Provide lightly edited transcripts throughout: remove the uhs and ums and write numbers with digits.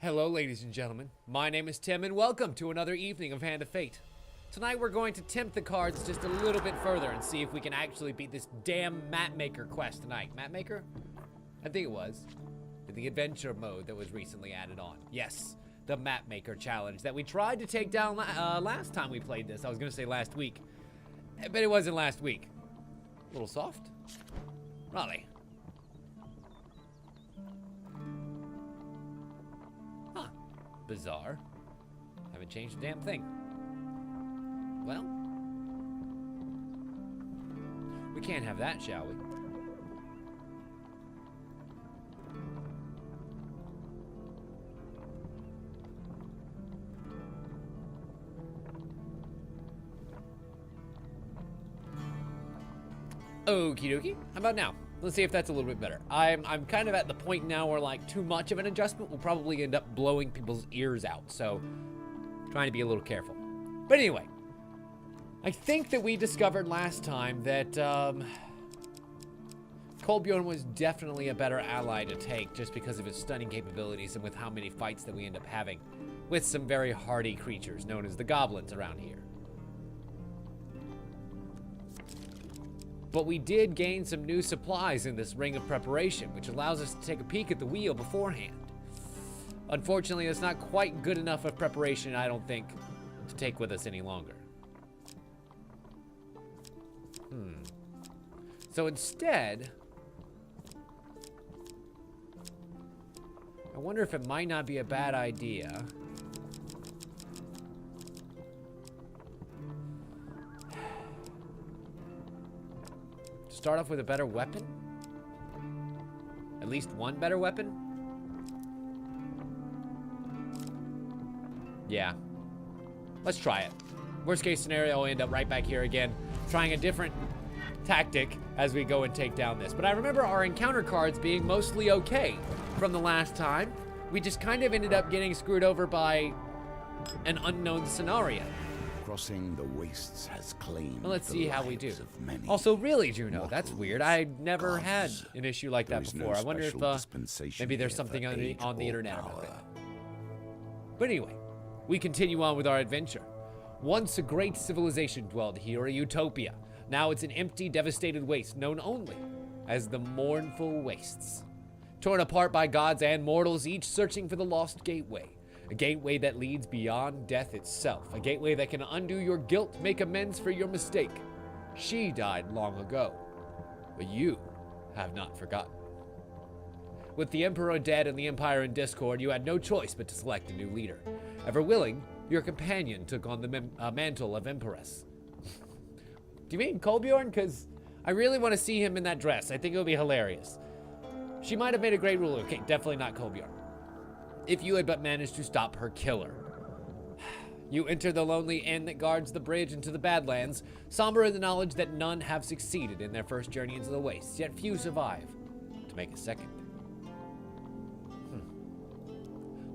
Hello, ladies and gentlemen. My name is Tim, and welcome to another evening of Hand of Fate. Tonight, we're going to tempt the cards just a little bit further and see if we can actually beat this damn map maker quest tonight. Map maker? I think it was. The adventure mode that was recently added on. Yes, the map maker challenge that we tried to take down last time we played this. I was going to say last week, but it wasn't last week. A little soft? Raleigh. Bizarre. Haven't changed a damn thing. Well, we can't have that, shall we? Okie dokie. How about now? Let's see if that's a little bit better. I'm kind of at the point now where, like, too much of an adjustment will probably end up blowing people's ears out, so trying to be a little careful. But anyway, I think that we discovered last time that Kolbjorn was definitely a better ally to take just because of his stunning capabilities and with how many fights that we end up having with some very hardy creatures known as the goblins around here. But we did gain some new supplies in this ring of preparation, which allows us to take a peek at the wheel beforehand. Unfortunately, it's not quite good enough of preparation, I don't think, to take with us any longer. So instead, I wonder if it might not be a bad idea start off with a better weapon? At least one better weapon? Yeah. Let's try it. Worst case scenario, I'll end up right back here again, trying a different tactic as we go and take down this. But I remember our encounter cards being mostly okay from the last time. We just kind of ended up getting screwed over by an unknown scenario. Crossing the wastes has claimed. Well, let's see how we do. Many. Also, really, Juno, that's weird. I never had an issue like that before. I wonder if maybe there's something on the internet about that. But anyway, we continue on with our adventure. Once a great civilization dwelled here, a utopia. Now it's an empty, devastated waste known only as the Mournful Wastes. Torn apart by gods and mortals, each searching for the lost gateway. A gateway that leads beyond death itself. A gateway that can undo your guilt, make amends for your mistake. She died long ago, but you have not forgotten. With the Emperor dead and the Empire in discord, you had no choice but to select a new leader. Ever willing, your companion took on the mantle of Empress. Do you mean Kolbjorn? Because I really want to see him in that dress. I think it would be hilarious. She might have made a great ruler. Okay, definitely not Kolbjorn. If you had but managed to stop her killer. You enter the lonely inn that guards the bridge into the Badlands, somber in the knowledge that none have succeeded in their first journey into the wastes, yet few survive to make a second.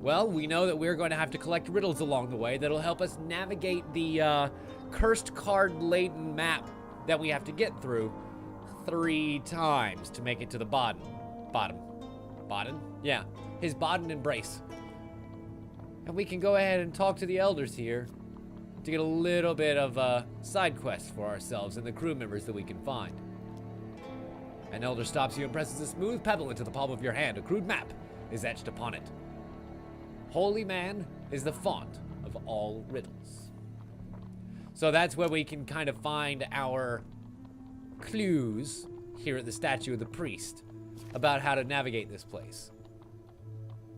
Well, we know that we're going to have to collect riddles along the way that'll help us navigate the cursed card-laden map that we have to get through 3 times to make it to the Baden? Yeah. His Baden embrace. And we can go ahead and talk to the elders here to get a little bit of a side quest for ourselves and the crew members that we can find. An elder stops you and presses a smooth pebble into the palm of your hand. A crude map is etched upon it. Holy Man is the font of all riddles. So that's where we can kind of find our clues here at the statue of the priest about how to navigate this place.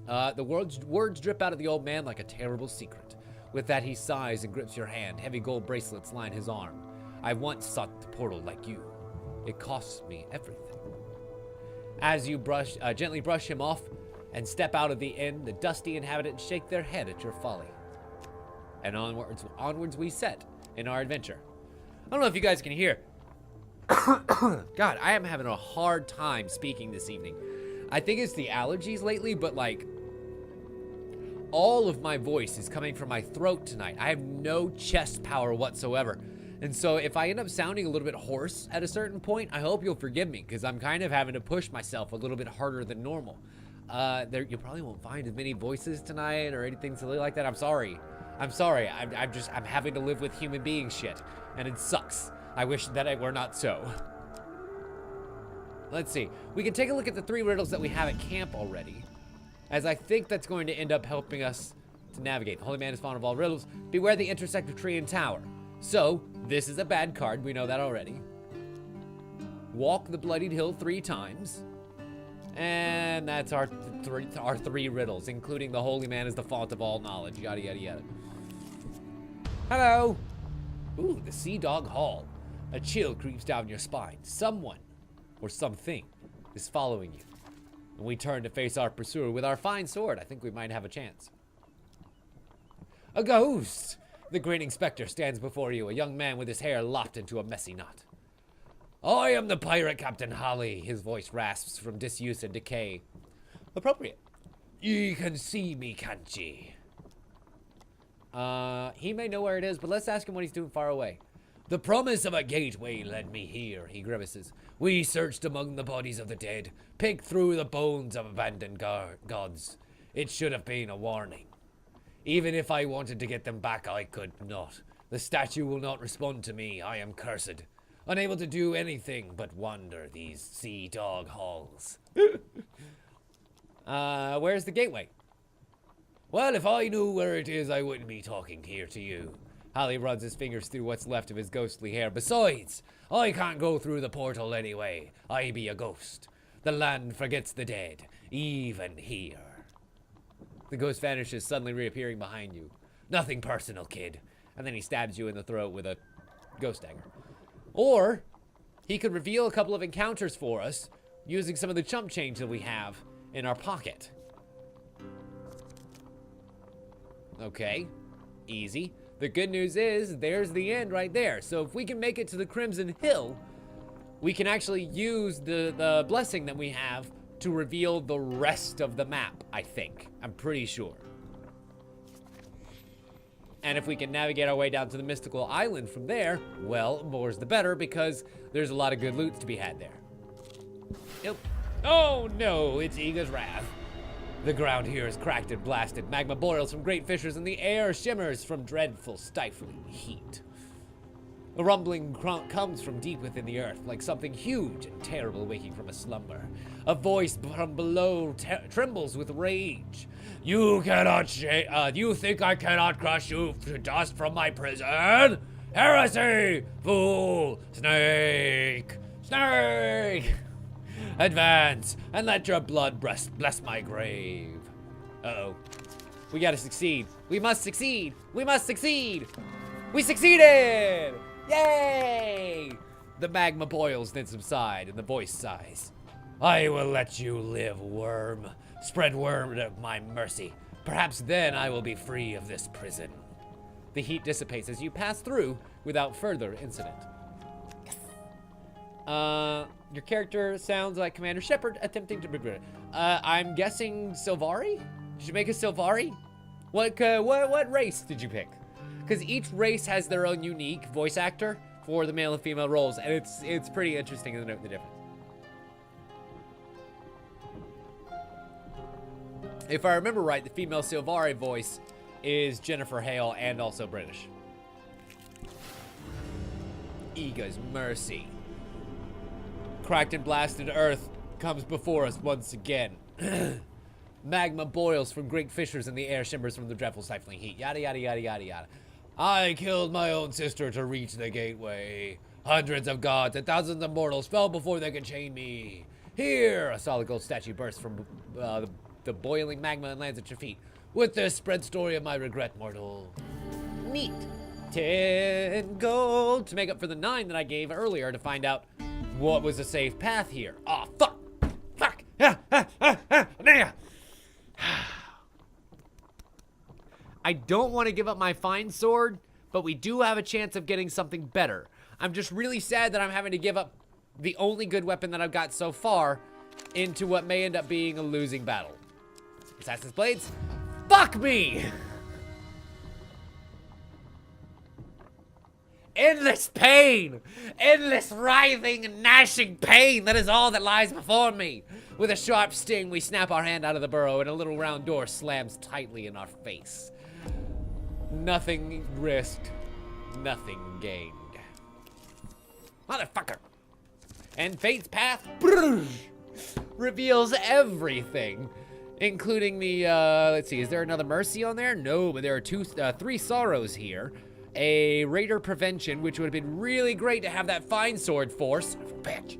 The words drip out of the old man like a terrible secret. With that, he sighs and grips your hand. Heavy gold bracelets line his arm. I once sought the portal like you. It cost me everything. As you gently brush him off and step out of the inn, the dusty inhabitants shake their head at your folly. And onwards we set in our adventure. I don't know if you guys can hear. God, I am having a hard time speaking this evening. I think it's the allergies lately, but like all of my voice is coming from my throat tonight. I have no chest power whatsoever. And so if I end up sounding a little bit hoarse at a certain point, I hope you'll forgive me because I'm kind of having to push myself a little bit harder than normal. You probably won't find as many voices tonight or anything silly like that. I'm sorry. I'm having to live with human being shit, and it sucks. I wish that it were not so. Let's see. We can take a look at the 3 riddles that we have at camp already, as I think that's going to end up helping us to navigate. The Holy Man is fond of all riddles. Beware the intersect of tree and tower. So, this is a bad card. We know that already. Walk the bloodied hill 3 times. And that's our 3 riddles, including the Holy Man is the font of all knowledge. Yada, yada, yada. Hello. Ooh, the Sea Dog Hall. A chill creeps down your spine. Someone, or something, is following you. And we turn to face our pursuer with our fine sword. I think we might have a chance. A ghost! The grinning specter stands before you, a young man with his hair lopped into a messy knot. I am the pirate Captain Holly. His voice rasps from disuse and decay. Appropriate. Ye can see me, can't ye? He may know where it is, but let's ask him what he's doing far away. The promise of a gateway led me here, he grimaces. We searched among the bodies of the dead, picked through the bones of abandoned gods. It should have been a warning. Even if I wanted to get them back, I could not. The statue will not respond to me. I am cursed. Unable to do anything but wander these Sea Dog halls. Where's the gateway? Well, if I knew where it is, I wouldn't be talking here to you. Holly runs his fingers through what's left of his ghostly hair. Besides, I can't go through the portal anyway. I be a ghost. The land forgets the dead, even here. The ghost vanishes, suddenly reappearing behind you. Nothing personal, kid. And then he stabs you in the throat with a ghost dagger. Or, he could reveal a couple of encounters for us using some of the chump change that we have in our pocket. Okay, easy. The good news is, there's the end right there. So if we can make it to the Crimson Hill, we can actually use the blessing that we have to reveal the rest of the map, I think. I'm pretty sure. And if we can navigate our way down to the mystical island from there, well, more's the better, because there's a lot of good loot to be had there. Yep. Oh no, it's Iga's wrath. The ground here is cracked and blasted. Magma boils from great fissures, and the air shimmers from dreadful, stifling heat. A rumbling comes from deep within the earth, like something huge and terrible waking from a slumber. A voice from below trembles with rage. You cannot you think I cannot crush you to dust from my prison? Heresy! Fool! Snake! Snake! Advance, and let your blood bless my grave. Uh-oh. We gotta succeed. We must succeed! We must succeed! We succeeded! Yay! The magma boils, then subside, and the voice sighs. I will let you live, worm. Spread word of my mercy. Perhaps then I will be free of this prison. The heat dissipates as you pass through without further incident. Your character sounds like Commander Shepard attempting to... I'm guessing Sylvari? Did you make a Sylvari? What race did you pick? Because each race has their own unique voice actor for the male and female roles, and it's pretty interesting to note the difference. If I remember right, the female Sylvari voice is Jennifer Hale and also British. Iga's mercy. Cracked and blasted earth comes before us once again. Magma boils from great fissures and the air shimmers from the dreadful stifling heat. Yada, yada, yada, yada, yada. I killed my own sister to reach the gateway. Hundreds of gods and thousands of mortals fell before they could chain me. Here, a solid gold statue bursts from the boiling magma and lands at your feet. With this, spread story of my regret, mortal. Neat. 10 gold to make up for the 9 that I gave earlier to find out what was a safe path here. Oh, fuck. Fuck. I don't want to give up my fine sword, but we do have a chance of getting something better. I'm just really sad that I'm having to give up the only good weapon that I've got so far into what may end up being a losing battle. Assassin's Blades? Fuck me! Endless pain! Endless writhing and gnashing pain! That is all that lies before me. With a sharp sting, we snap our hand out of the burrow and a little round door slams tightly in our face. Nothing risked, nothing gained. Motherfucker. And fate's path reveals everything, including the, let's see, is there another mercy on there? No, but there are three sorrows here. A raider prevention, which would have been really great to have that fine sword for, son of a bitch.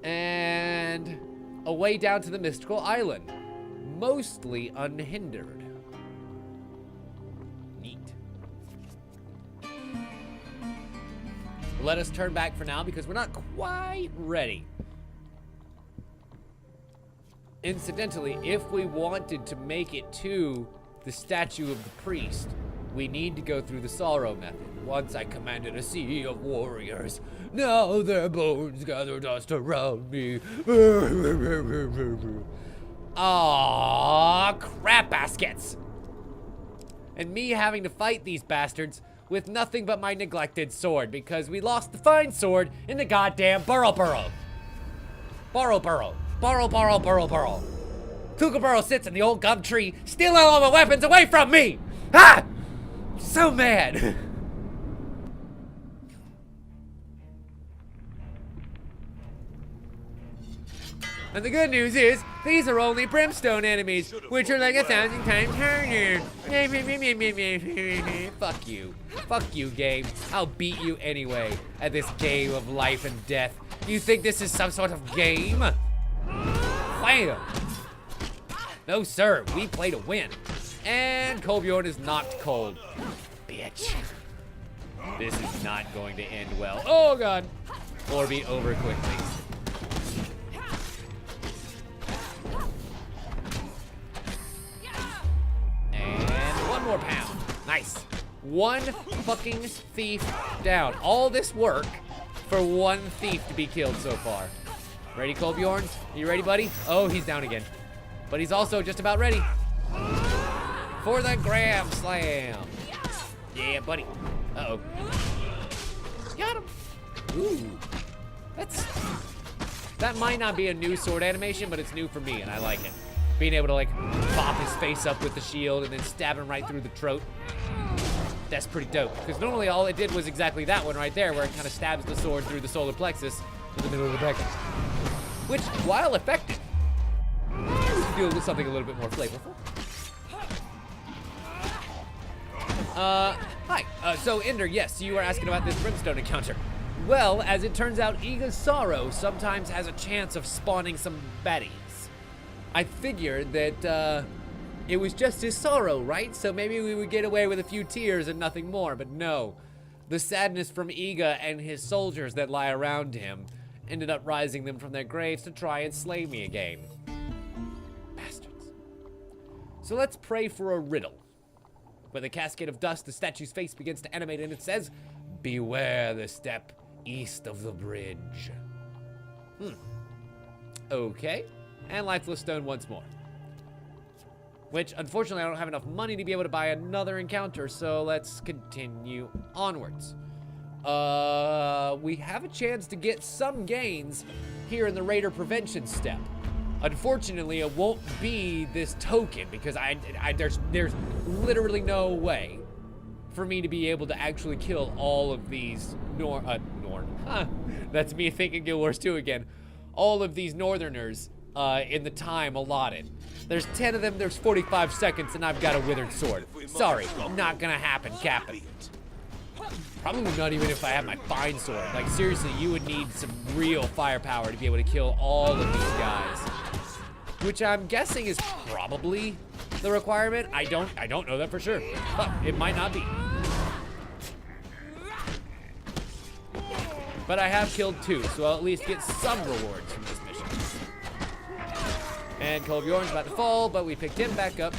And a way down to the mystical island, mostly unhindered. Neat. Let us turn back for now because we're not quite ready. Incidentally, if we wanted to make it to the statue of the priest, we need to go through the sorrow method. Once I commanded a sea of warriors. Now their bones gather dust around me. Aww, crap baskets. And me having to fight these bastards with nothing but my neglected sword because we lost the fine sword in the goddamn burrow. Burrow. Kookaburra sits in the old gum tree, stealing all the weapons away from me! Ah! So mad. And the good news is, these are only brimstone enemies, which are like 1,000 times harder. Fuck you. Fuck you, game. I'll beat you anyway at this game of life and death. You think this is some sort of game? Wham! No, sir. We play to win. And Kolbjorn is knocked cold. Bitch. This is not going to end well. Oh, God. Or be over quickly. And one more pound. Nice. One fucking thief down. All this work for one thief to be killed so far. Ready, Kolbjorn? You ready, buddy? Oh, he's down again. But he's also just about ready. For the grab slam. Yeah, buddy. Uh-oh. Got him. Ooh. That might not be a new sword animation, but it's new for me, and I like it. Being able to, like, pop his face up with the shield and then stab him right through the throat. That's pretty dope. Because normally all it did was exactly that one right there, where it kind of stabs the sword through the solar plexus in the middle of the bracket. Which, while effective, could do something a little bit more flavorful. Hi. So, Ender, yes, you were asking about this brimstone encounter. Well, as it turns out, Iga's sorrow sometimes has a chance of spawning some baddies. I figured that, it was just his sorrow, right? So maybe we would get away with a few tears and nothing more, but no. The sadness from Iga and his soldiers that lie around him ended up rising them from their graves to try and slay me again. Bastards. So let's pray for a riddle. With a cascade of dust, the statue's face begins to animate and it says, "Beware the step east of the bridge." Okay. And lifeless stone once more. Which, unfortunately, I don't have enough money to be able to buy another encounter, so let's continue onwards. We have a chance to get some gains here in the Raider Prevention step. Unfortunately, it won't be this token, because there's literally no way for me to be able to actually kill all of these that's me thinking Guild Wars 2 again. All of these Northerners in the time allotted. There's 10 of them, there's 45 seconds, and I've got a withered sword. Sorry, not gonna happen, Captain. Probably not even if I had my fine sword. Like, seriously, you would need some real firepower to be able to kill all of these guys. Which I'm guessing is probably the requirement. I don't know that for sure, but it might not be. But I have killed 2, so I'll at least get some rewards from this mission. And Kolbjorn's about to fall, but we picked him back up.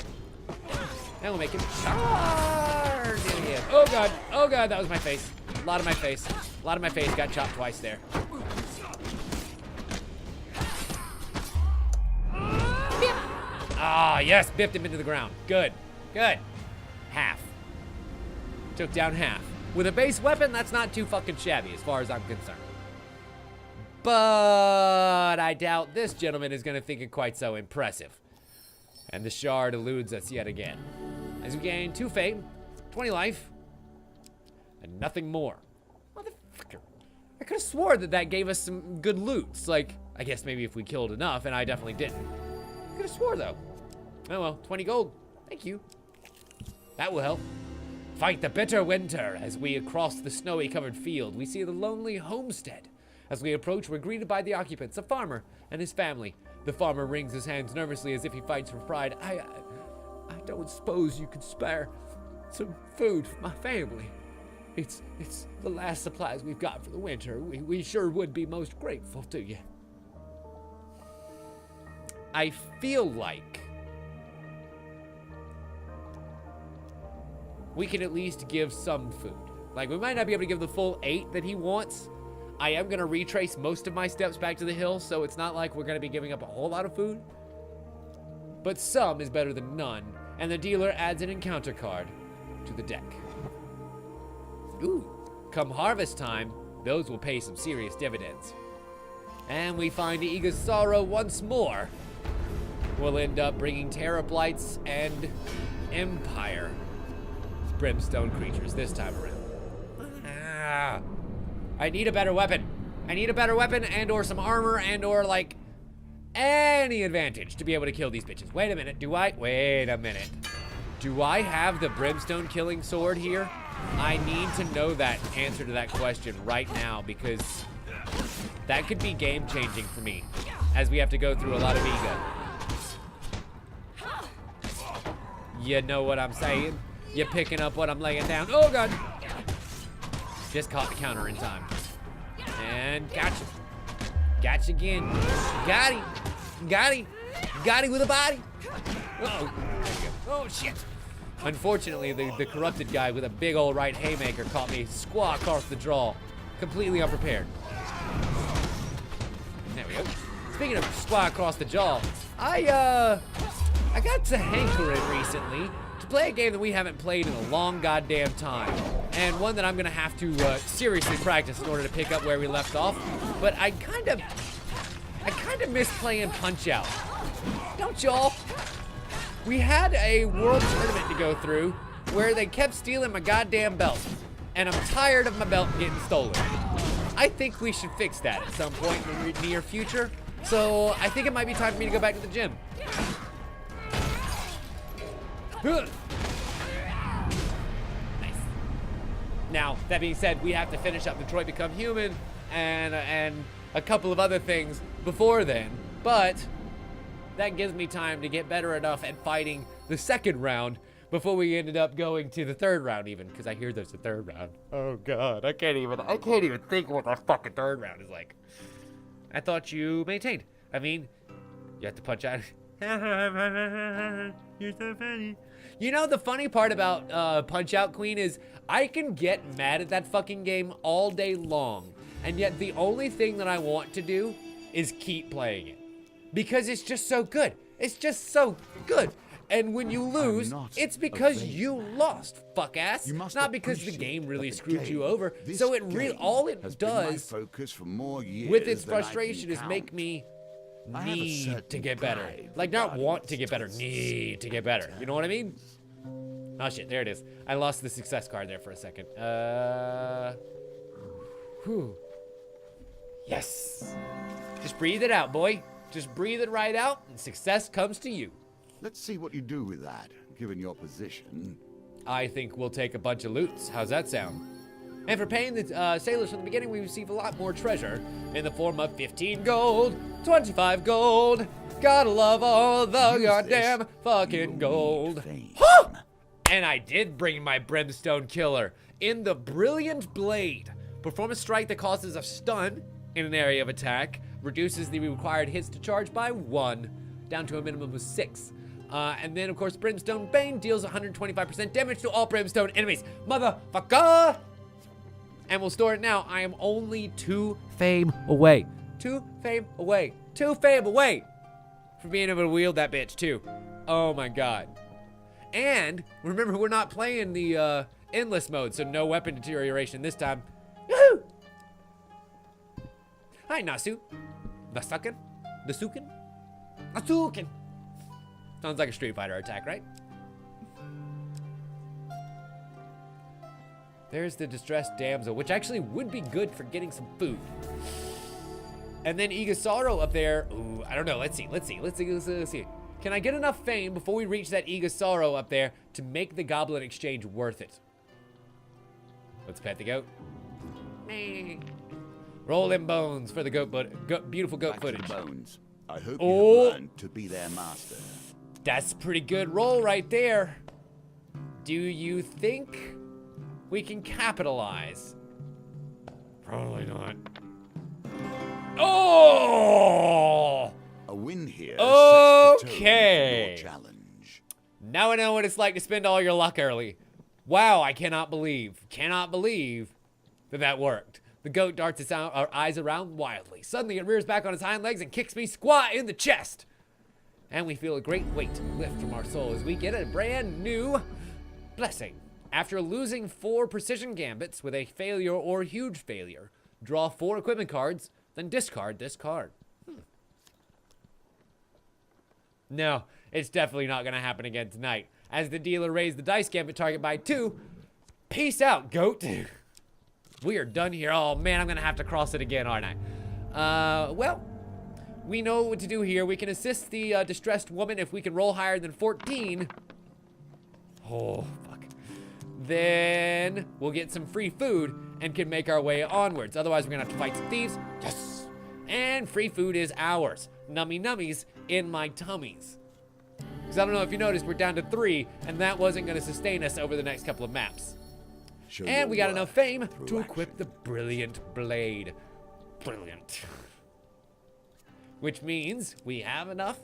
And we'll make him charge in him. Oh god, that was my face. A lot of my face got chopped twice there. Bip. Ah, yes, bipped him into the ground. Good. Half. Took down half. With a base weapon, that's not too fucking shabby as far as I'm concerned. But I doubt this gentleman is going to think it quite so impressive. And the shard eludes us yet again. As we gain 2 fame, 20 life, and nothing more. Motherfucker. I could have swore that that gave us some good loots. Like, I guess maybe if we killed enough, and I definitely didn't. I could have swore, though. Oh well, 20 gold. Thank you. That will help. Fight the bitter winter. As we cross the snowy covered field, we see the lonely homestead. As we approach, we're greeted by the occupants, a farmer and his family. The farmer wrings his hands nervously as if he fights for pride. I don't suppose you could spare some food for my family. It's the last supplies we've got for the winter. We sure would be most grateful to you. I feel like we can at least give some food. Like, we might not be able to give the full 8 that he wants. I am going to retrace most of my steps back to the hill, so it's not like we're going to be giving up a whole lot of food. But some is better than none, and the dealer adds an encounter card to the deck. Ooh, come harvest time, those will pay some serious dividends. And we find Eaga's sorrow once more. We'll end up bringing Terror Blights and Empire Brimstone creatures this time around. I need a better weapon. I need a better weapon and or some armor and or like any advantage to be able to kill these bitches. Wait a minute, wait a minute. Do I have the Brimstone killing sword here? I need to know that answer to that question right now, because that could be game changing for me as we have to go through a lot of Eaga. You know what I'm saying? You're picking up what I'm laying down. Oh god. Just caught the counter in time. And gotcha. Gotcha again. Got him. Got him. Got him with a body. Uh-oh. There you go. Oh, shit. Unfortunately, the corrupted guy with a big old right haymaker caught me squaw across the draw. Completely unprepared. There we go. Speaking of squaw across the jaw, I got to hankering recently to play a game that we haven't played in a long goddamn time, and one that I'm gonna have to seriously practice in order to pick up where we left off. But I kind of miss playing Punch-Out. Don't y'all? We had a world tournament to go through where they kept stealing my goddamn belt, and I'm tired of my belt getting stolen. I think we should fix that at some point in the near future. So I think it might be time for me to go back to the gym. Nice. Now, that being said, we have to finish up Detroit Become Human and a couple of other things before then. But that gives me time to get better enough at fighting the second round before we ended up going to the third round even, because I hear there's a third round. Oh god, I can't even think what the fucking third round is like. I thought you maintained. I mean, you have to punch out. You're so funny. You know, the funny part about Punch-Out Queen is I can get mad at that fucking game all day long, and yet the only thing that I want to do is keep playing it. Because it's just so good. It's just so good. And when you lose, it's because you lost, fuck ass. Not because the game really screwed you over. So it really, all it does with its frustration is make me need to get better. Like, not want to get better, need to get better. You know what I mean? Oh shit, there it is. I lost the success card there for a second. Whew. Yes. Just breathe it out, boy. Just breathe it right out, and success comes to you. Let's see what you do with that, given your position. I think we'll take a bunch of loots. How's that sound? And for paying the sailors from the beginning, we receive a lot more treasure in the form of 15 gold, 25 gold. Gotta love all the goddamn fucking gold. Huh! And I did bring my Brimstone Killer in the Brilliant Blade. Perform a strike that causes a stun in an area of attack, reduces the required hits to charge by 1, down to a minimum of 6. And then, of course, Brimstone Bane deals 125% damage to all Brimstone enemies. Motherfucker! And we'll store it now. I am only 2 fame away. 2 fame away. 2 fame away from being able to wield that bitch, too. Oh, my God. And remember, we're not playing the endless mode, so no weapon deterioration this time. Woohoo! Hi, Nasu. Nasukin? Nasukin? Nasukin! Sounds like a Street Fighter attack, right? There's the distressed damsel, which actually would be good for getting some food. And then Igasaro up there. Ooh, I don't know. Let's see. Can I get enough fame before we reach that Igasaro up there to make the goblin exchange worth it? Let's pet the goat. Roll them bones for the beautiful goat footage. Bones. I hope you have learned to be their master. That's a pretty good roll right there. Do you think we can capitalize? Probably not. Oh! A win here Okay. sets the tone for your challenge. Now I know what it's like to spend all your luck early. Wow, I cannot believe that worked. The goat darts its eyes around wildly. Suddenly it rears back on its hind legs and kicks me squat in the chest. And we feel a great weight lift from our soul as we get a brand new blessing. After losing 4 precision gambits with a failure or huge failure, draw 4 equipment cards, then discard this card. No, it's definitely not going to happen again tonight. As the dealer raised the dice gambit target by 2, peace out, goat. We are done here. Oh, man, I'm going to have to cross it again, aren't I? Well, we know what to do here. We can assist the distressed woman if we can roll higher than 14. Oh, fuck. Then we'll get some free food and can make our way onwards. Otherwise, we're going to have to fight some thieves. Yes! And free food is ours. Nummy nummies in my tummies. Because I don't know if you noticed, we're down to 3, and that wasn't going to sustain us over the next couple of maps. And we got enough fame to equip the brilliant blade. Brilliant. Which means we have enough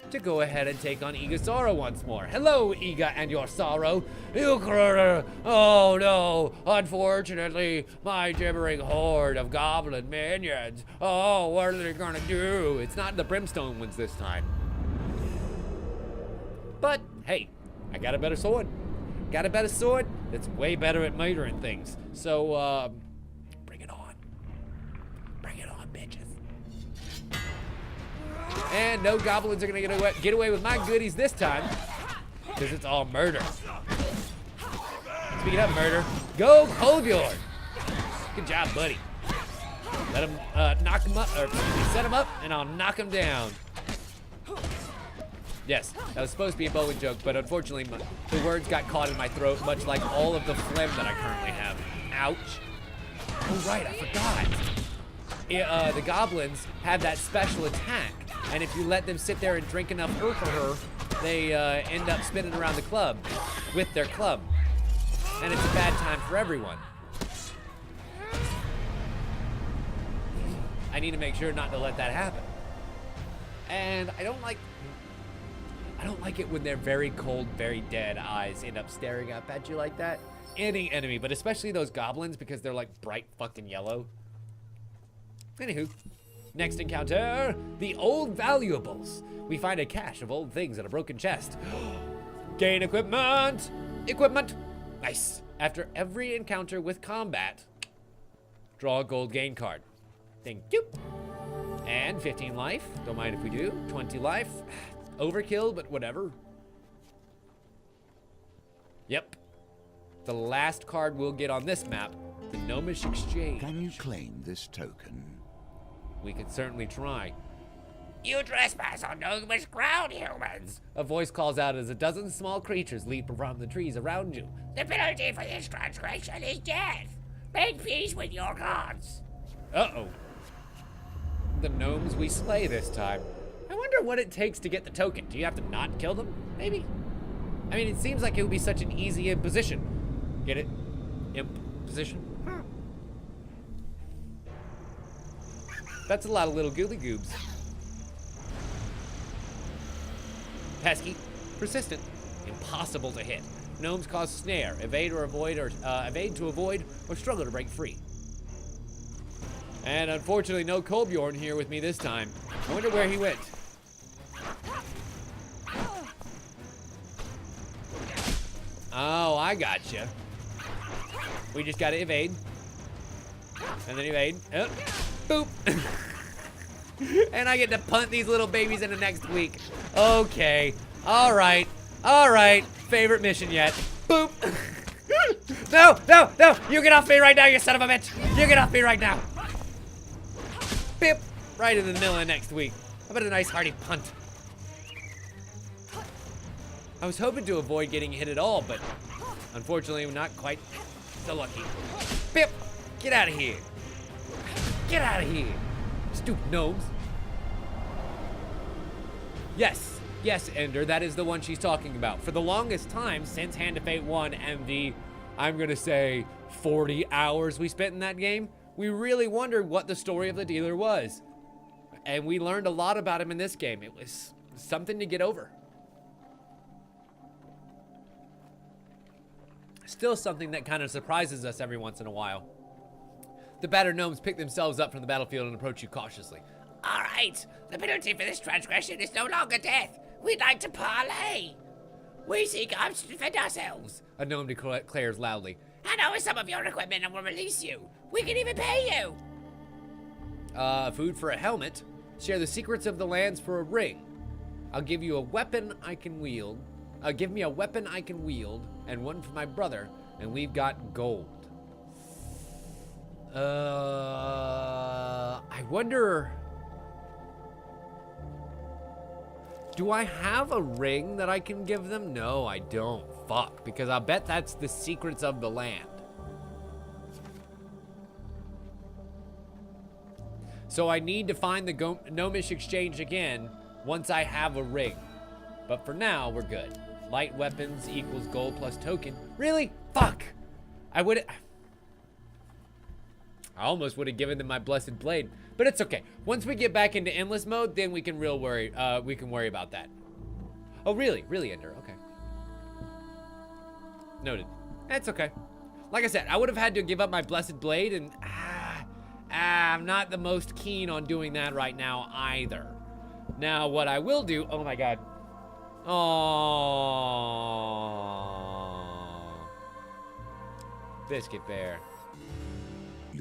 to go ahead and take on Igasaro once more. Hello, Iga and your sorrow. Oh no, unfortunately, my gibbering horde of goblin minions. Oh, what are they gonna do? It's not the brimstone ones this time. But, hey, I got a better sword. Got a better sword that's way better at murdering things. So, bring it on. Bring it on, bitches. And no goblins are gonna get away with my goodies this time, because it's all murder. Speaking of murder, go Kolbjorn. Good job, buddy. Let him knock him up, or set him up, and I'll knock him down. Yes, that was supposed to be a bowling joke, but unfortunately, the words got caught in my throat, much like all of the phlegm that I currently have. Ouch. Oh, right, I forgot. The goblins have that special attack, and if you let them sit there and drink enough her, they end up spinning around the club with their club. And it's a bad time for everyone. I need to make sure not to let that happen. And I don't like it when their very cold, very dead eyes end up staring up at you like that. Any enemy, but especially those goblins, because they're like bright fucking yellow. Anywho, next encounter, the old valuables. We find a cache of old things in a broken chest. Gain equipment! Equipment! Nice. After every encounter with combat, draw a gold gain card. Thank you. And 15 life. Don't mind if we do. 20 life. Overkill, but whatever. Yep. The last card we'll get on this map, the Gnomish Exchange. Can you claim this token? We can certainly try. You trespass on Gnomish ground, humans! A voice calls out as a dozen small creatures leap from the trees around you. The penalty for this transgression is death. Make peace with your gods. Uh-oh. The gnomes we slay this time. I wonder what it takes to get the token. Do you have to not kill them? Maybe. I mean, it seems like it would be such an easy imposition. Get it? Imposition? That's a lot of little goobly goobs. Pesky, persistent, impossible to hit. Gnomes cause snare, evade to avoid, or struggle to break free. And unfortunately, no Kolbjorn here with me this time. I wonder where he went. Oh, I gotcha. We just gotta evade. And then evade. Oh. Boop. And I get to punt these little babies into next week. Okay. All right. All right. Favorite mission yet. Boop. No, no, no. You get off me right now, you son of a bitch. You get off me right now. Bip. Right in the middle of next week. How about a nice hearty punt? I was hoping to avoid getting hit at all, but unfortunately, we're not quite so lucky. Bip! Get out of here! Get out of here! Stupid gnomes. Yes, yes, Ender, that is the one she's talking about. For the longest time, since Hand of Fate 1 and the, I'm gonna say, 40 hours we spent in that game, we really wondered what the story of the dealer was. And we learned a lot about him in this game. It was something to get over. Still something that kind of surprises us every once in a while. The battered gnomes pick themselves up from the battlefield and approach you cautiously. All right, the penalty for this transgression is no longer death. We'd like to parley. We seek arms to defend ourselves, A gnome declares loudly. hand over some of your equipment and we'll release you. We can even pay you. Food for a helmet. Share the secrets of the lands for a ring. I'll give you a weapon I can wield. Give me a weapon I can wield, and one for my brother, and we've got gold. I wonder... Do I have a ring that I can give them? No, I don't. Fuck, because I bet that's the secrets of the land. So I need to find the gnomish exchange again once I have a ring. But for now, we're good. Light weapons equals gold plus token. Really? Fuck. I almost would have given them my blessed blade, but it's okay. Once we get back into endless mode, then we can worry about that. Oh, really? Really, Ender? Okay. Noted. That's okay. Like I said, I would have had to give up my blessed blade, and I'm not the most keen on doing that right now either. Now, what I will do, oh my god. Oh, Biscuit Bear.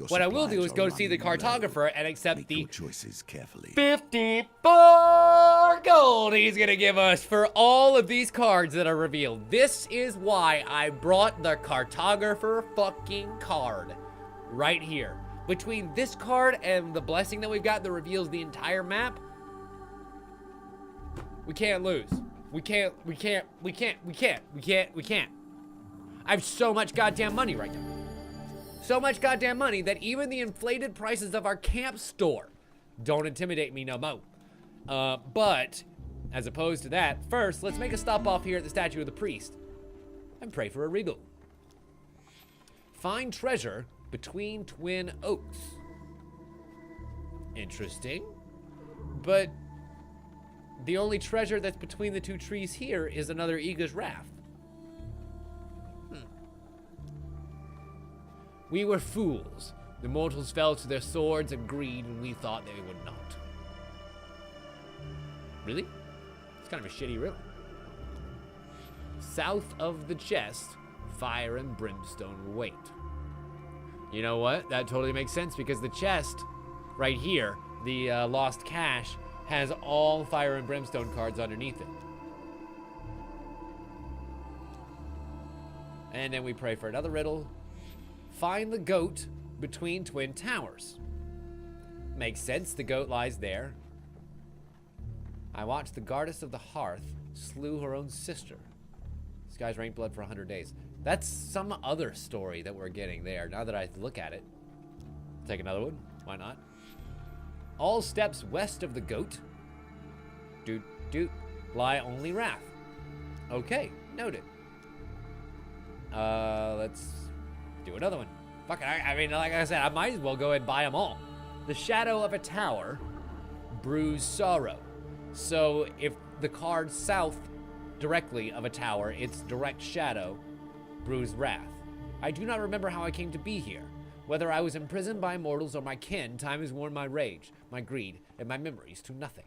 What I will do is go see the cartographer and accept the choices carefully. 54 gold he's gonna give us for all of these cards that are revealed. This is why I brought the cartographer fucking card right here. Between this card and the blessing that we've got that reveals the entire map, we can't lose. We can't. I have so much goddamn money right now. So much goddamn money that even the inflated prices of our camp store don't intimidate me no more. But, as opposed to that, first, let's make a stop off here at the statue of the priest and pray for a regal. Find treasure between twin oaks. Interesting. But the only treasure that's between the two trees here is another Eagle's Wrath. We were fools. The mortals fell to their swords and greed when we thought they would not. Really? It's kind of a shitty riddle. South of the chest, fire and brimstone will wait. You know what? That totally makes sense because the chest right here, the lost cache, has all fire and brimstone cards underneath it. And then we pray for another riddle. Find the goat between twin towers. Makes sense, the goat lies there. I watched the goddess of the hearth slew her own sister. This guy's rained blood for 100 days. That's some other story that we're getting there, now that I look at it. Take another one, why not? All steps west of the goat, lie only wrath. Okay, noted. Let's do another one. Fuck it, I mean, like I said, I might as well go ahead and buy them all. The shadow of a tower brews sorrow. So if the card south directly of a tower, its direct shadow brews wrath. I do not remember how I came to be here. Whether I was imprisoned by mortals or my kin, time has worn my rage, my greed, and my memories to nothing.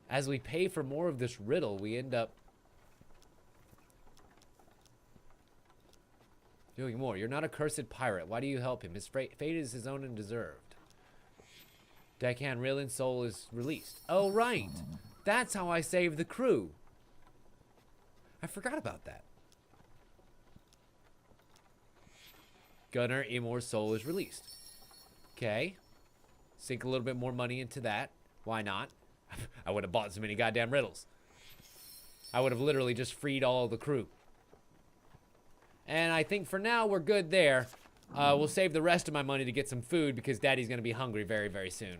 As we pay for more of this riddle, we end up Doing more. You're not a cursed pirate. Why do you help him? His fate is his own and deserved. Deckhand Ryland's soul is released. Oh, right. That's how I saved the crew. I forgot about that. Gunner Imor's soul is released. Okay. Sink a little bit more money into that. Why not? I would have bought so many goddamn riddles. I would have literally just freed all the crew. And I think for now we're good there. We'll save the rest of my money to get some food because Daddy's going to be hungry very, very soon.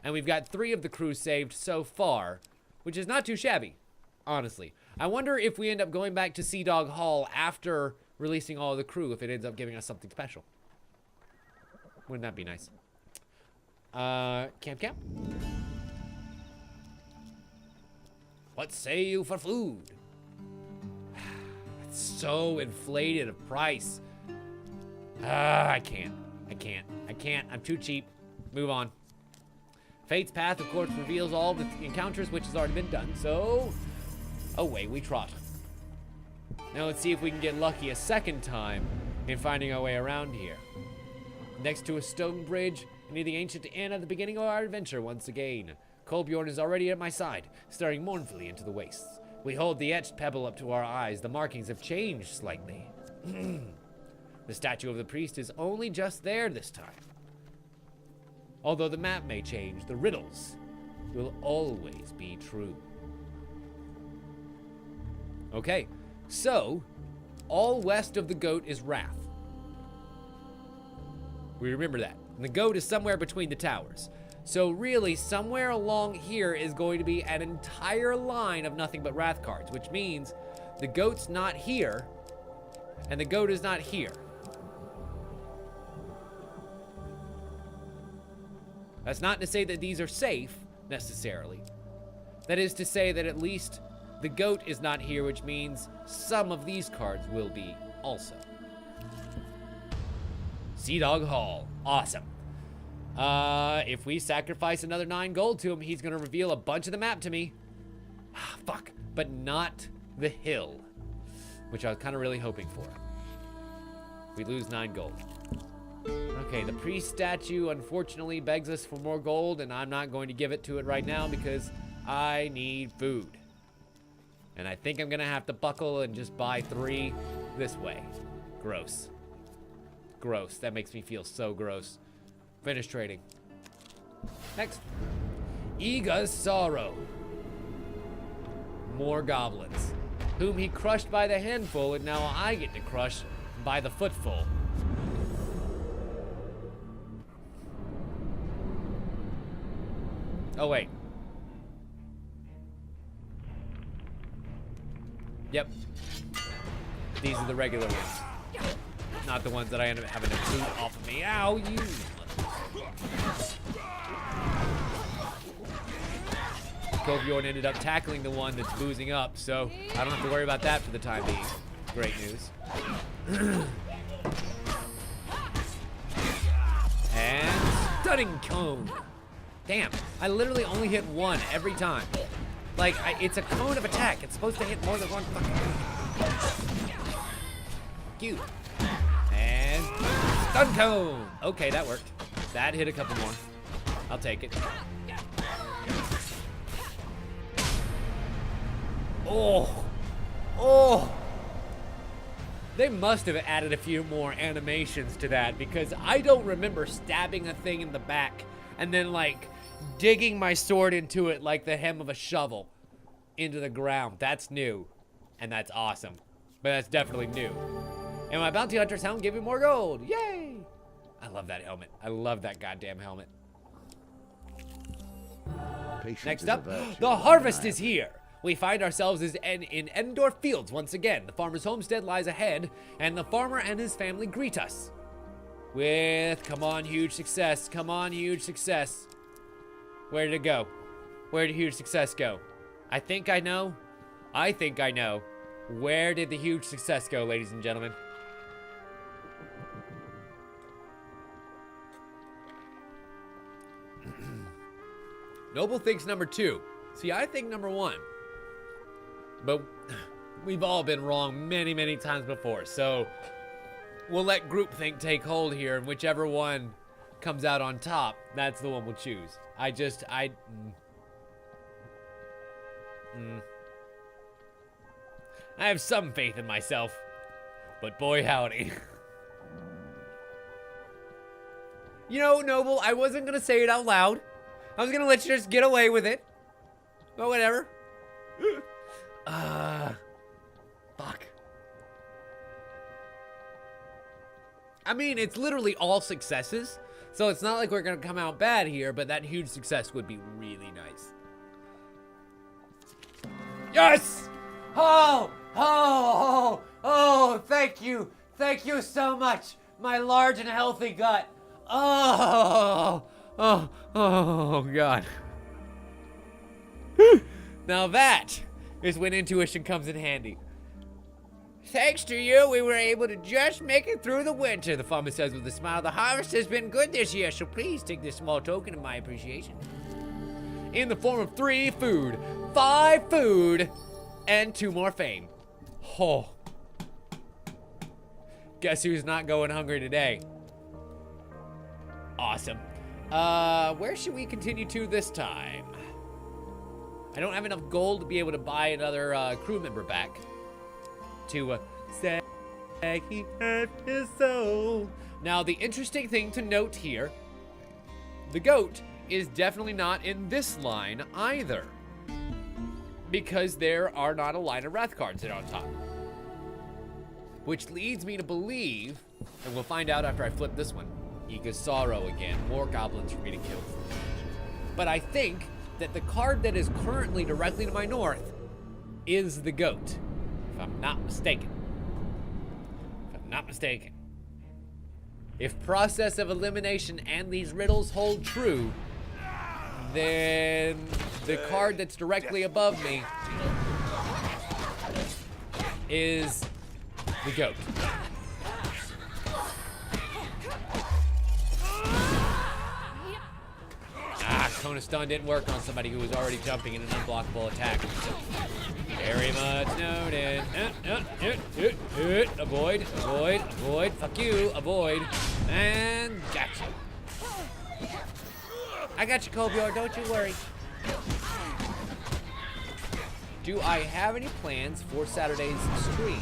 And we've got 3 of the crew saved so far, which is not too shabby, honestly. I wonder if we end up going back to Sea Dog Hall after releasing all of the crew, if it ends up giving us something special. Wouldn't that be nice? Camp. What say you for food? It's so inflated a price. I can't. I'm too cheap. Move on. Fate's path, of course, reveals all the encounters, which has already been done, so away we trot. Now let's see if we can get lucky a second time in finding our way around here. Next to a stone bridge, near the ancient inn at the beginning of our adventure once again. Kolbjorn is already at my side, staring mournfully into the wastes. We hold the etched pebble up to our eyes. The markings have changed slightly. The statue of the priest is only just there this time. Although the map may change, the riddles will always be true. Okay, so all west of the goat is Wrath. We remember that. And the goat is somewhere between the towers. So really, somewhere along here is going to be an entire line of nothing but Wrath cards, which means the goat's not here, and the goat is not here. That's not to say that these are safe, necessarily. That is to say that at least the goat is not here, which means some of these cards will be also. Sea Dog Hall. Awesome. If we sacrifice another 9 gold to him, he's going to reveal a bunch of the map to me. Fuck. But not the hill, which I was kind of really hoping for. We lose 9 gold. Okay, the priest statue unfortunately begs us for more gold, and I'm not going to give it to it right now because I need food. And I think I'm going to have to buckle and just buy 3 this way. Gross. Gross. That makes me feel so gross. Finish trading. Next. Iga's sorrow. More goblins. Whom he crushed by the handful, and now I get to crush by the footful. Oh, wait. Yep. These are the regular ones. Not the ones that I end up having to boot off of me. Ow, you. Kolbjorn ended up tackling the one that's boozing up, so I don't have to worry about that for the time being. Great news. And stunning cone. Damn, I literally only hit 1 every time. Like, it's a cone of attack. It's supposed to hit more than 1 fucking. Cute. And stun cone. Okay, that worked. That hit a couple more. I'll take it. Oh. Oh. They must have added a few more animations to that because I don't remember stabbing a thing in the back and then like digging my sword into it like the hem of a shovel into the ground. That's new. And that's awesome. But that's definitely new. And my bounty hunter's helmet gave me more gold. Yay! I love that helmet. I love that goddamn helmet. Patience Next is a up, virtue, the harvest is here. We find ourselves in Endor Fields once again. The farmer's homestead lies ahead, and the farmer and his family greet us with, come on, huge success. Come on, huge success. Where did it go? Where did huge success go? I think I know. I think I know. Where did the huge success go, ladies and gentlemen? Noble thinks number 2. See, I think number 1. But we've all been wrong many, many times before. So we'll let groupthink take hold here, and whichever one comes out on top, that's the one we'll choose. I have some faith in myself, but boy howdy. You know, Noble, I wasn't gonna say it out loud. I was gonna let you just get away with it. But whatever. Fuck. I mean, it's literally all successes, so it's not like we're gonna come out bad here, but that huge success would be really nice. Yes! Oh, thank you. Thank you so much, my large and healthy gut. Oh, God. Now that is when intuition comes in handy. Thanks to you, we were able to just make it through the winter, the farmer says with a smile. The harvest has been good this year, so please take this small token of my appreciation. In the form of 3 food, 5 food, and 2 more fame. Oh. Guess who's not going hungry today? Awesome. Where should we continue to this time? I don't have enough gold to be able to buy another crew member back. To say he had his soul. Now, the interesting thing to note here, the goat is definitely not in this line either, because there are not a line of wrath cards that are on top. Which leads me to believe, and we'll find out after I flip this one, Iga's Sorrow again, more goblins for me to kill. But I think that the card that is currently directly to my north is the goat, if I'm not mistaken. If process of elimination and these riddles hold true, then the card that's directly above me is the goat. Kona stun didn't work on somebody who was already jumping in an unblockable attack. Very much noted. Avoid, fuck you, avoid, and gotcha. I got you, Kobior, don't you worry. Do I have any plans for Saturday's stream?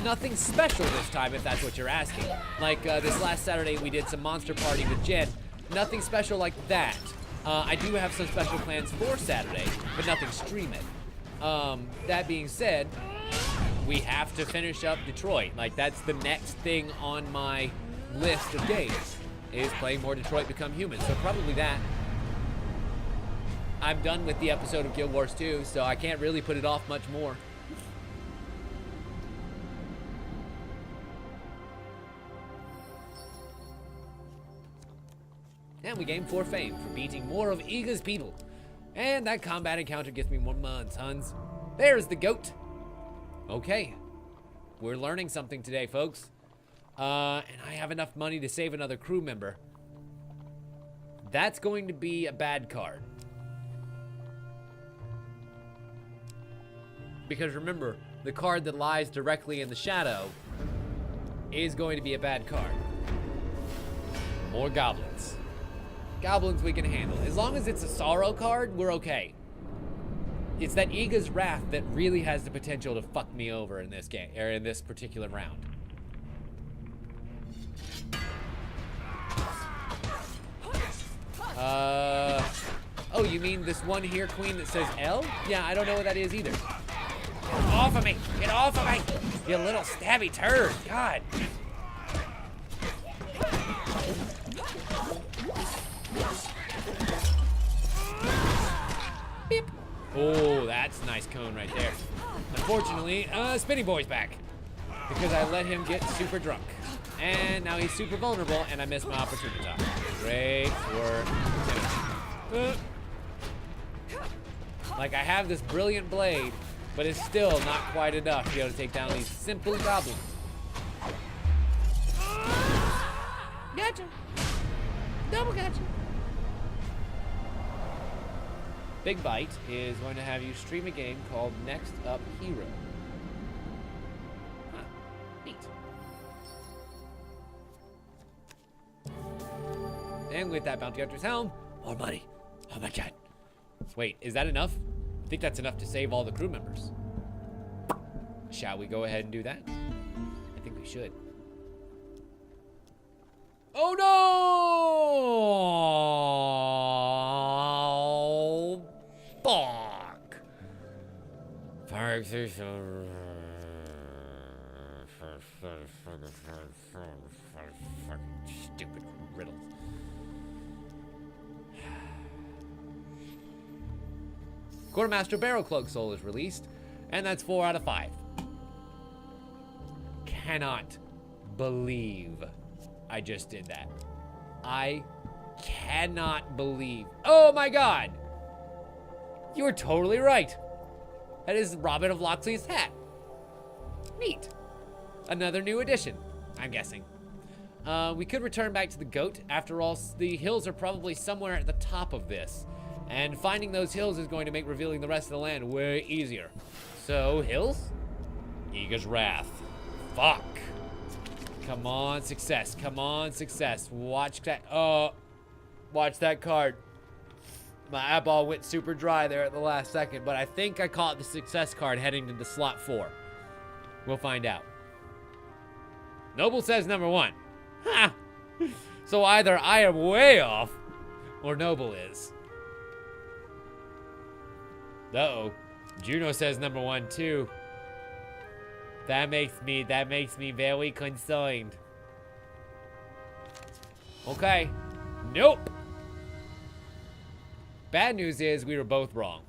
Nothing special this time, if that's what you're asking. Like, this last Saturday we did some Monster Party with Jen. Nothing special like that. I do have some special plans for Saturday, but nothing streaming. That being said, we have to finish up Detroit. Like, that's the next thing on my list of games, is playing more Detroit Become Human. So probably that. I'm done with the episode of Guild Wars 2, so I can't really put it off much more. And we gain 4 fame for beating more of Iga's people. And that combat encounter gets me more months, Huns. There's the goat. Okay. We're learning something today, folks. And I have enough money to save another crew member. That's going to be a bad card. Because remember, the card that lies directly in the shadow is going to be a bad card. More goblins. Goblins we can handle. As long as it's a sorrow card, we're okay. It's that Iga's Wrath that really has the potential to fuck me over in this game, or in this particular round. Oh, you mean this one here, Queen, that says L? Yeah, I don't know what that is either. Get off of me! Get off of me! You little stabby turd! God! Beep. Oh, that's a nice cone right there. Unfortunately, Spinny Boy's back. Because I let him get super drunk. And now he's super vulnerable, and I missed my opportunity. Great work. Like, I have this brilliant blade, but it's still not quite enough to be able to take down these simple goblins. Gotcha. Double gotcha. Big Bite is going to have you stream a game called Next Up Hero. with that bounty hunter's helm. More money. Oh my god. Wait, is that enough? I think that's enough to save all the crew members. Shall we go ahead and do that? I think we should. Oh no! Fuck! Stupid riddles. Quartermaster Barrel Cloak Soul is released, and that's 4 out of 5. Cannot believe I just did that. I cannot believe. Oh my god! You were totally right. That is Robin of Locksley's hat. Neat. Another new addition, I'm guessing. We could return back to the goat. After all, the hills are probably somewhere at the top of this. And finding those hills is going to make revealing the rest of the land way easier. So, hills? Eager's Wrath. Fuck. Come on, success. Come on, success. Watch that. Watch that card. My eyeball went super dry there at the last second, but I think I caught the success card heading into slot 4. We'll find out. Noble says number 1. Ha! So either I am way off, or Noble is. Uh-oh. Juno says number 1 too. That makes me very concerned. Okay. Nope. Bad news is we were both wrong.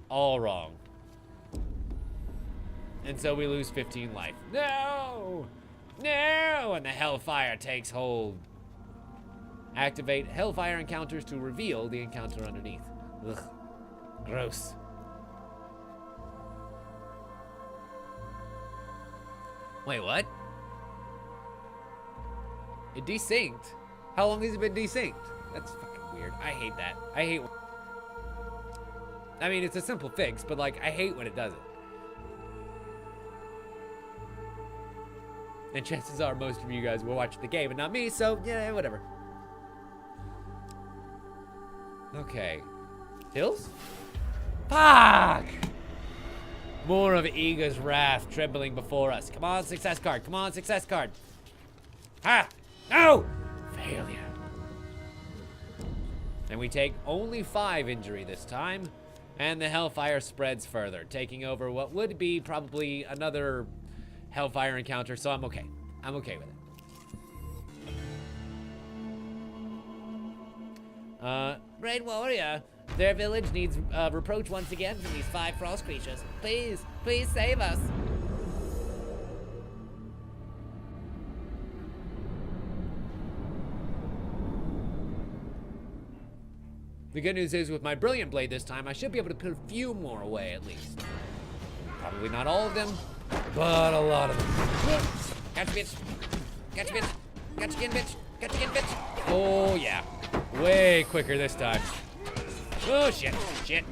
All wrong. And so we lose 15 life. No! No! And the Hellfire takes hold. Activate Hellfire encounters to reveal the encounter underneath. Ugh. Gross. Wait, what? It desynced? How long has it been desynced? That's fucking weird. I hate that. I hate... I mean, it's a simple fix, but like, I hate when it does it. And chances are most of you guys will watch the game and not me, so yeah, whatever. Okay. Hills? Fuck! More of Eager's Wrath trembling before us. Come on, success card. Come on, success card. Ah! No! Failure. And we take only 5 injury this time. And the Hellfire spreads further, taking over what would be probably another Hellfire encounter, so I'm okay. I'm okay with it. Raid Warrior, their village needs reproach once again from these 5 frost creatures. Please, please save us. The good news is with my Brilliant Blade this time, I should be able to put a few more away at least. Probably not all of them, but a lot of them. Catch bitch. Catch bitch. Catch again, bitch. Catch again, bitch. Oh, yeah. Way quicker this time. Oh, shit. Shit.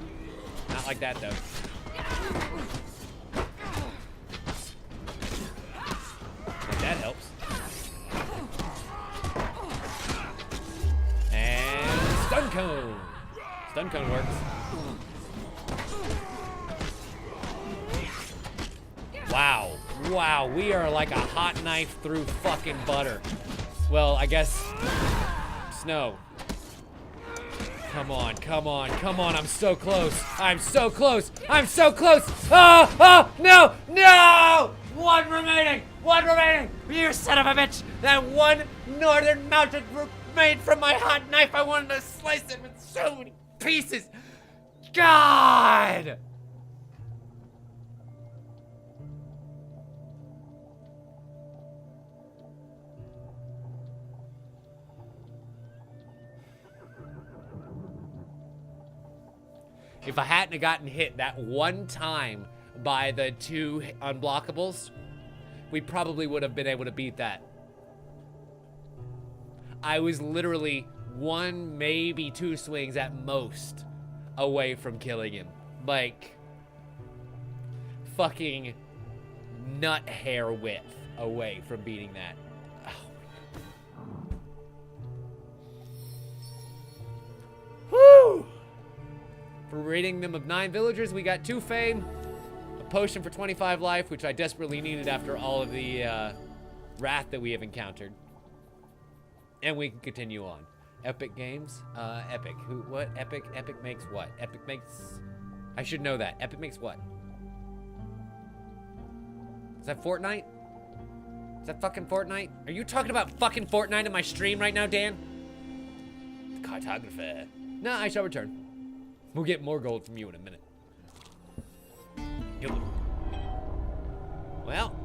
Not like that, though. But that helps. And stun cone. Stun cone works. Wow. Wow, we are like a hot knife through fucking butter. Well, I guess snow. Come on, come on, come on. I'm so close. I'm so close. I'm so close. Oh, oh, no, no! One remaining. One remaining. You son of a bitch. That one northern mountain remained from my hot knife. I wanted to slice it with so many pieces. God! If I hadn't have gotten hit that one time by the 2 unblockables, we probably would have been able to beat that. I was literally 1, maybe 2 swings at most away from killing him. Like, fucking nut hair width away from beating that. Oh. For ridding them of 9 villagers, we got 2 fame, a potion for 25 life, which I desperately needed after all of the wrath that we have encountered. And we can continue on. Epic Games? Epic. Who? What? Epic? Epic makes what? Epic makes... I should know that. Epic makes what? Is that Fortnite? Is that fucking Fortnite? Are you talking about fucking Fortnite in my stream right now, Dan? The cartographer. No, I shall return. We'll get more gold from you in a minute. Well,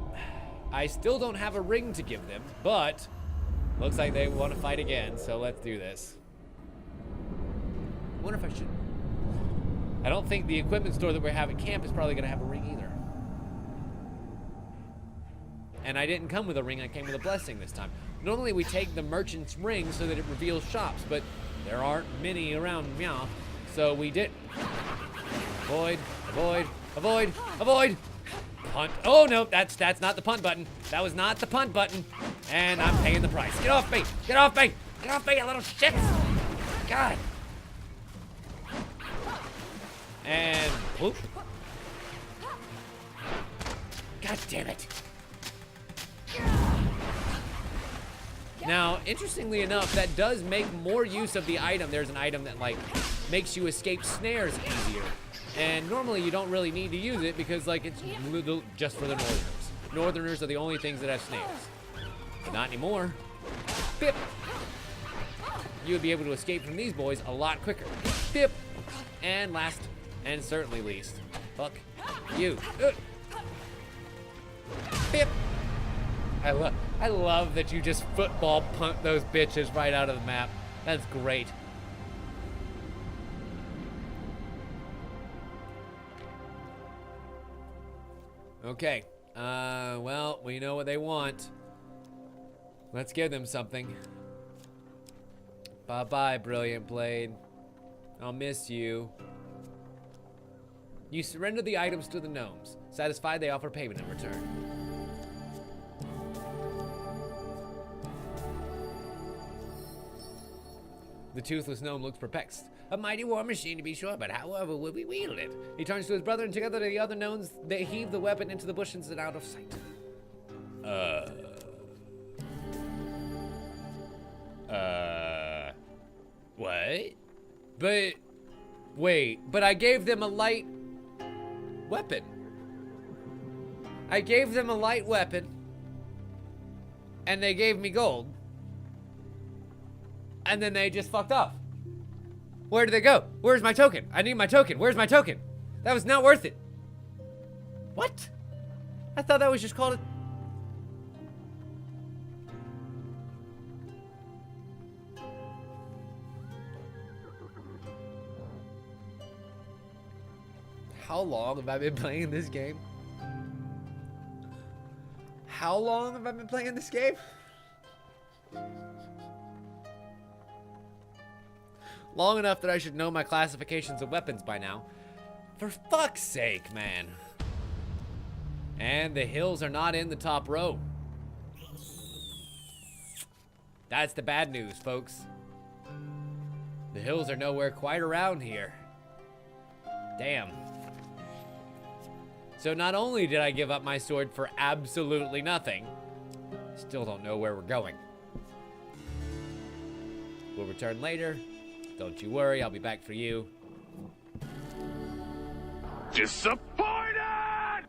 I still don't have a ring to give them, but looks like they want to fight again, so let's do this. I wonder if I should... I don't think the equipment store that we have at camp is probably going to have a ring either. And I didn't come with a ring, I came with a blessing this time. Normally we take the merchant's ring so that it reveals shops, but there aren't many around Meow, so we did. Avoid, avoid, avoid, avoid! Punt. Oh no, that's not the punt button. That was not the punt button. And I'm paying the price. Get off me! Get off me! Get off me, you little shit! God! And whoop. God damn it. Now, interestingly enough, that does make more use of the item. There's an item that like makes you escape snares easier. And normally you don't really need to use it because like it's just for the Northerners. Northerners are the only things that have snares. But not anymore. Bip. You would be able to escape from these boys a lot quicker. Bip. And last, and certainly least, fuck you. Bip. I love that you just football punt those bitches right out of the map. That's great. Okay. Well, we know what they want. Let's give them something. Bye-bye, Brilliant Blade. I'll miss you. You surrender the items to the gnomes. Satisfied, they offer payment in return. The toothless gnome looks perplexed. A mighty war machine to be sure, but however would we wield it? He turns to his brother and together the other gnomes, they heave the weapon into the bushes and out of sight. What? But, wait, but I gave them a light weapon. I gave them a light weapon, and they gave me gold. And then they just fucked off. Where did they go? Where's my token? I need my token. Where's my token? That was not worth it. What? I thought that was just called a... How long have I been playing this game? How long have I been playing this game? Long enough that I should know my classifications of weapons by now. For fuck's sake, man. And the hills are not in the top row. That's the bad news, folks. The hills are nowhere quite around here. Damn. So not only did I give up my sword for absolutely nothing, still don't know where we're going. We'll return later. Don't you worry, I'll be back for you. Disappointed!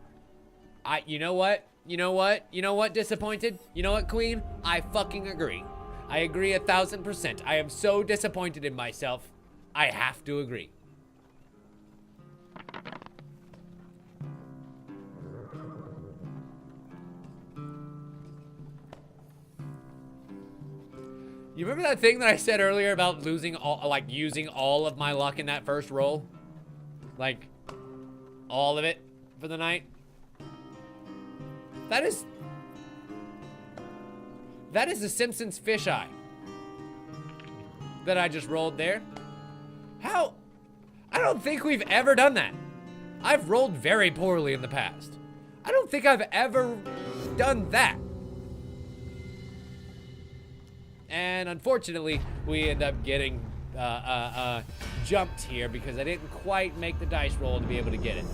You know what? You know what? You know what, disappointed? You know what, Queen? I fucking agree. I agree 1000%. I am so disappointed in myself. I have to agree. You remember that thing that I said earlier about losing all, like using all of my luck in that first roll? Like, all of it for the night? That is the Simpsons fisheye that I just rolled there. How? I don't think we've ever done that. I've rolled very poorly in the past. I don't think I've ever done that. And unfortunately, we end up getting jumped here because I didn't quite make the dice roll to be able to get it.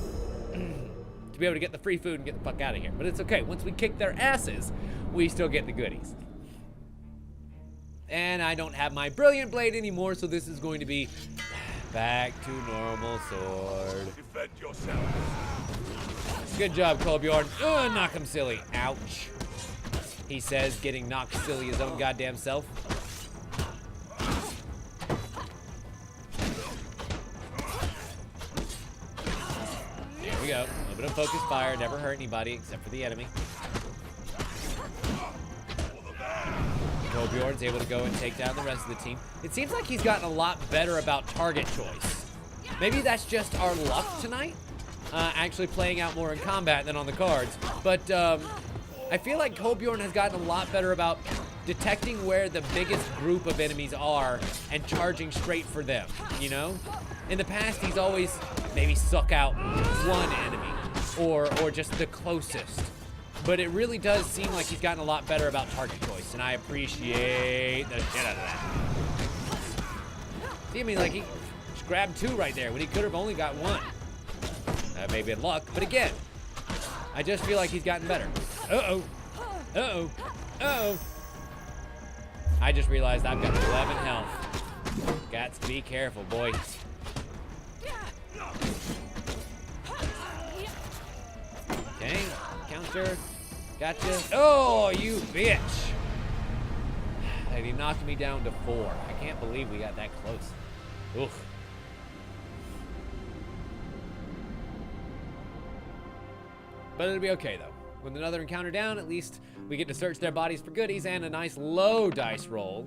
To be able to get the free food and get the fuck out of here. But it's okay. Once we kick their asses, we still get the goodies. And I don't have my brilliant blade anymore, so this is going to be back to normal sword. Defend yourself. Good job, Kolbjorn. Oh, knock him silly. Ouch. He says, getting knocked silly his own goddamn self. There we go. A little bit of focused fire. Never hurt anybody except for the enemy. Kolbjorn's able to go and take down the rest of the team. It seems like he's gotten a lot better about target choice. Maybe that's just our luck tonight. Actually playing out more in combat than on the cards. But I feel like Kolbjorn has gotten a lot better about detecting where the biggest group of enemies are and charging straight for them, you know? In the past, he's always maybe suck out one enemy or just the closest. But it really does seem like he's gotten a lot better about target choice, and I appreciate the shit out of that. See, I mean, like, he just grabbed 2 right there when he could have only got 1. Maybe in luck, but again, I just feel like he's gotten better. Uh-oh. Uh-oh. Uh-oh. I just realized I've got 11 health. Got to be careful, boy. Okay, counter. Gotcha. Oh, you bitch. And he knocked me down to 4. I can't believe we got that close. Oof. But it'll be okay, though. With another encounter down, at least we get to search their bodies for goodies, and a nice low dice roll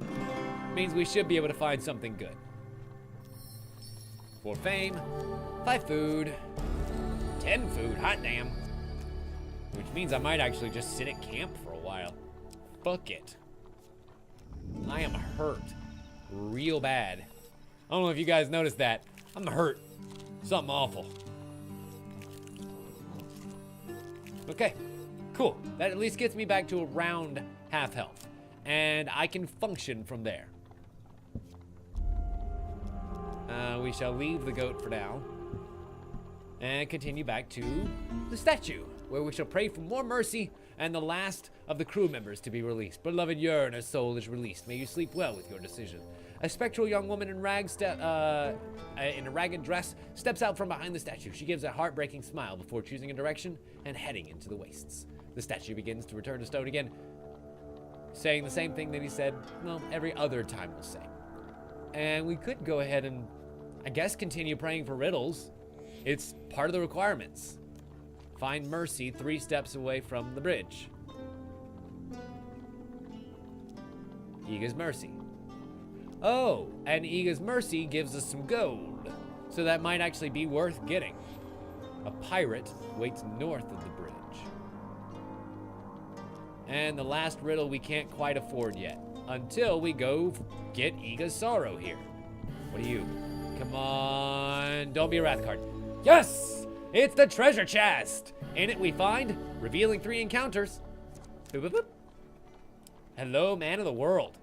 means we should be able to find something good. 4 fame, 5 food, 10 food, hot damn. Which means I might actually just sit at camp for a while. Fuck it. I am hurt. Real bad. I don't know if you guys noticed that. I'm hurt. Something awful. Okay, cool. That at least gets me back to around half health. And I can function from there. We shall leave the goat for now. And continue back to the statue, where we shall pray for more mercy and the last of the crew members to be released. Beloved Yearn, her soul is released. May you sleep well with your decision. A spectral young woman in rags in a ragged dress steps out from behind the statue. She gives a heartbreaking smile before choosing a direction and heading into the wastes. The statue begins to return to stone again, saying the same thing that he said, well, every other time we'll say. And we could go ahead and, I guess, continue praying for riddles. It's part of the requirements. Find mercy 3 steps away from the bridge. Iga's mercy. Oh, and Iga's mercy gives us some gold. So that might actually be worth getting. A pirate waits north of the bridge. And the last riddle we can't quite afford yet. Until we go get Iga's sorrow here. What are you? Come on, don't be a wrath card. Yes! It's the treasure chest! In it we find revealing 3 encounters. Boop, boop, boop. Hello, man of the world.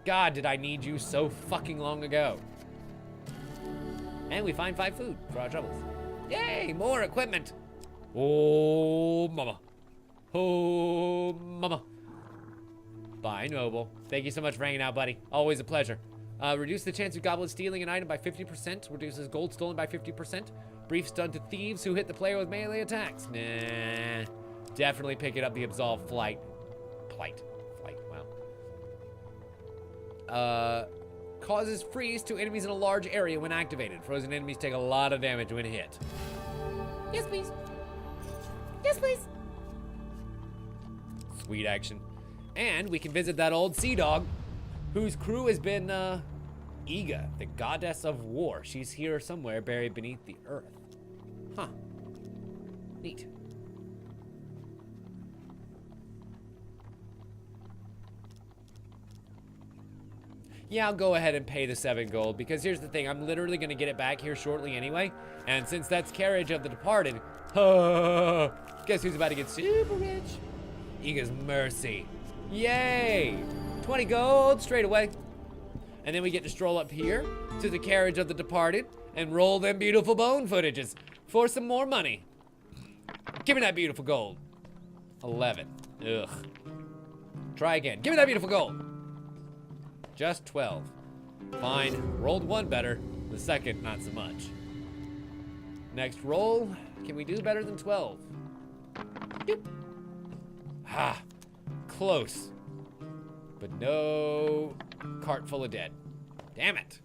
God, did I need you so fucking long ago. And we find 5 food for our troubles. Yay, more equipment. Oh, mama. Oh, mama. Bye, Noble. Thank you so much for hanging out, buddy. Always a pleasure. Reduce the chance of goblins stealing an item by 50%. Reduces gold stolen by 50%. Brief stun to thieves who hit the player with melee attacks. Nah. Definitely picking up the absolved flight. Flight, wow. Causes freeze to enemies in a large area when activated. Frozen enemies take a lot of damage when hit. Yes, please. Yes, please. Sweet action. And we can visit that old sea dog, whose crew has been, Iga, the goddess of war. She's here somewhere buried beneath the earth. Huh. Neat. Yeah, I'll go ahead and pay the 7 gold, because here's the thing, I'm literally gonna get it back here shortly anyway, and since that's Carriage of the Departed, guess who's about to get super rich? Iga's Mercy. Yay! 20 gold straight away. And then we get to stroll up here to the carriage of the departed and roll them beautiful bone footages for some more money. Give me that beautiful gold. 11. Ugh. Try again. Give me that beautiful gold. Just 12. Fine. Rolled one better. The second, not so much. Next roll. Can we do better than 12? Doop. Ha. Close. But no cart full of dead. Damn it.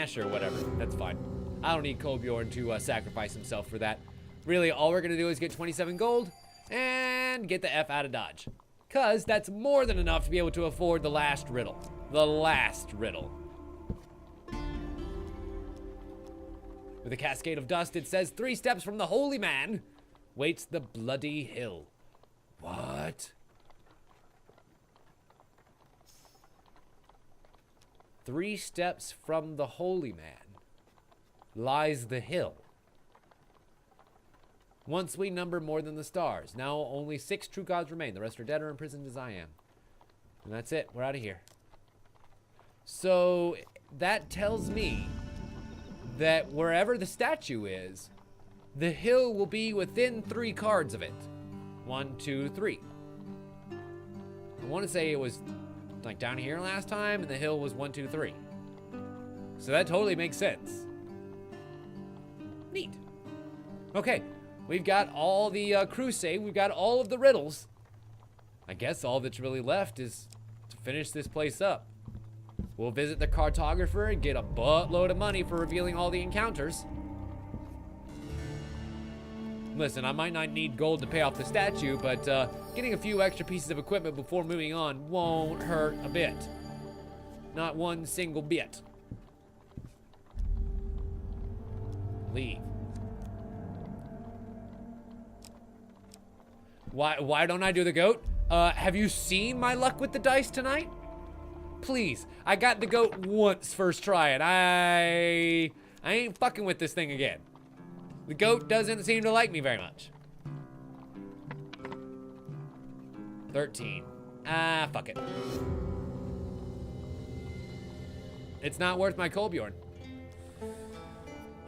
Sure, whatever. That's fine. I don't need Kolbjorn to sacrifice himself for that. Really, all we're going to do is get 27 gold and get the F out of Dodge. Because that's more than enough to be able to afford the last riddle. The last riddle. With a cascade of dust, it says 3 steps from the holy man waits the bloody hill. What? 3 steps from the holy man lies the hill. Once we number more than the stars. Now only 6 true gods remain. The rest are dead or imprisoned as I am. And that's it. We're out of here. So that tells me that wherever the statue is, the hill will be within 3 cards of it. 1, 2, 3. I want to say it was like down here last time, and the hill was 1, 2, 3. So that totally makes sense. Neat. Okay, we've got all the crusade. We've got all of the riddles. I guess all that's really left is to finish this place up. We'll visit the cartographer and get a buttload of money for revealing all the encounters. Listen, I might not need gold to pay off the statue, but getting a few extra pieces of equipment before moving on won't hurt a bit. Not one single bit. Leave. Why don't I do the goat? Have you seen my luck with the dice tonight? Please, I got the goat once first try, and I ain't fucking with this thing again. The goat doesn't seem to like me very much. 13. Fuck it. It's not worth my Kolbjorn.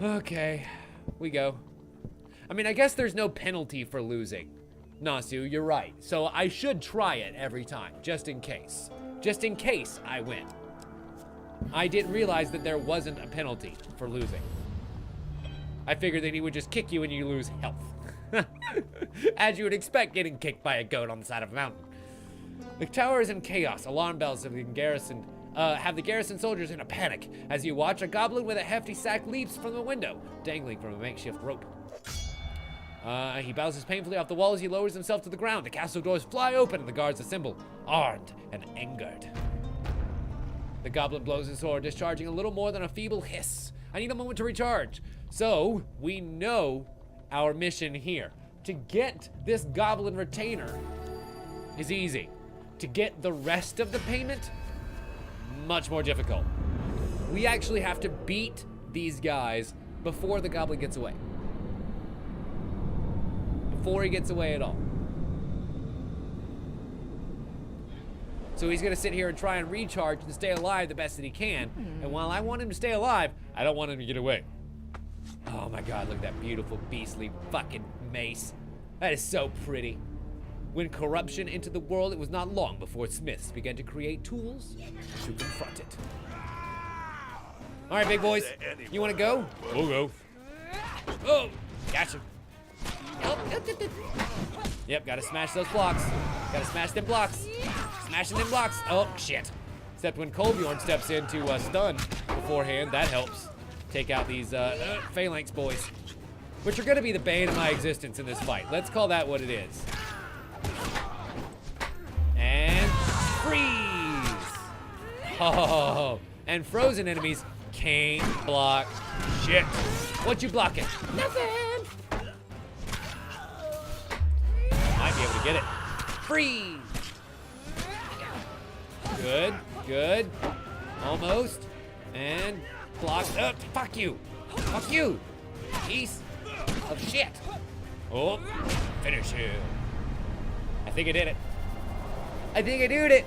Okay, we go. I mean, I guess there's no penalty for losing. Nasu, you're right. So I should try it every time, just in case. Just in case I win. I didn't realize that there wasn't a penalty for losing. I figured that he would just kick you and you lose health. As you would expect getting kicked by a goat on the side of a mountain. The tower is in chaos. Alarm bells have been garrisoned. Have the garrison soldiers in a panic. As you watch, a goblin with a hefty sack leaps from the window, dangling from a makeshift rope. He bounces painfully off the wall as he lowers himself to the ground. The castle doors fly open and the guards assemble, armed and angered. The goblin blows his sword, discharging a little more than a feeble hiss. I need a moment to recharge. So, we know our mission here. To get this goblin retainer is easy. To get the rest of the payment, much more difficult. We actually have to beat these guys before the goblin gets away. Before he gets away at all. So he's gonna sit here and try and recharge and stay alive the best that he can. And while I want him to stay alive, I don't want him to get away. Oh my God, look at that beautiful, beastly fucking mace. That is so pretty. When corruption entered the world, it was not long before smiths began to create tools to confront it. All right, big boys, you wanna go? We'll go. Oh, gotcha. Yep, gotta smash those blocks. Gotta smash them blocks. Smashing them blocks. Oh, shit. Except when Kolbjorn steps in to stun beforehand, that helps. Take out these phalanx boys, which are gonna be the bane of my existence in this fight. Let's call that what it is. And freeze. Oh, and frozen enemies can't block shit. What you blocking? Nothing. Might be able to get it. Freeze. Good, good. Almost. And block up. Fuck you. Fuck you. Piece of shit. Oh, finish him. I think I did it. I think I did it.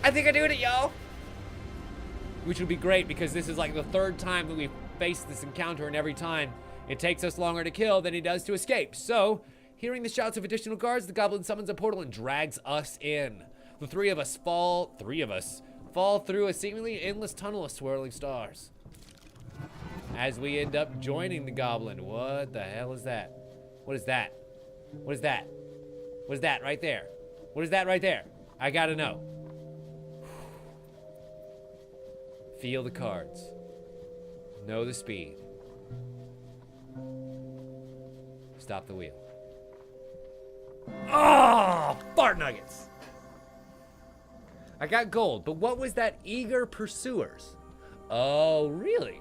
I think I did it, y'all. which would be great because this is like the third time that we've faced this encounter, and every time it takes us longer to kill than it does to escape. So, hearing the shouts of additional guards, the goblin summons a portal and drags us in. The three of us fall through a seemingly endless tunnel of swirling stars. As we end up joining the goblin. What the hell is that? What is that? What is that? What is that right there? What is that right there? I gotta know. Feel the cards. Know the speed. Stop the wheel. Oh, fart nuggets. I got gold, but what was that? Eager pursuers. Oh, really?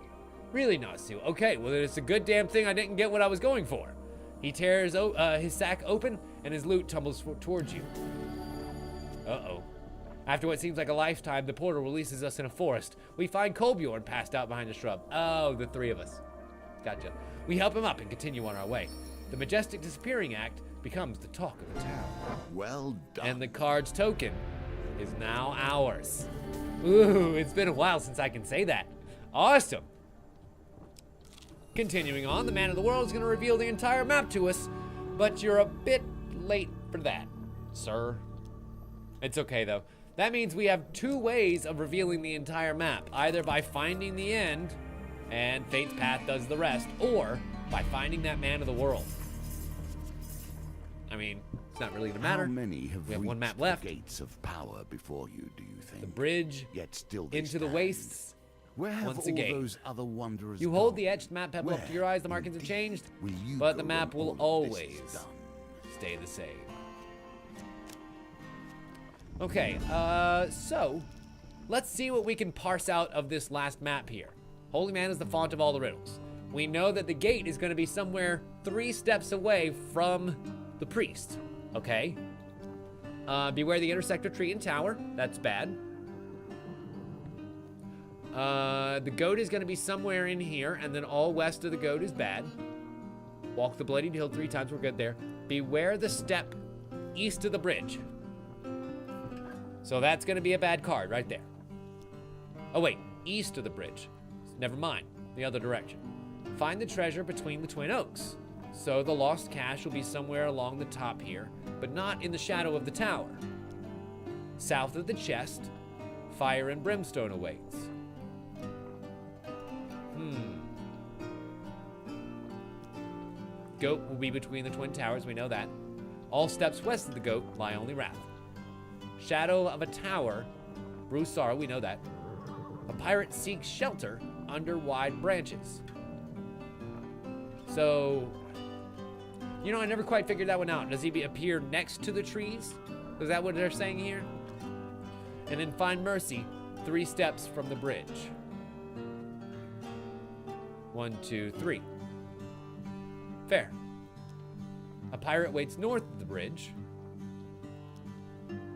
Really, Natsu? Okay, well, it's a good damn thing I didn't get what I was going for. He tears his sack open, and his loot tumbles towards you. Uh-oh. After what seems like a lifetime, the portal releases us in a forest. We find Kolbjorn passed out behind a shrub. Oh, the three of us. Gotcha. We help him up and continue on our way. The majestic disappearing act becomes the talk of the town. Well done. And the card's token is now ours. Ooh, it's been a while since I can say that. Awesome. Continuing on, the man of the world is going to reveal the entire map to us, but you're a bit late for that, sir. It's okay, though. That means we have two ways of revealing the entire map, either by finding the end, and Fate's Path does the rest, or by finding that man of the world. I mean, it's not really gonna matter. How many have we have one reached map left. The gates of power before you, do you think? The bridge Yet still they into the stand. wastes. Where have once all again. those other wanderers You hold gone? the etched map pebble up to your eyes, the markings have indeed, changed, will you but the go map when will all of this is always done? stay the same. Okay, so let's see what we can parse out of this last map here. Holy Man is the font of all the riddles. We know that the gate is going to be somewhere 3 steps away from the priest, okay? Beware the intersector tree and tower. That's bad. The goat is going to be somewhere in here, and then all west of the goat is bad. Walk the bloodied hill 3 times. We're good there. Beware the step east of the bridge. So that's going to be a bad card right there. Oh, wait. East of the bridge. Never mind. The other direction. Find the treasure between the twin oaks. So the lost cache will be somewhere along the top here, but not in the shadow of the tower. South of the chest, fire and brimstone awaits. Goat will be between the twin towers, we know that. All steps west of the goat lie only wrath. Shadow of a tower, Brusar, we know that. A pirate seeks shelter under wide branches. So, you know, I never quite figured that one out. Does he appear next to the trees? Is that what they're saying here? And then find mercy 3 steps from the bridge. 1, 2, 3. Fair. A pirate waits north of the bridge.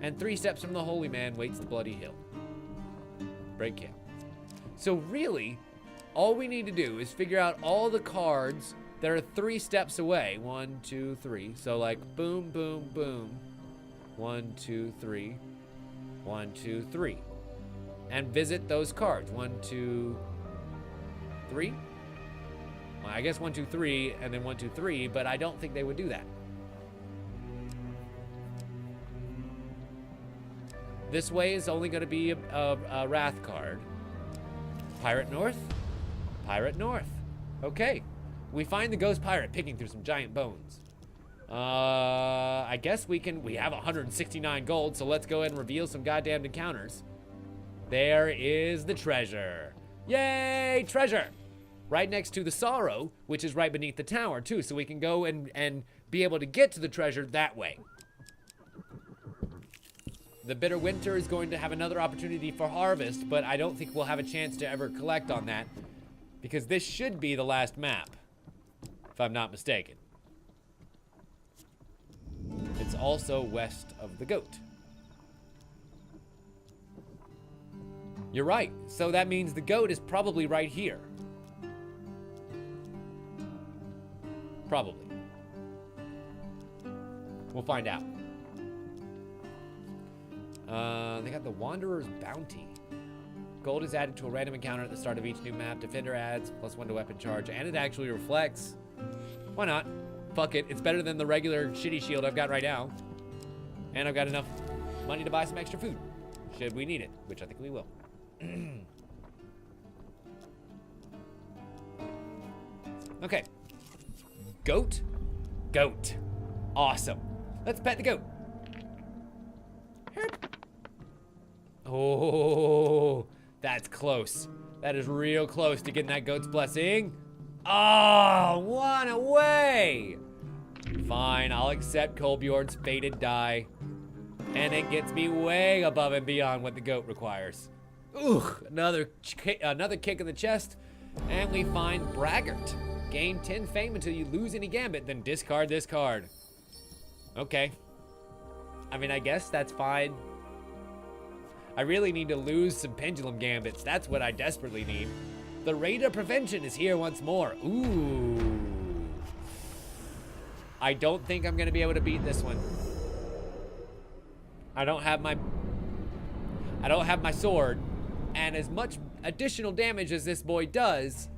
And 3 steps from the holy man waits the bloody hill. Break camp. So really, all we need to do is figure out all the cards that are 3 steps away. 1, 2, 3. So like boom, boom, boom. 1, 2, 3. 1, 2, 3. And visit those cards. 1, 2, 3. Well, I guess 1, 2, 3, and then 1, 2, 3, but I don't think they would do that. This way is only going to be a Wrath card. Pirate North? Pirate North. Okay. We find the ghost pirate picking through some giant bones. I guess we have 169 gold, so let's go ahead and reveal some goddamn encounters. There is the treasure. Yay, treasure! Right next to the sorrow, which is right beneath the tower, too, so we can go and be able to get to the treasure that way. The bitter winter is going to have another opportunity for harvest, but I don't think we'll have a chance to ever collect on that, because this should be the last map, if I'm not mistaken. It's also west of the goat. You're right, so that means the goat is probably right here. Probably. We'll find out. They got the Wanderer's Bounty. Gold is added to a random encounter at the start of each new map. Defender adds +1 to weapon charge, and it actually reflects. Why not? Fuck it. It's better than the regular shitty shield I've got right now. And I've got enough money to buy some extra food, should we need it, which I think we will. Okay. Goat. Goat. Awesome. Let's pet the goat. Oh, that's close. That is real close to getting that goat's blessing. Oh, one away. Fine, I'll accept Kolbjorn's fated die. And it gets me way above and beyond what the goat requires. Ooh, another kick in the chest. And we find Braggart. Gain 10 fame until you lose any gambit, then discard this card. Okay. I mean, I guess that's fine. I really need to lose some pendulum gambits. That's what I desperately need. The Raider Prevention is here once more. Ooh. I don't think I'm gonna be able to beat this one. I don't have my sword, and as much additional damage as this boy does,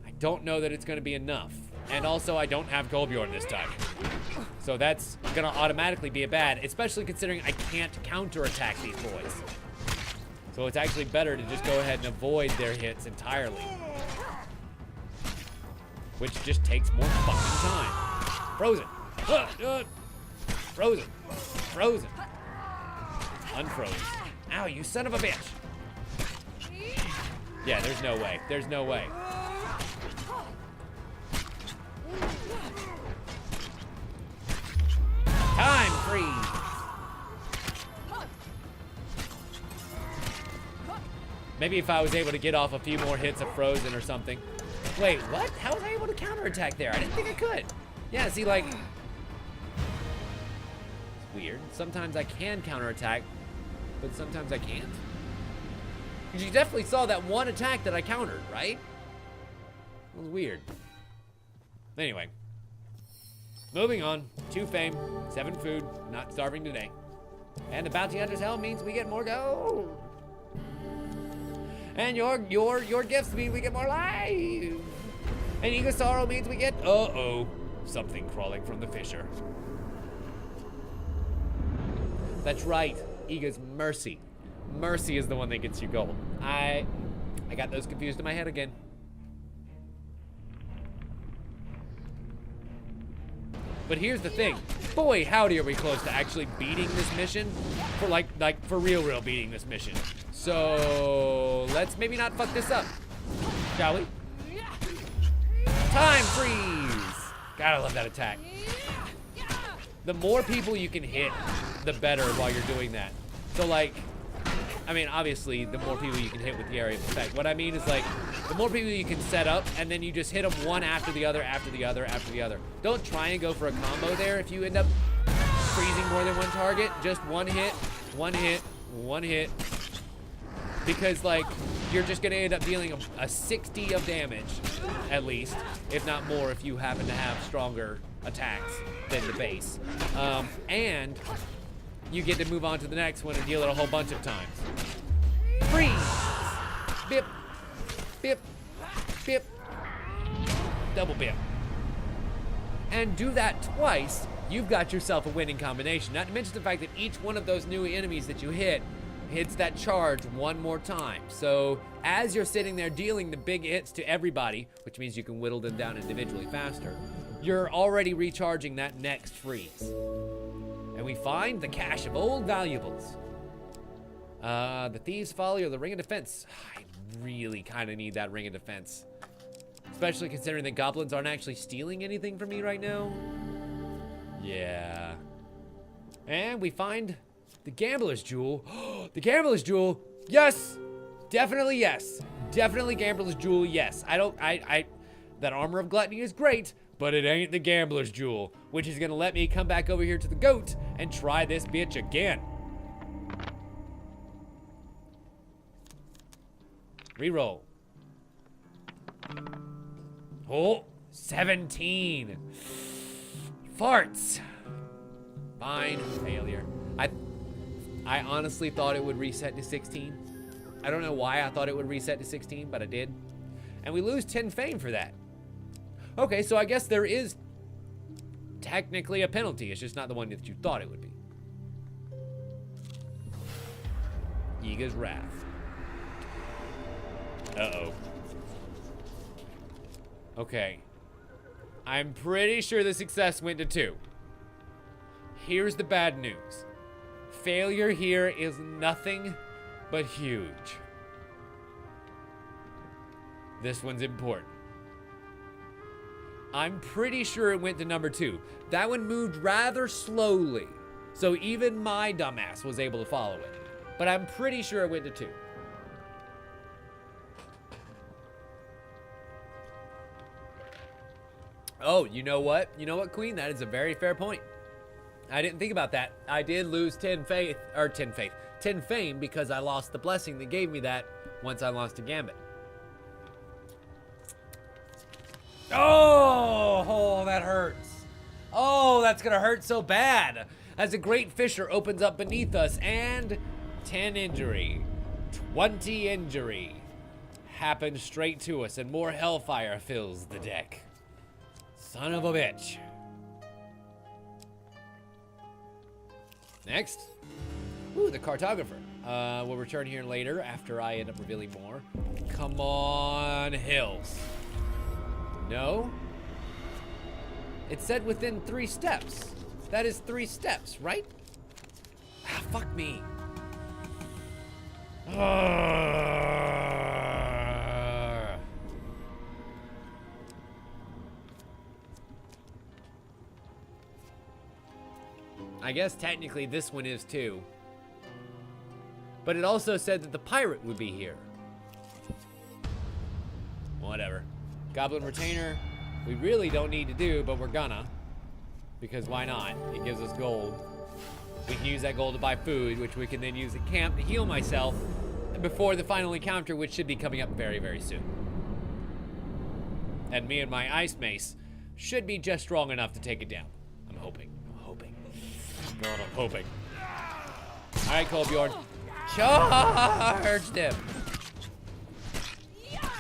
I don't know that it's gonna be enough. And also, I don't have Kolbjorn this time. So that's gonna automatically be a bad, especially considering I can't counterattack these boys. So it's actually better to just go ahead and avoid their hits entirely. Which just takes more fucking time. Frozen. Frozen. Frozen. Unfrozen. Ow, you son of a bitch. Yeah, there's no way. There's no way. Time freeze. Maybe if I was able to get off a few more hits of frozen or something. Wait, what? How was I able to counterattack there? I didn't think I could. Yeah, see, like, it's weird. Sometimes I can counterattack, but sometimes I can't. Because you definitely saw that one attack that I countered, right? It was weird. Anyway. Moving on. 2 fame, 7 food, not starving today. And the bounty hunter's helm means we get more gold. And your gifts mean we get more life. And Eagle Sorrow means we get, something crawling from the fissure. That's right, Ega's Mercy. Mercy is the one that gets you gold. I got those confused in my head again. But here's the thing. Boy, howdy are we close to actually beating this mission. For like for real beating this mission. So let's maybe not fuck this up, shall we? Time freeze! Gotta love that attack. The more people you can hit, the better while you're doing that. So like, I mean, obviously, the more people you can hit with the area of effect. What I mean is like, the more people you can set up, and then you just hit them one after the other, after the other, after the other. Don't try and go for a combo there if you end up freezing more than one target. Just one hit, one hit, one hit. Because like, you're just gonna end up dealing a 60 of damage, at least, if not more if you happen to have stronger attacks than the base. And you get to move on to the next one and deal it a whole bunch of times. Freeze! Bip, bip, bip, double bip. And do that twice, you've got yourself a winning combination. Not to mention the fact that each one of those new enemies that you hit hits that charge one more time. So as you're sitting there dealing the big hits to everybody, which means you can whittle them down individually faster, you're already recharging that next freeze. And we find the cache of old valuables. The Thieves' Folly or the Ring of Defense. I really kind of need that Ring of Defense. Especially considering that goblins aren't actually stealing anything from me right now. Yeah. And we find the Gambler's Jewel. The Gambler's Jewel. Yes. Definitely yes. Definitely Gambler's Jewel, yes. That Armor of Gluttony is great, but it ain't the Gambler's Jewel, which is gonna let me come back over here to the goat and try this bitch again. Reroll. Oh, 17. Farts. Fine, failure. I honestly thought it would reset to 16. I don't know why I thought it would reset to 16, but I did. And we lose 10 fame for that. Okay, so I guess there is technically a penalty. It's just not the one that you thought it would be. Yiga's Wrath. Uh-oh. Okay. I'm pretty sure the success went to 2. Here's the bad news. Failure here is nothing but huge. This one's important. I'm pretty sure it went to number 2. That one moved rather slowly, so even my dumbass was able to follow it. But I'm pretty sure it went to 2. Oh, you know what? You know what, Queen? That is a very fair point. I didn't think about that. I did lose 10 fame because I lost the blessing that gave me that once I lost a gambit. Oh, that hurts. Oh, that's gonna hurt so bad. As a great fissure opens up beneath us and 10 injury, 20 injury happens straight to us and more hellfire fills the deck. Son of a bitch. Next. Ooh, the cartographer. We'll return here later after I end up revealing more. Come on, hills. No? It said within 3 steps. That is 3 steps, right? Ah, fuck me. I guess technically this one is too. But it also said that the pirate would be here. Whatever. Goblin Retainer, we really don't need to do, but we're gonna. Because why not? It gives us gold. We can use that gold to buy food, which we can then use at camp to heal myself before the final encounter, which should be coming up very, very soon. And me and my ice mace should be just strong enough to take it down. I'm hoping. God, I'm hoping. All right, Kolbjorn. Charge them.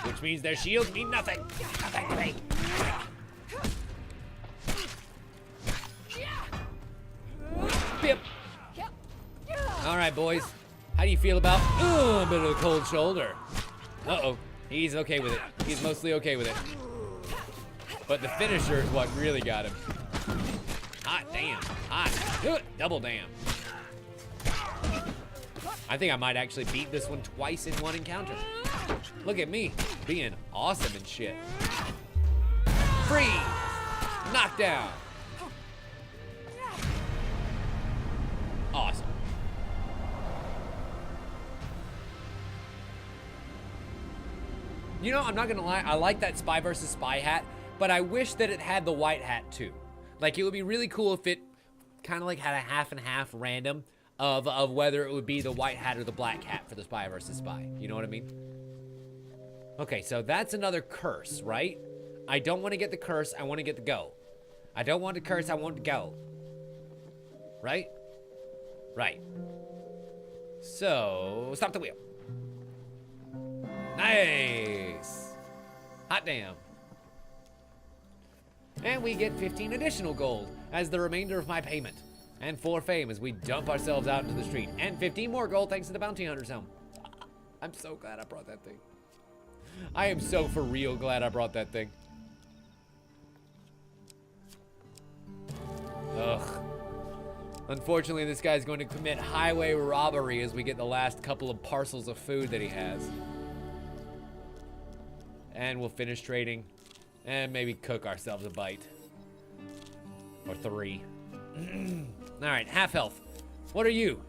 Which means their shields mean nothing. Nothing to me. Bip. All right, boys. How do you feel about a bit of a cold shoulder? Uh-oh. He's okay with it. He's mostly okay with it. But the finisher is what really got him. Hot damn. Hot. Double damn. I think I might actually beat this one twice in one encounter. Look at me being awesome and shit. Freeze. Knockdown. Awesome. You know, I'm not gonna lie, I like that spy versus spy hat, but I wish that it had the white hat too. Like, it would be really cool if it kind of like had a half and half random of whether it would be the white hat or the black hat for the spy versus spy. You know what I mean? Okay, so that's another curse, right? I don't want to get the curse, I want to get the gold. I don't want the curse, I want the gold. Right? Right. So, stop the wheel. Nice. Hot damn. And we get 15 additional gold as the remainder of my payment. And 4 fame as we dump ourselves out into the street. And 15 more gold thanks to the bounty hunter's helm. I'm so glad I brought that thing. I am so for real glad I brought that thing. Ugh. Unfortunately, this guy's going to commit highway robbery as we get the last couple of parcels of food that he has. And we'll finish trading. And maybe cook ourselves a bite. Or 3. Alright, half health. What are you?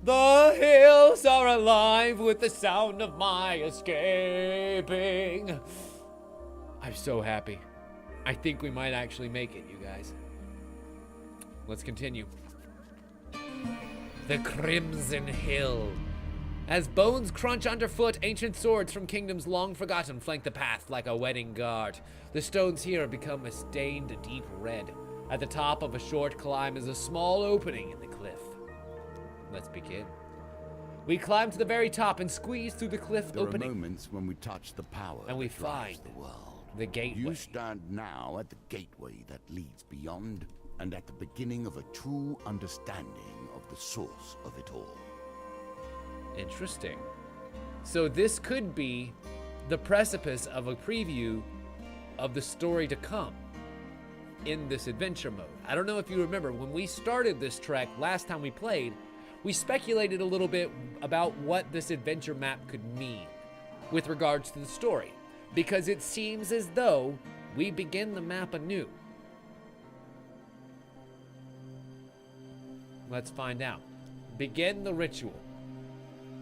The hills are alive with the sound of my escaping. I'm so happy. I think we might actually make it, you guys. Let's continue. The Crimson Hill. As bones crunch underfoot, ancient swords from kingdoms long forgotten flank the path like a wedding guard. The stones here have become a stained deep red. At the top of a short climb is a small opening in the cliff. Let's begin. We climb to the very top and squeeze through the cliff There opening. are moments when we touch the power And we that drives find the world. the gateway. You stand now at the gateway that leads beyond, and at the beginning of a true understanding of the source of it all. Interesting. So this could be the precipice of a preview of the story to come in this adventure mode. I don't know if you remember, when we started this trek last time we played, we speculated a little bit about what this adventure map could mean with regards to the story, because it seems as though we begin the map anew. Let's find out. Begin the ritual.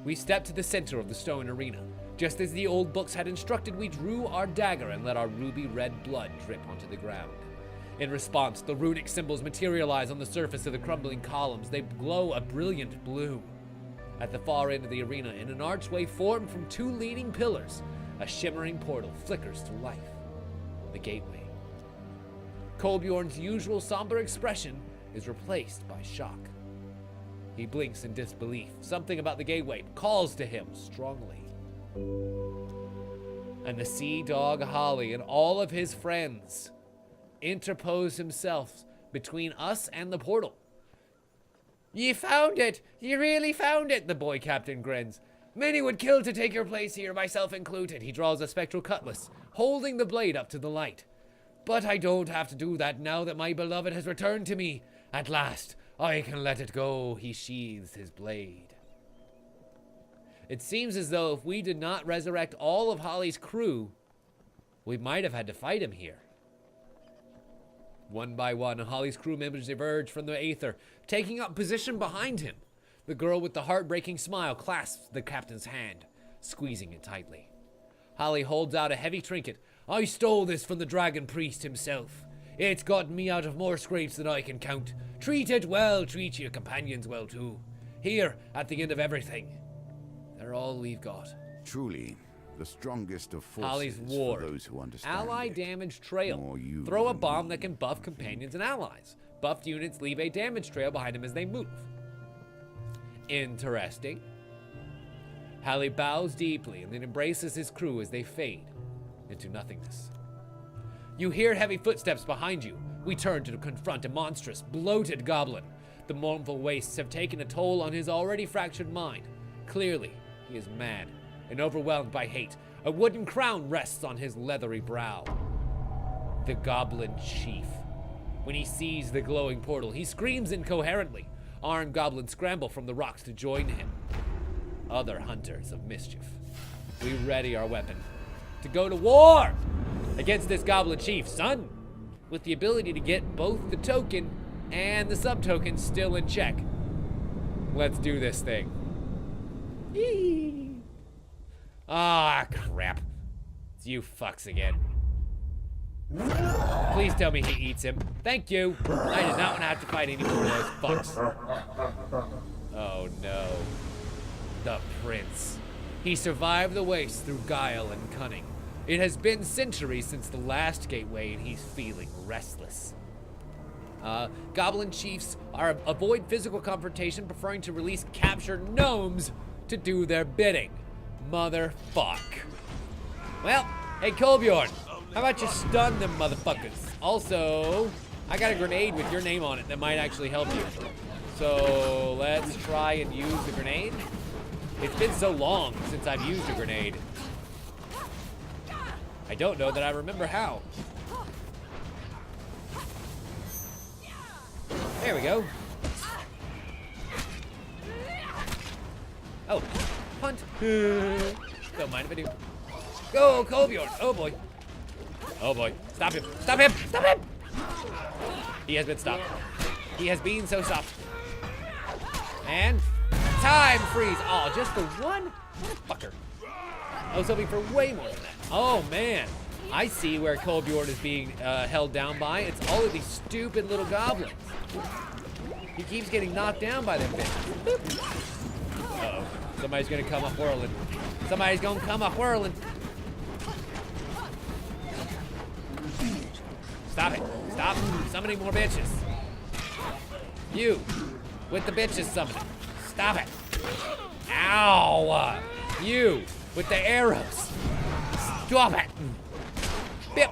We step to the center of the stone arena. Just as the old books had instructed, we drew our dagger and let our ruby red blood drip onto the ground. In response, the runic symbols materialize on the surface of the crumbling columns. They glow a brilliant blue. At the far end of the arena, in an archway formed from two leaning pillars, a shimmering portal flickers to life. The gateway. Kolbjorn's usual somber expression is replaced by shock. He blinks in disbelief. Something about the gateway calls to him strongly. And the sea dog Holly and all of his friends interpose himself between us and the portal. "Ye found it! Ye really found it!" the boy captain grins. "Many would kill to take your place here, myself included." He draws a spectral cutlass, holding the blade up to the light. "But I don't have to do that now that my beloved has returned to me. At last, I can let it go." He sheathes his blade. It seems as though if we did not resurrect all of Holly's crew, we might have had to fight him here. One by one, Holly's crew members emerge from the aether, taking up position behind him. The girl with the heartbreaking smile clasps the captain's hand, squeezing it tightly. Holly holds out a heavy trinket. "I stole this from the dragon priest himself. It's gotten me out of more scrapes than I can count. Treat it well, treat your companions well too. Here, at the end of everything, they're all we've got." Truly, the strongest of forces Holly's for ward. those who understand Ally it. damage trail. More you Throw a than bomb me. that can buff companions and allies. Buffed units leave a damage trail behind them as they move. Interesting. Holly bows deeply and then embraces his crew as they fade into nothingness. You hear heavy footsteps behind you. We turn to confront a monstrous, bloated goblin. The mournful wastes have taken a toll on his already fractured mind. Clearly, he is mad and overwhelmed by hate. A wooden crown rests on his leathery brow. The Goblin Chief. When he sees the glowing portal, he screams incoherently. Armed goblins scramble from the rocks to join him. Other hunters of mischief. We ready our weapon to go to war against this Goblin Chief, son, with the ability to get both the token and the sub-token still in check. Let's do this thing. Yee. Ah, crap. It's you fucks again. Please tell me he eats him. Thank you. I did not want to have to fight any more of those fucks. Oh no. The prince. He survived the waste through guile and cunning. It has been centuries since the last gateway and he's feeling restless. Goblin chiefs avoid physical confrontation, preferring to release captured gnomes to do their bidding. Motherfuck. Well, hey Kolbjorn, how about you stun them motherfuckers? Also, I got a grenade with your name on it that might actually help you. So let's try and use the grenade. It's been so long since I've used a grenade. I don't know that I remember how. There we go. Oh, punt. Don't mind if I do. Go, Kolbjorn. Oh boy. Oh boy. Stop him. Stop him. Stop him. He has been stopped. He has been so stopped. And time freeze. Oh, just the one motherfucker. I was hoping for way more than that. Oh man. I see where Kolbjorn is being held down by. It's all of these stupid little goblins. He keeps getting knocked down by them bitches. Uh-oh. Somebody's gonna come up whirling. Somebody's gonna come up whirling. Stop it. Stop summoning more bitches. You, with the bitches summoning. Stop it. Ow. Ow! You with the arrows. Stop it. Bip.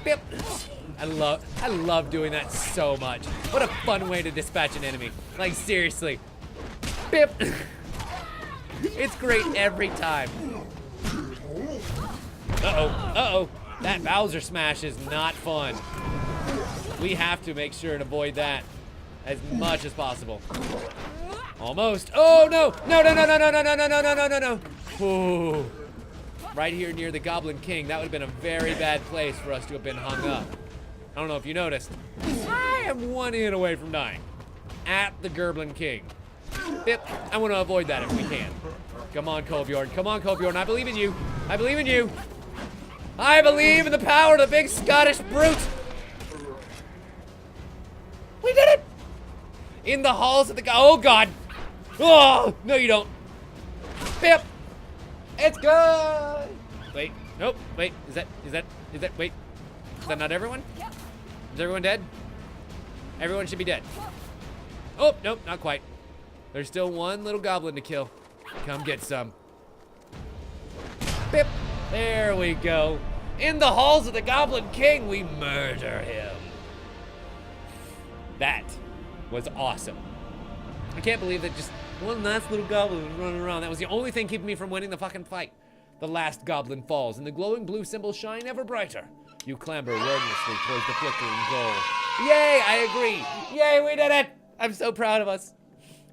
Bip. I love doing that so much. What a fun way to dispatch an enemy. Like, seriously. Bip. It's great every time. Uh-oh. Uh-oh. That Bowser smash is not fun. We have to make sure to avoid that as much as possible. Almost. Oh, no. No, no, no, no, no, no, no, no, no, no, no, no. Ooh. Right here near the Goblin King. That would have been a very bad place for us to have been hung up. I don't know if you noticed. I am 1 hit away from dying. At the Goblin King. Bip. I want to avoid that if we can. Come on, Kolbjorn. Come on, Kolbjorn. I believe in you. I believe in you. I believe in the power of the big Scottish brute. We did it. In the halls of the... Oh, God. Oh, no, you don't. Bip. It's good. Wait. Nope. Wait. Is that, wait. Is that not everyone? Is everyone dead? Everyone should be dead. Oh, nope, not quite. There's still one little goblin to kill. Come get some. Bip. There we go. In the halls of the Goblin King, we murder him. That was awesome. I can't believe that just one last little goblin was running around. That was the only thing keeping me from winning the fucking fight. The last goblin falls, and the glowing blue symbols shine ever brighter. You clamber wordlessly towards the flickering goal. Yay, I agree. Yay, we did it. I'm so proud of us.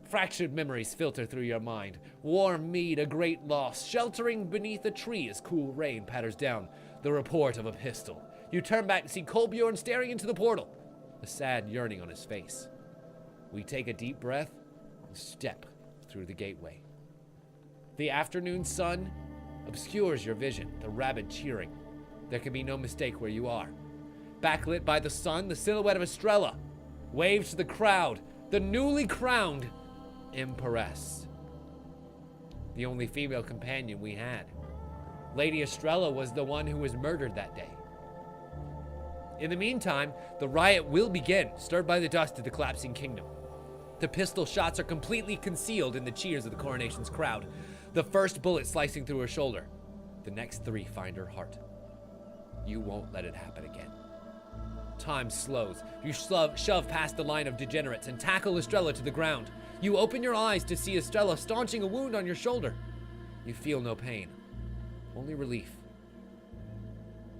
Fractured memories filter through your mind. Warm mead, a great loss. Sheltering beneath a tree as cool rain patters down. The report of a pistol. You turn back to see Kolbjorn staring into the portal. A sad yearning on his face. We take a deep breath and step through the gateway. The afternoon sun obscures your vision, the rabid cheering. There can be no mistake where you are. Backlit by the sun, the silhouette of Estrella waves to the crowd, the newly crowned Empress. The only female companion we had. Lady Estrella was the one who was murdered that day. In the meantime, the riot will begin, stirred by the dust of the collapsing kingdom. The pistol shots are completely concealed in the cheers of the coronation's crowd. The first bullet slicing through her shoulder. The next 3 find her heart. You won't let it happen again. Time slows. You shove past the line of degenerates and tackle Estrella to the ground. You open your eyes to see Estrella staunching a wound on your shoulder. You feel no pain, only relief.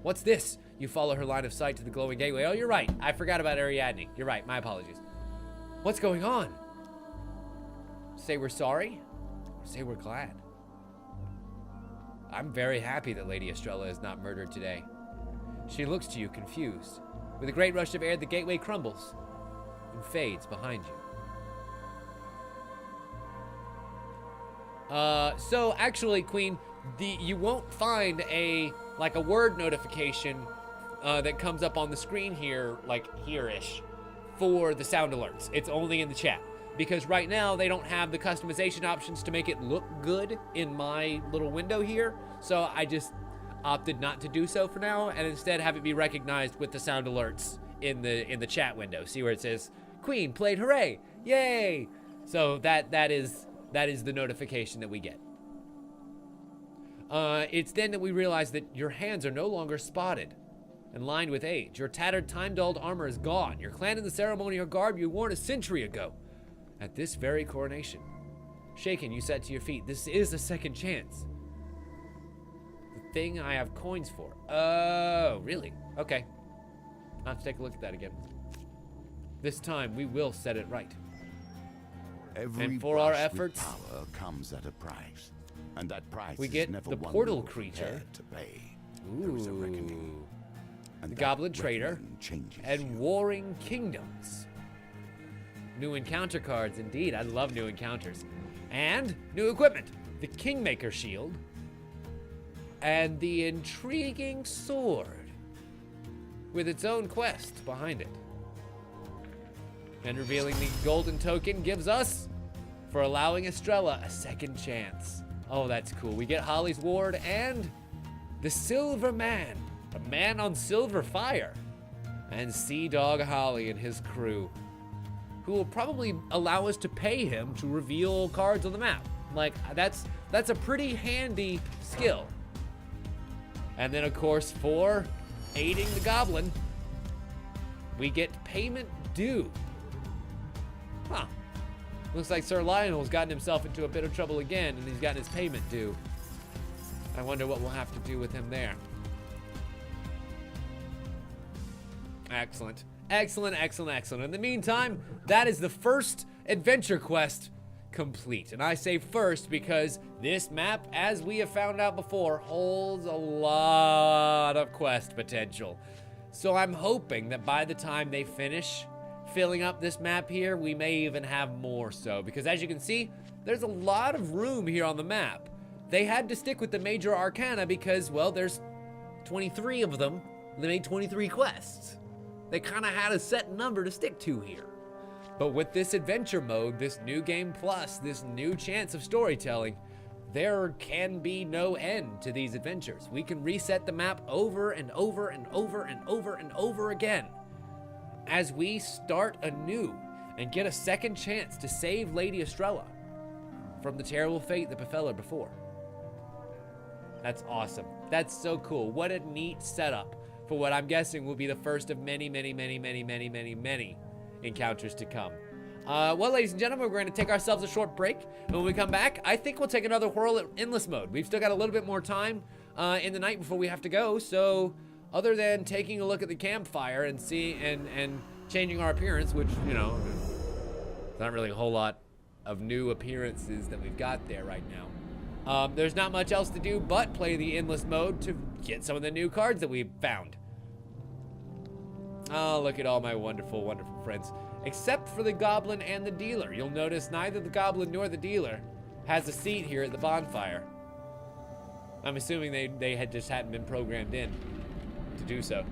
What's this? You follow her line of sight to the glowing gateway. Oh, you're right. I forgot about Ariadne. You're right. My apologies. What's going on? Say we're sorry? Or say we're glad? I'm very happy that Lady Estrella is not murdered today. She looks to you confused. With a great rush of air, the gateway crumbles and fades behind you. So actually, Queen, you won't find a word notification that comes up on the screen here, like here-ish, for the sound alerts. It's only in the chat. Because right now, they don't have the customization options to make it look good in my little window here. So I just opted not to do so for now, and instead have it be recognized with the sound alerts in the chat window. See where it says, Queen played hooray, yay! So that is the notification that we get. It's then that we realize that your hands are no longer spotted and lined with age. Your tattered, time-dulled armor is gone. Your clan in the ceremonial garb you wore a century ago. At this very coronation. Shaken, you said to your feet, this is a second chance. The thing I have coins for. Oh, really? Okay. I'll have to take a look at that again. This time, we will set it right. And for our efforts, power comes at a price. And that price we is get never the one portal you're creature. prepared to pay. Ooh. There is a reckoning. And The that Goblin Trader, reckoning changes and you. Warring Kingdoms. New encounter cards, indeed. I love new encounters. And new equipment. The Kingmaker Shield. And the intriguing sword. With its own quest behind it. And revealing the golden token gives us for allowing Estrella a second chance. Oh, that's cool. We get Holly's Ward and the Silver Man. A man on silver fire. And Sea Dog Holly and his crew. who will probably allow us to pay him to reveal cards on the map. Like, that's a pretty handy skill. And then, of course, for aiding the goblin, we get payment due. Huh. Looks like Sir Lionel's gotten himself into a bit of trouble again, and he's gotten his payment due. I wonder what we'll have to do with him there. Excellent. Excellent, excellent, excellent. In the meantime, that is the first adventure quest complete. And I say first because this map, as we have found out before, holds a lot of quest potential. So I'm hoping that by the time they finish filling up this map here, we may even have more so. Because as you can see, there's a lot of room here on the map. They had to stick with the major arcana because, well, there's 23 of them. They made 23 quests. They kind of had a set number to stick to here. But with this adventure mode, this new game plus, this new chance of storytelling, there can be no end to these adventures. We can reset the map over and over and over and over and over again as we start anew and get a second chance to save Lady Estrella from the terrible fate that befell her before. That's awesome. That's so cool. What a neat setup for what I'm guessing will be the first of many, many, many, many, many, many, many encounters to come. Well, ladies and gentlemen, we're going to take ourselves a short break. And when we come back, I think we'll take another whirl at Endless Mode. We've still got a little bit more time in the night before we have to go. So other than taking a look at the campfire and and changing our appearance, which, you know, there's not really a whole lot of new appearances that we've got there right now. There's not much else to do but play the Endless Mode to get some of the new cards that we've found. Oh, look at all my wonderful, wonderful friends. Except for the goblin and the dealer. You'll notice neither the goblin nor the dealer has a seat here at the bonfire. I'm assuming they hadn't been programmed in to do so.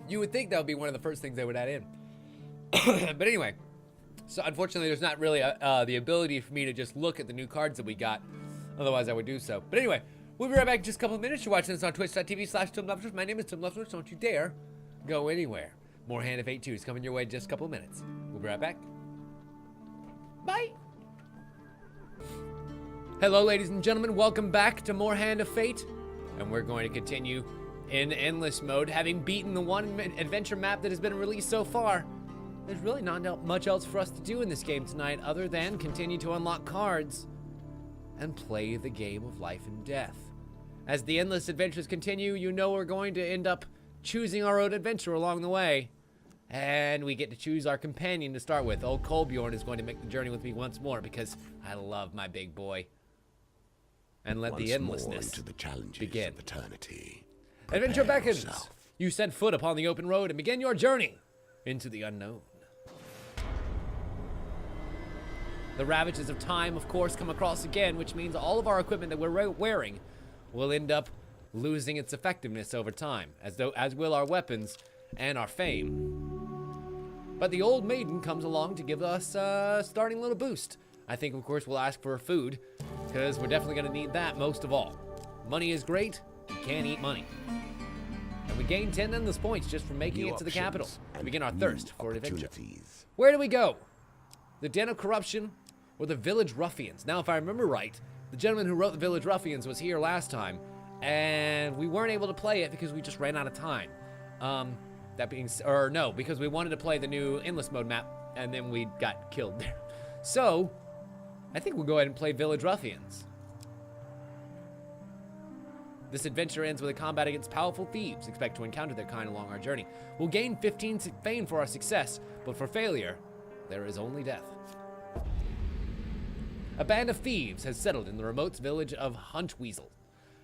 You would think that would be one of the first things they would add in. But anyway, so unfortunately there's not really the ability for me to just look at the new cards that we got. Otherwise I would do so. But anyway, we'll be right back in just a couple of minutes. You're watching this on twitch.tv/TimLeftwich. My name is Tim Leftwich. Don't you dare go anywhere. More Hand of Fate 2 is coming your way in just a couple of minutes. We'll be right back. Bye. Hello, ladies and gentlemen. Welcome back to more Hand of Fate. And we're going to continue in Endless Mode, having beaten the one adventure map that has been released so far. There's really not much else for us to do in this game tonight other than continue to unlock cards and play the game of life and death. As the endless adventures continue, you know we're going to end up choosing our own adventure along the way. And we get to choose our companion to start with. Old Kolbjorn is going to make the journey with me once more because I love my big boy. And let the endlessness into the challenges begin. Of eternity. Adventure Prepare beckons. yourself. You set foot upon the open road and begin your journey into the unknown. The ravages of time, of course, come across again, which means all of our equipment that we're wearing will end up losing its effectiveness over time, as will our weapons and our fame. But the old maiden comes along to give us a starting little boost. I think, of course, we'll ask for food, because we're definitely going to need that most of all. Money is great. You can't eat money. And we gain 10 endless points just from making it to the capital and begin our thirst for adventure. Where do we go? The Den of Corruption or the Village Ruffians? Now, if I remember right, the gentleman who wrote the Village Ruffians was here last time, and we weren't able to play it because we just ran out of time. Because we wanted to play the new Endless Mode map, and then we got killed there. So, I think we'll go ahead and play Village Ruffians. This adventure ends with a combat against powerful thieves. Expect to encounter their kind along our journey. We'll gain 15 fame for our success, but for failure, there is only death. A band of thieves has settled in the remote village of Huntweasel.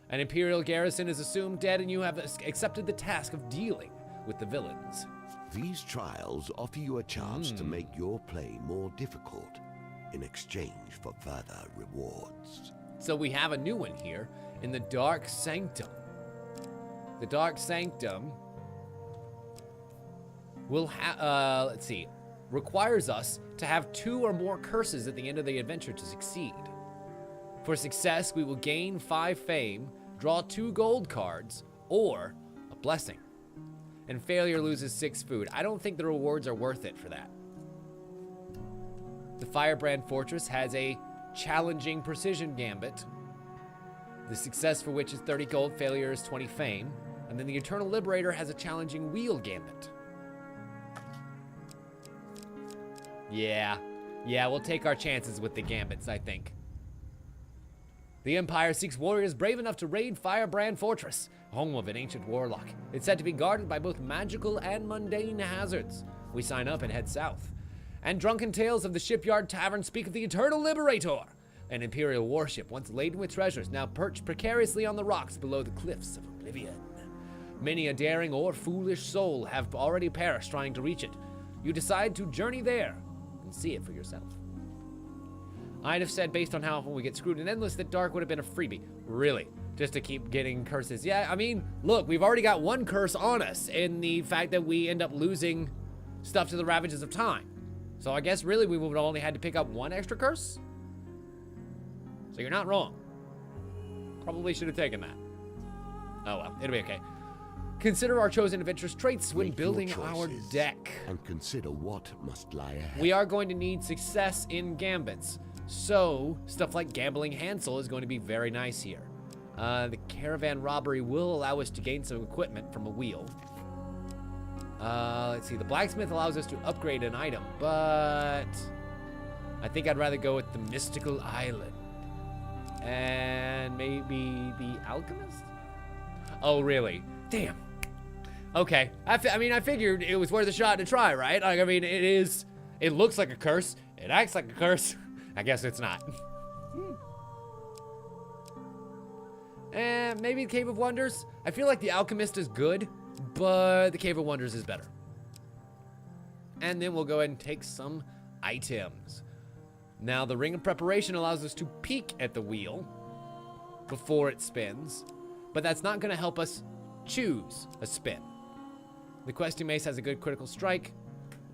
An Imperial garrison is assumed dead, and you have accepted the task of dealing with the villains. These trials offer you a chance to make your play more difficult in exchange for further rewards. So we have a new one here in the Dark Sanctum. The Dark Sanctum will requires us to have 2 or more curses at the end of the adventure to succeed. For success, we will gain 5 fame, draw 2 gold cards, or a blessing. and failure loses 6 food. I don't think the rewards are worth it for that. The Firebrand Fortress has a challenging precision gambit, the success for which is 30 gold, failure is 20 fame. And then the Eternal Liberator has a challenging wheel gambit. Yeah, we'll take our chances with the gambits, I think. The Empire seeks warriors brave enough to raid Firebrand Fortress, home of an ancient warlock. It's said to be guarded by both magical and mundane hazards. We sign up and head south. And drunken tales of the Shipyard Tavern speak of the Eternal Liberator, an Imperial warship once laden with treasures, now perched precariously on the rocks below the cliffs of oblivion. Many a daring or foolish soul have already perished trying to reach it. You decide to journey there and see it for yourself. I'd have said, based on how often we get screwed in Endless, that Dark would have been a freebie. Really? Just to keep getting curses? Yeah, I mean, look, we've already got one curse on us in the fact that we end up losing stuff to the Ravages of Time. So I guess really we would have only had to pick up one extra curse? So you're not wrong. Probably should have taken that. Oh well, it'll be okay. Consider our chosen adventurous traits when building our deck. And consider what must lie ahead. We are going to need success in gambits. So, stuff like Gambling Hansel is going to be very nice here. The Caravan Robbery will allow us to gain some equipment from a wheel. Let's see, the Blacksmith allows us to upgrade an item, but I think I'd rather go with the Mystical Island. And maybe the Alchemist? Oh, really? Damn. Okay, I mean, I figured it was worth a shot to try, right? Like, I mean, it looks like a curse. It acts like a curse. I guess it's not. And maybe the Cave of Wonders. I feel like the Alchemist is good, but the Cave of Wonders is better. And then we'll go ahead and take some items. Now, the Ring of Preparation allows us to peek at the wheel before it spins, but that's not going to help us choose a spin. The Questing Mace has a good critical strike.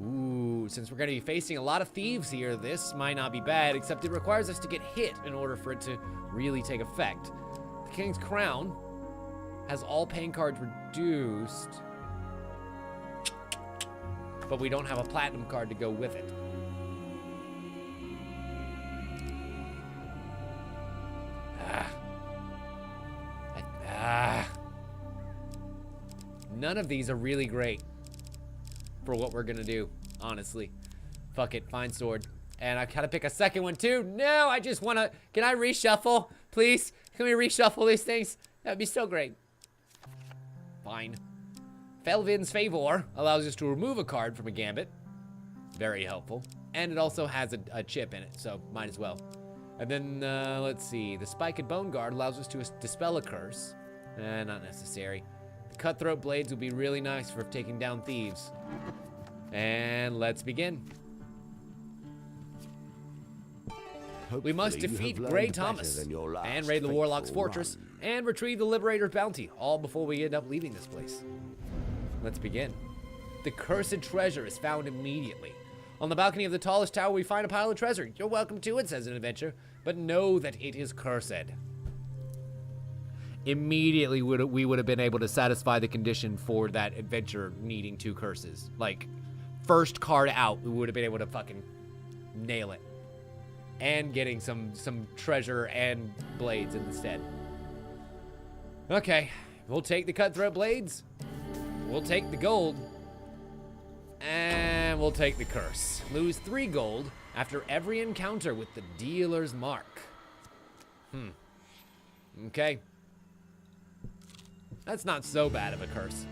Ooh, since we're going to be facing a lot of thieves here, this might not be bad, except it requires us to get hit in order for it to really take effect. The King's Crown has all pain cards reduced, but we don't have a platinum card to go with it. None of these are really great for what we're gonna do, honestly. Fuck it, fine sword. And I gotta pick a second one too. No, I just wanna, can I reshuffle, please? Can we reshuffle these things? That'd be so great. Fine. Felvin's Favor allows us to remove a card from a gambit. Very helpful. And it also has a chip in it, so might as well. And then, let's see. The Spiked Bone Guard allows us to dispel a curse. Not necessary. The Cutthroat Blades would be really nice for taking down thieves. And let's begin. We must defeat Grey Thomas and raid the Warlock's fortress and retrieve the Liberator's bounty, all before we end up leaving this place. Let's begin. The cursed treasure is found immediately. On the balcony of the tallest tower, we find a pile of treasure. You're welcome to it, says an adventurer, but know that it is cursed. Immediately, we would have been able to satisfy the condition for that adventure needing 2 curses. Like, first card out, we would have been able to fucking nail it. And getting some treasure and blades instead. Okay, we'll take the Cutthroat Blades. We'll take the gold. And we'll take the curse. Lose 3 gold after every encounter with the dealer's mark. Okay. That's not so bad of a curse.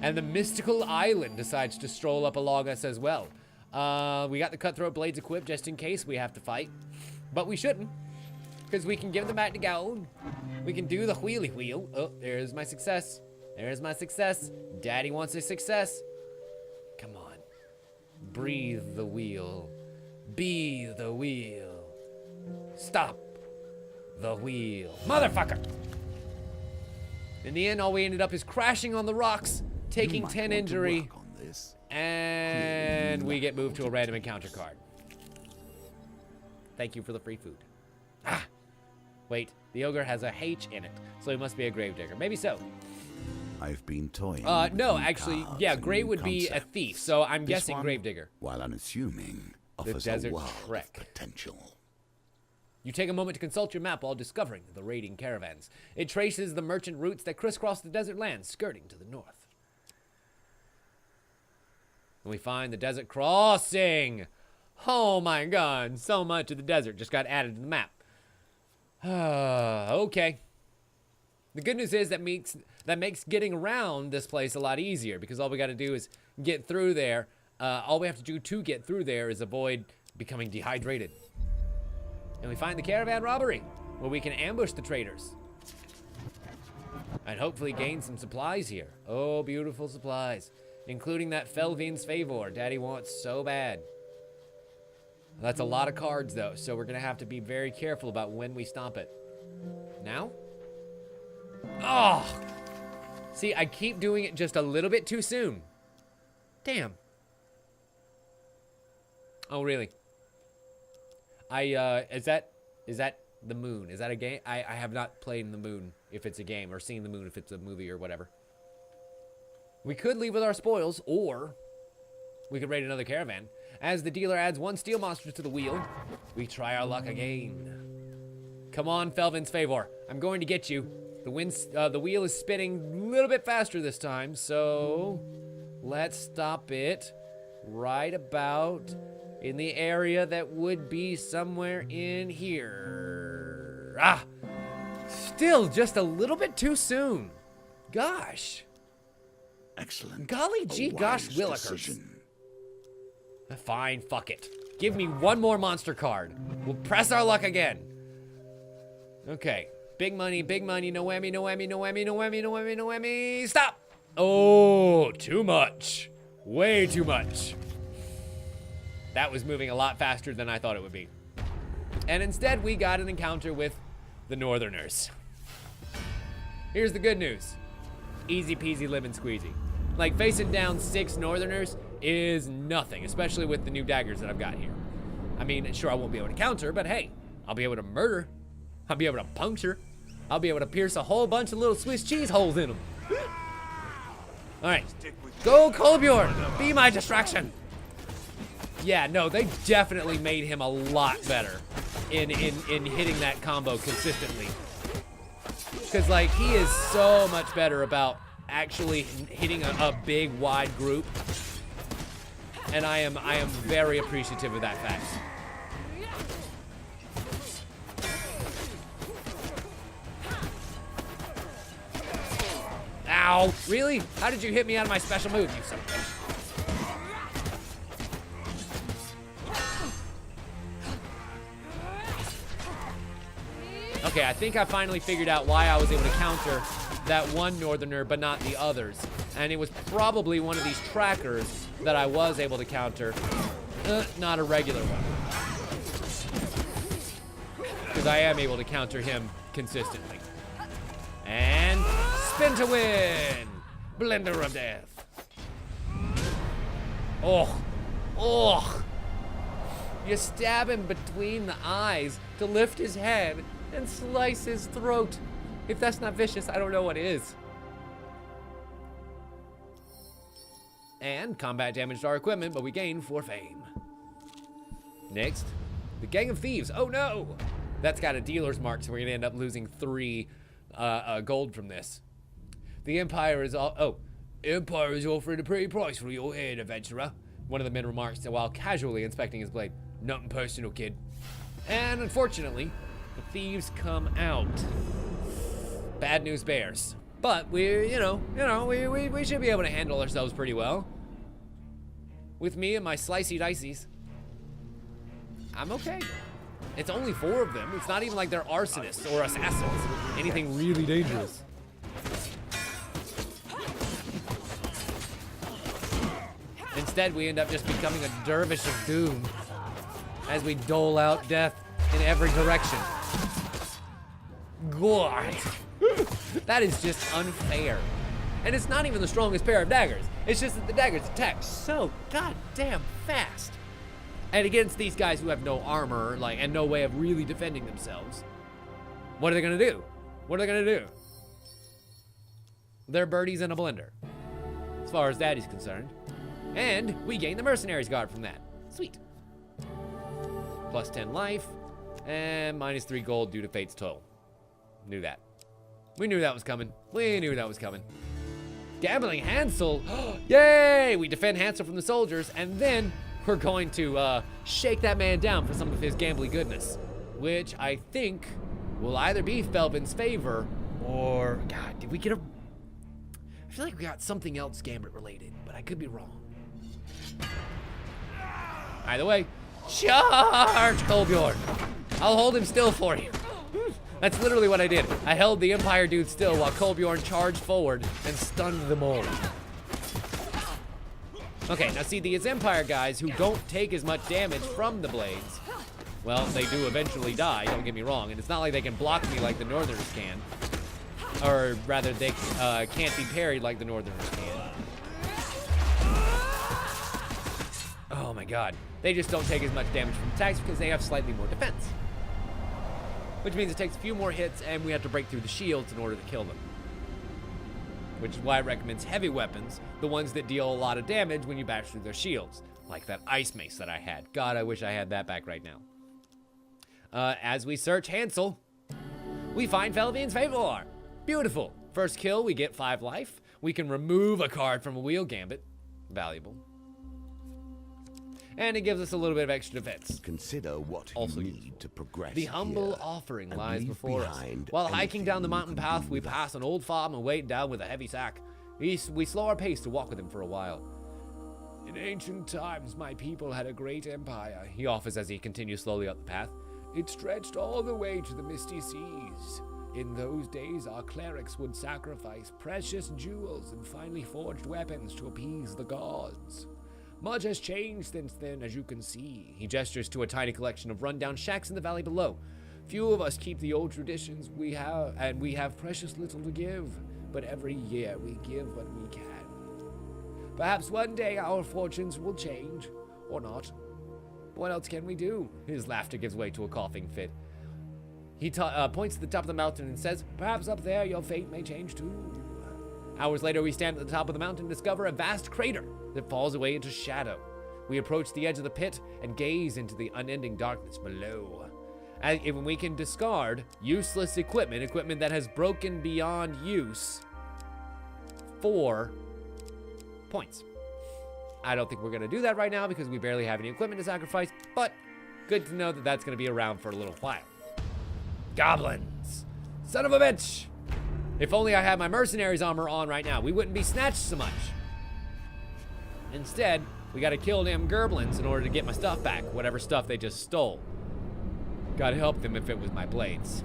And the Mystical Island decides to stroll up along us as well. We got the Cutthroat Blades equipped just in case we have to fight. But we shouldn't. Because we can give them back to gold. We can do the wheelie wheel. Oh, there's my success. There's my success. Daddy wants a success. Come on. Breathe the wheel. Be the wheel. Stop the wheel. Motherfucker! In the end, all we ended up is crashing on the rocks, taking 10 injury, and we get moved to a random encounter card. Thank you for the free food. Ah! Wait, the ogre has a H in it, so he must be a gravedigger. Maybe so. I've been toying. No, with new actually, cards yeah, and Gray new would be a concepts. thief, so I'm This guessing one, Gravedigger. while unassuming, offers desert a world trek. of potential. You take a moment to consult your map while discovering the raiding caravans. It traces the merchant routes that crisscross the desert lands, skirting to the north. And we find the desert crossing. Oh my god, so much of the desert just got added to the map. Okay. The good news is that makes getting around this place a lot easier, because all we got to do is get through there. All we have to do to get through there is avoid becoming dehydrated. And we find the caravan robbery, where we can ambush the traders. And hopefully gain some supplies here. Oh, beautiful supplies. Including that Felvin's Favor Daddy wants so bad. That's a lot of cards, though, so we're going to have to be very careful about when we stomp it. Now? Oh! See, I keep doing it just a little bit too soon. Damn. Oh, really? Is that the moon? Is that a game? I have not played in the moon if it's a game, or seen the moon if it's a movie or whatever. We could leave with our spoils, or we could raid another caravan. As the dealer adds one steel monster to the wheel, we try our luck again. Come on, Felvin's Favor. I'm going to get you. The wheel is spinning a little bit faster this time, so let's stop it right about in the area that would be somewhere in here. Ah! Still just a little bit too soon. Gosh. Excellent. Golly gee gosh wise willikers. decision. Fine, fuck it. Give me one more monster card. We'll press our luck again. Okay. Big money, no whammy, no whammy, no whammy, no whammy, no whammy, no whammy. Stop! Oh, too much. Way too much. That was moving a lot faster than I thought it would be. And instead, we got an encounter with the Northerners. Here's the good news. Easy peasy lemon squeezy. Like, facing down 6 Northerners is nothing, especially with the new daggers that I've got here. I mean, sure, I won't be able to counter, but hey, I'll be able to murder. I'll be able to puncture. I'll be able to pierce a whole bunch of little Swiss cheese holes in them. All right, go Kolbjorn, be my distraction. Yeah, no, they definitely made him a lot better in hitting that combo consistently. Because, like, he is so much better about actually hitting a big, wide group. And I am very appreciative of that fact. Ow! Really? How did you hit me out of my special move, you son of a bitch? Okay, I think I finally figured out why I was able to counter that one Northerner, but not the others. And it was probably one of these trackers that I was able to counter, not a regular one. Because I am able to counter him consistently. And spin to win! Blender of Death. Oh, oh! You stab him between the eyes to lift his head and slice his throat. If that's not vicious, I don't know what is. And combat damaged our equipment, but we gain 4 fame. Next, the Gang of Thieves. Oh no! That's got a dealer's mark, so we're gonna end up losing 3 gold from this. The Empire is Empire is offering a pretty price for your head, adventurer. One of the men remarks while casually inspecting his blade. Nothing personal, kid. And unfortunately, the thieves come out. Bad news bears. But we should be able to handle ourselves pretty well. With me and my slicey diceys, I'm okay. It's only 4 of them. It's not even like they're arsonists or assassins. Anything really dangerous. Instead, we end up just becoming a dervish of doom as we dole out death in every direction. God. That is just unfair. And it's not even the strongest pair of daggers. It's just that the daggers attack so goddamn fast. And against these guys who have no armor, and no way of really defending themselves, what are they gonna do? What are they gonna do? They're birdies in a blender, as far as Daddy's concerned. And we gain the Mercenaries Guard from that. Sweet. Plus 10 life, and minus 3 gold due to Fate's Toll. Knew that. We knew that was coming. We knew that was coming. Gambling Hansel. Yay! We defend Hansel from the soldiers, and then we're going to shake that man down for some of his gambling goodness, which I think will either be Felvin's favor or... God, did we get a... I feel like we got something else Gambit related, but I could be wrong. Either way, charge, Kolbjorn. I'll hold him still for you. That's literally what I did. I held the Empire dude still while Kolbjorn charged forward and stunned them all. Okay, now see, these Empire guys who don't take as much damage from the blades, well, they do eventually die, don't get me wrong, and it's not like they can block me like the Northerners can. Or rather, they can't be parried like the Northerners can. Oh my god. They just don't take as much damage from attacks because they have slightly more defense. Which means it takes a few more hits and we have to break through the shields in order to kill them. Which is why it recommends heavy weapons, the ones that deal a lot of damage when you bash through their shields. Like that ice mace that I had. God, I wish I had that back right now. As we search Hansel, we find Felvian's Favor. Beautiful. First kill, we get 5 life. We can remove a card from a wheel gambit. Valuable. And it gives us a little bit of extra defense. Consider what Also you useful. need to progress. The humble here, offering and lies leave before us. behind While hiking anything down the you mountain can path, do we without. pass an old farm and weight down with a heavy sack. We slow our pace to walk with him for a while. In ancient times, my people had a great empire, he offers as he continues slowly up the path. It stretched all the way to the misty seas. In those days, our clerics would sacrifice precious jewels and finely forged weapons to appease the gods. Much has changed since then, as you can see. He gestures to a tiny collection of rundown shacks in the valley below. Few of us keep the old traditions we have precious little to give, but every year we give what we can. Perhaps one day our fortunes will change, or not. What else can we do? His laughter gives way to a coughing fit. He points to the top of the mountain and says, perhaps up there your fate may change too. Hours later, we stand at the top of the mountain and discover a vast crater that falls away into shadow. We approach the edge of the pit and gaze into the unending darkness below. And we can discard useless equipment that has broken beyond use, 4 points. I don't think we're going to do that right now because we barely have any equipment to sacrifice, but good to know that that's going to be around for a little while. Goblins! Son of a bitch! If only I had my mercenaries armor on right now, we wouldn't be snatched so much. Instead, we gotta kill them gerblins in order to get my stuff back, whatever stuff they just stole. Gotta help them if it was my blades.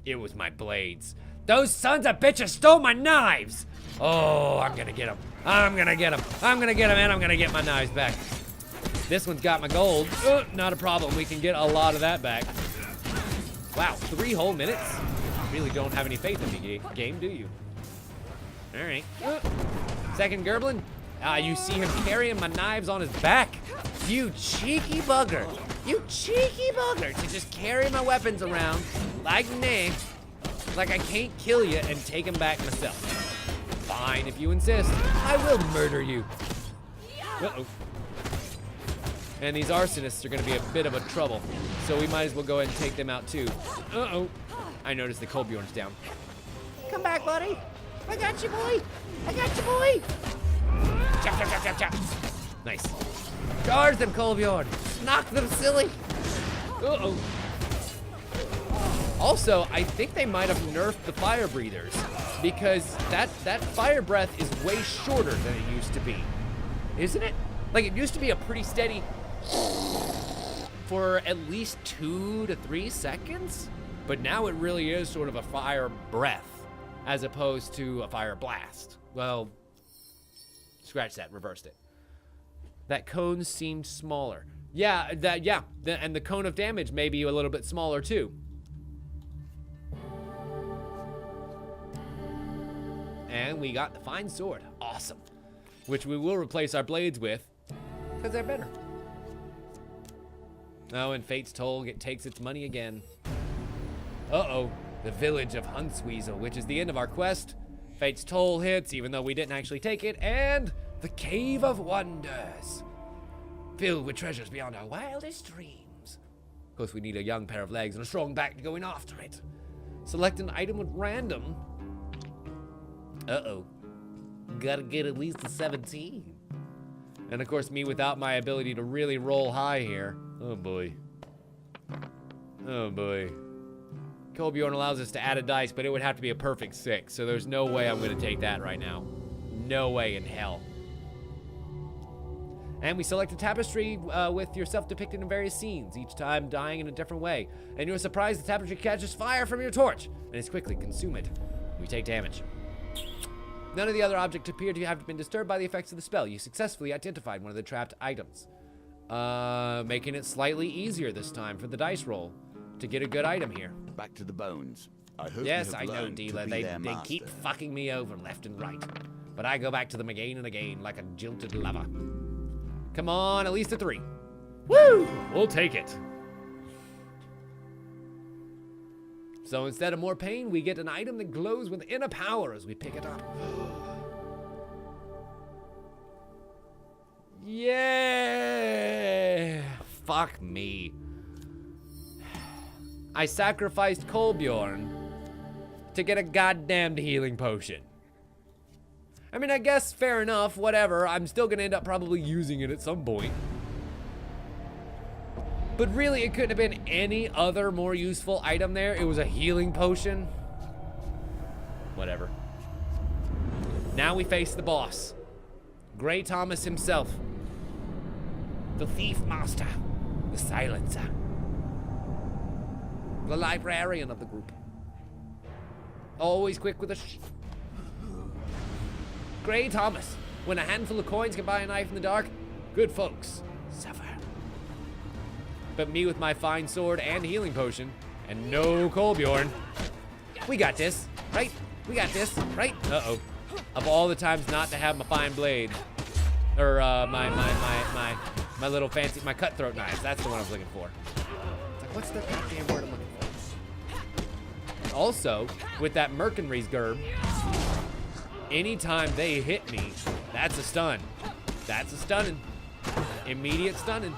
It was my blades. Those sons of bitches stole my knives! Oh, I'm gonna get them. I'm gonna get them. I'm gonna get them, and I'm gonna get my knives back. This one's got my gold. Not a problem. We can get a lot of that back. Wow, 3 whole minutes? Really don't have any faith in me, game, do you? All right. Second Gerblin. You see him carrying my knives on his back. You cheeky bugger. You cheeky bugger to just carry my weapons around like me, like I can't kill you and take them back myself. Fine, if you insist. I will murder you. Uh-oh. And these arsonists are gonna be a bit of a trouble, so we might as well go ahead and take them out too. Uh-oh. I noticed the Kolbjorn's down. Come back, buddy. I got you, boy. I got you, boy. Chop, chop, chop, chop, chop. Nice. Charge them, Kolbjorn. Knock them silly. Uh-oh. Also, I think they might have nerfed the fire breathers because that fire breath is way shorter than it used to be. Isn't it? Like, it used to be a pretty steady for at least 2 to 3 seconds, but now it really is sort of a fire breath as opposed to a fire blast. Well, scratch that, reversed it. That cone seemed smaller. Yeah, and the cone of damage may be a little bit smaller too. And we got the fine sword, awesome. Which we will replace our blades with, because they're better. Oh, and Fate's Toll takes its money again. Uh-oh. the village of Huntsweasel, which is the end of our quest. Fate's Toll hits, even though we didn't actually take it, and the Cave of Wonders, filled with treasures beyond our wildest dreams. Of course, we need a young pair of legs and a strong back to go in after it. Select an item with random. Uh-oh. Gotta get at least a 17. And of course, me without my ability to really roll high here. Oh boy. Oh boy. Kolbjorn allows us to add a dice, but it would have to be a perfect 6, so there's no way I'm gonna take that right now. No way in hell. And we select a tapestry with yourself depicted in various scenes, each time dying in a different way. And you're surprised the tapestry catches fire from your torch, and is quickly consumed. We take damage. None of the other objects appear to have been disturbed by the effects of the spell. You successfully identified one of the trapped items. Making it slightly easier this time for the dice roll to get a good item here. Back to the bones. I hope Yes, you have I know, learned to dealer. be They their keep master. fucking me over left and right. But I go back to them again and again like a jilted lover. Come on, at least a 3. Woo! We'll take it. So instead of more pain, we get an item that glows with inner power as we pick it up. Yeah! Fuck me. I sacrificed Kolbjorn to get a goddamned healing potion. I mean, I guess fair enough, whatever. I'm still gonna end up probably using it at some point. But really, it couldn't have been any other more useful item there. It was a healing potion. Whatever. Now we face the boss. Grey Thomas himself. The Thief Master. The Silencer. The librarian of the group. Always quick with a Grey Thomas. When a handful of coins can buy a knife in the dark, good folks suffer. But me with my fine sword and healing potion, and no Kolbjorn, we got this, right? We got this, right? Uh-oh. Of all the times not to have my fine blade, or my little fancy, my cutthroat knives, that's the one I was looking for. It's like, what's the goddamn word I'm looking for? Also, with that Mercenary's Gerb, anytime they hit me, that's a stun. That's a stunning. Immediate stunning.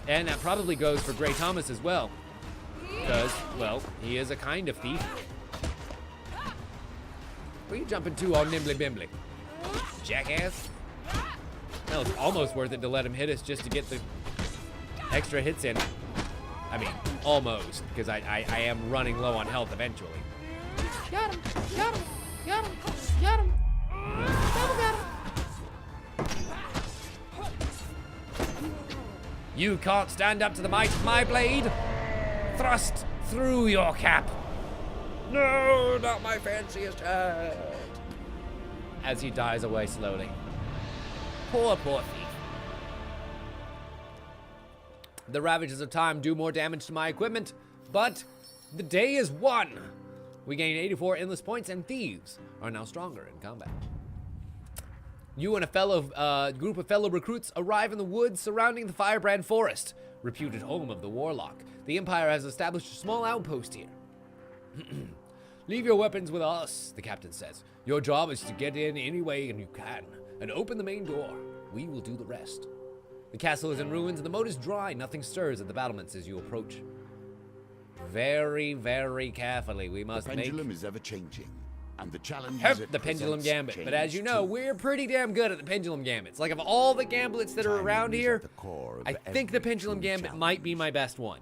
And that probably goes for Grey Thomas as well. Because, well, he is a kind of thief. Where are you jumping to all nimbly bimbly? Jackass. That was almost worth it to let him hit us just to get the extra hits in. I mean, almost, because I am running low on health eventually. Got him, got him, got him, got him. Got him. You can't stand up to the might of my blade. Thrust through your cap. No, not my fanciest hat. As he dies away slowly. Poor thief. The ravages of time do more damage to my equipment, but the day is won. We gain 84 endless points, and thieves are now stronger in combat. You and a group of fellow recruits arrive in the woods surrounding the Firebrand Forest, reputed home of the Warlock. The Empire has established a small outpost here. Leave your weapons with us, the captain says. Your job is to get in any way you can, and open the main door. We will do the rest. The castle is in ruins, and the moat is dry. Nothing stirs at the battlements as you approach. Very, very carefully, we must The pendulum is ever changing, and the challenge the pendulum gambit. But as you know, we're pretty damn good at the pendulum gambits. Like, of all the gamblets that are around here, I think the pendulum gambit might be my best one.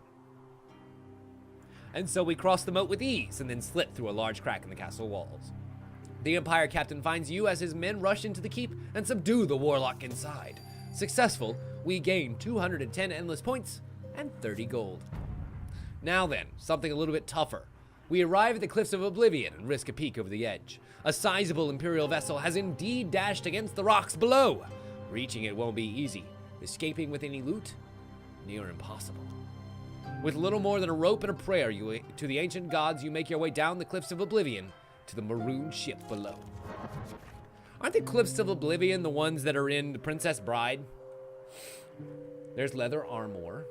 And so we cross the moat with ease, and then slip through a large crack in the castle walls. The Empire captain finds you as his men rush into the keep and subdue the Warlock inside. Successful, we gain 210 endless points and 30 gold. Now then, something a little bit tougher. We arrive at the Cliffs of Oblivion and risk a peek over the edge. A sizable Imperial vessel has indeed dashed against the rocks below. Reaching it won't be easy. Escaping with any loot? Near impossible. With little more than a rope and a prayer to the ancient gods, you make your way down the Cliffs of Oblivion to the maroon ship below. Aren't the Cliffs of Oblivion the ones that are in The Princess Bride? There's leather armor.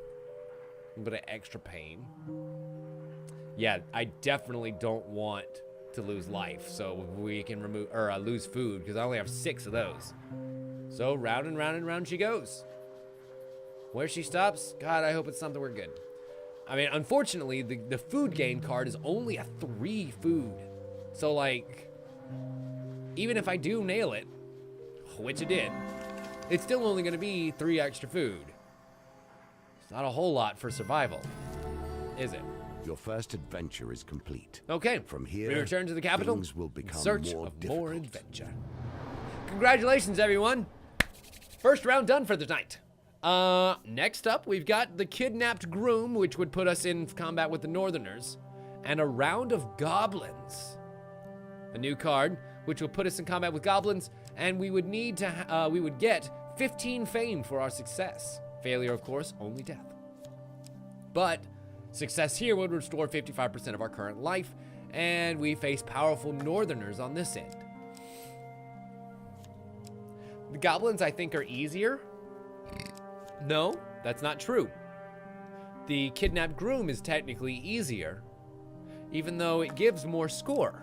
A bit of extra pain. Yeah, I definitely don't want to lose life, so we can remove or lose food because I only have 6 of those. So round and round and round she goes. Where she stops, God, I hope it's something we're good. I mean, unfortunately, the food gain card is only a 3 food. So like, even if I do nail it, which it did, it's still only going to be 3 extra food. It's not a whole lot for survival, is it? Your first adventure is complete. Okay, From here, we return to the capital things will in become search more of more difficult. adventure. Congratulations, everyone. First round done for the night. Next up, we've got the kidnapped groom, which would put us in combat with the Northerners, and a round of goblins. A new card, which will put us in combat with goblins, and we would need to, we would get 15 fame for our success. Failure, of course, only death. But success here would restore 55% of our current life, and we face powerful Northerners on this end. The goblins, I think, are easier. No, that's not true. The kidnapped groom is technically easier, even though it gives more score.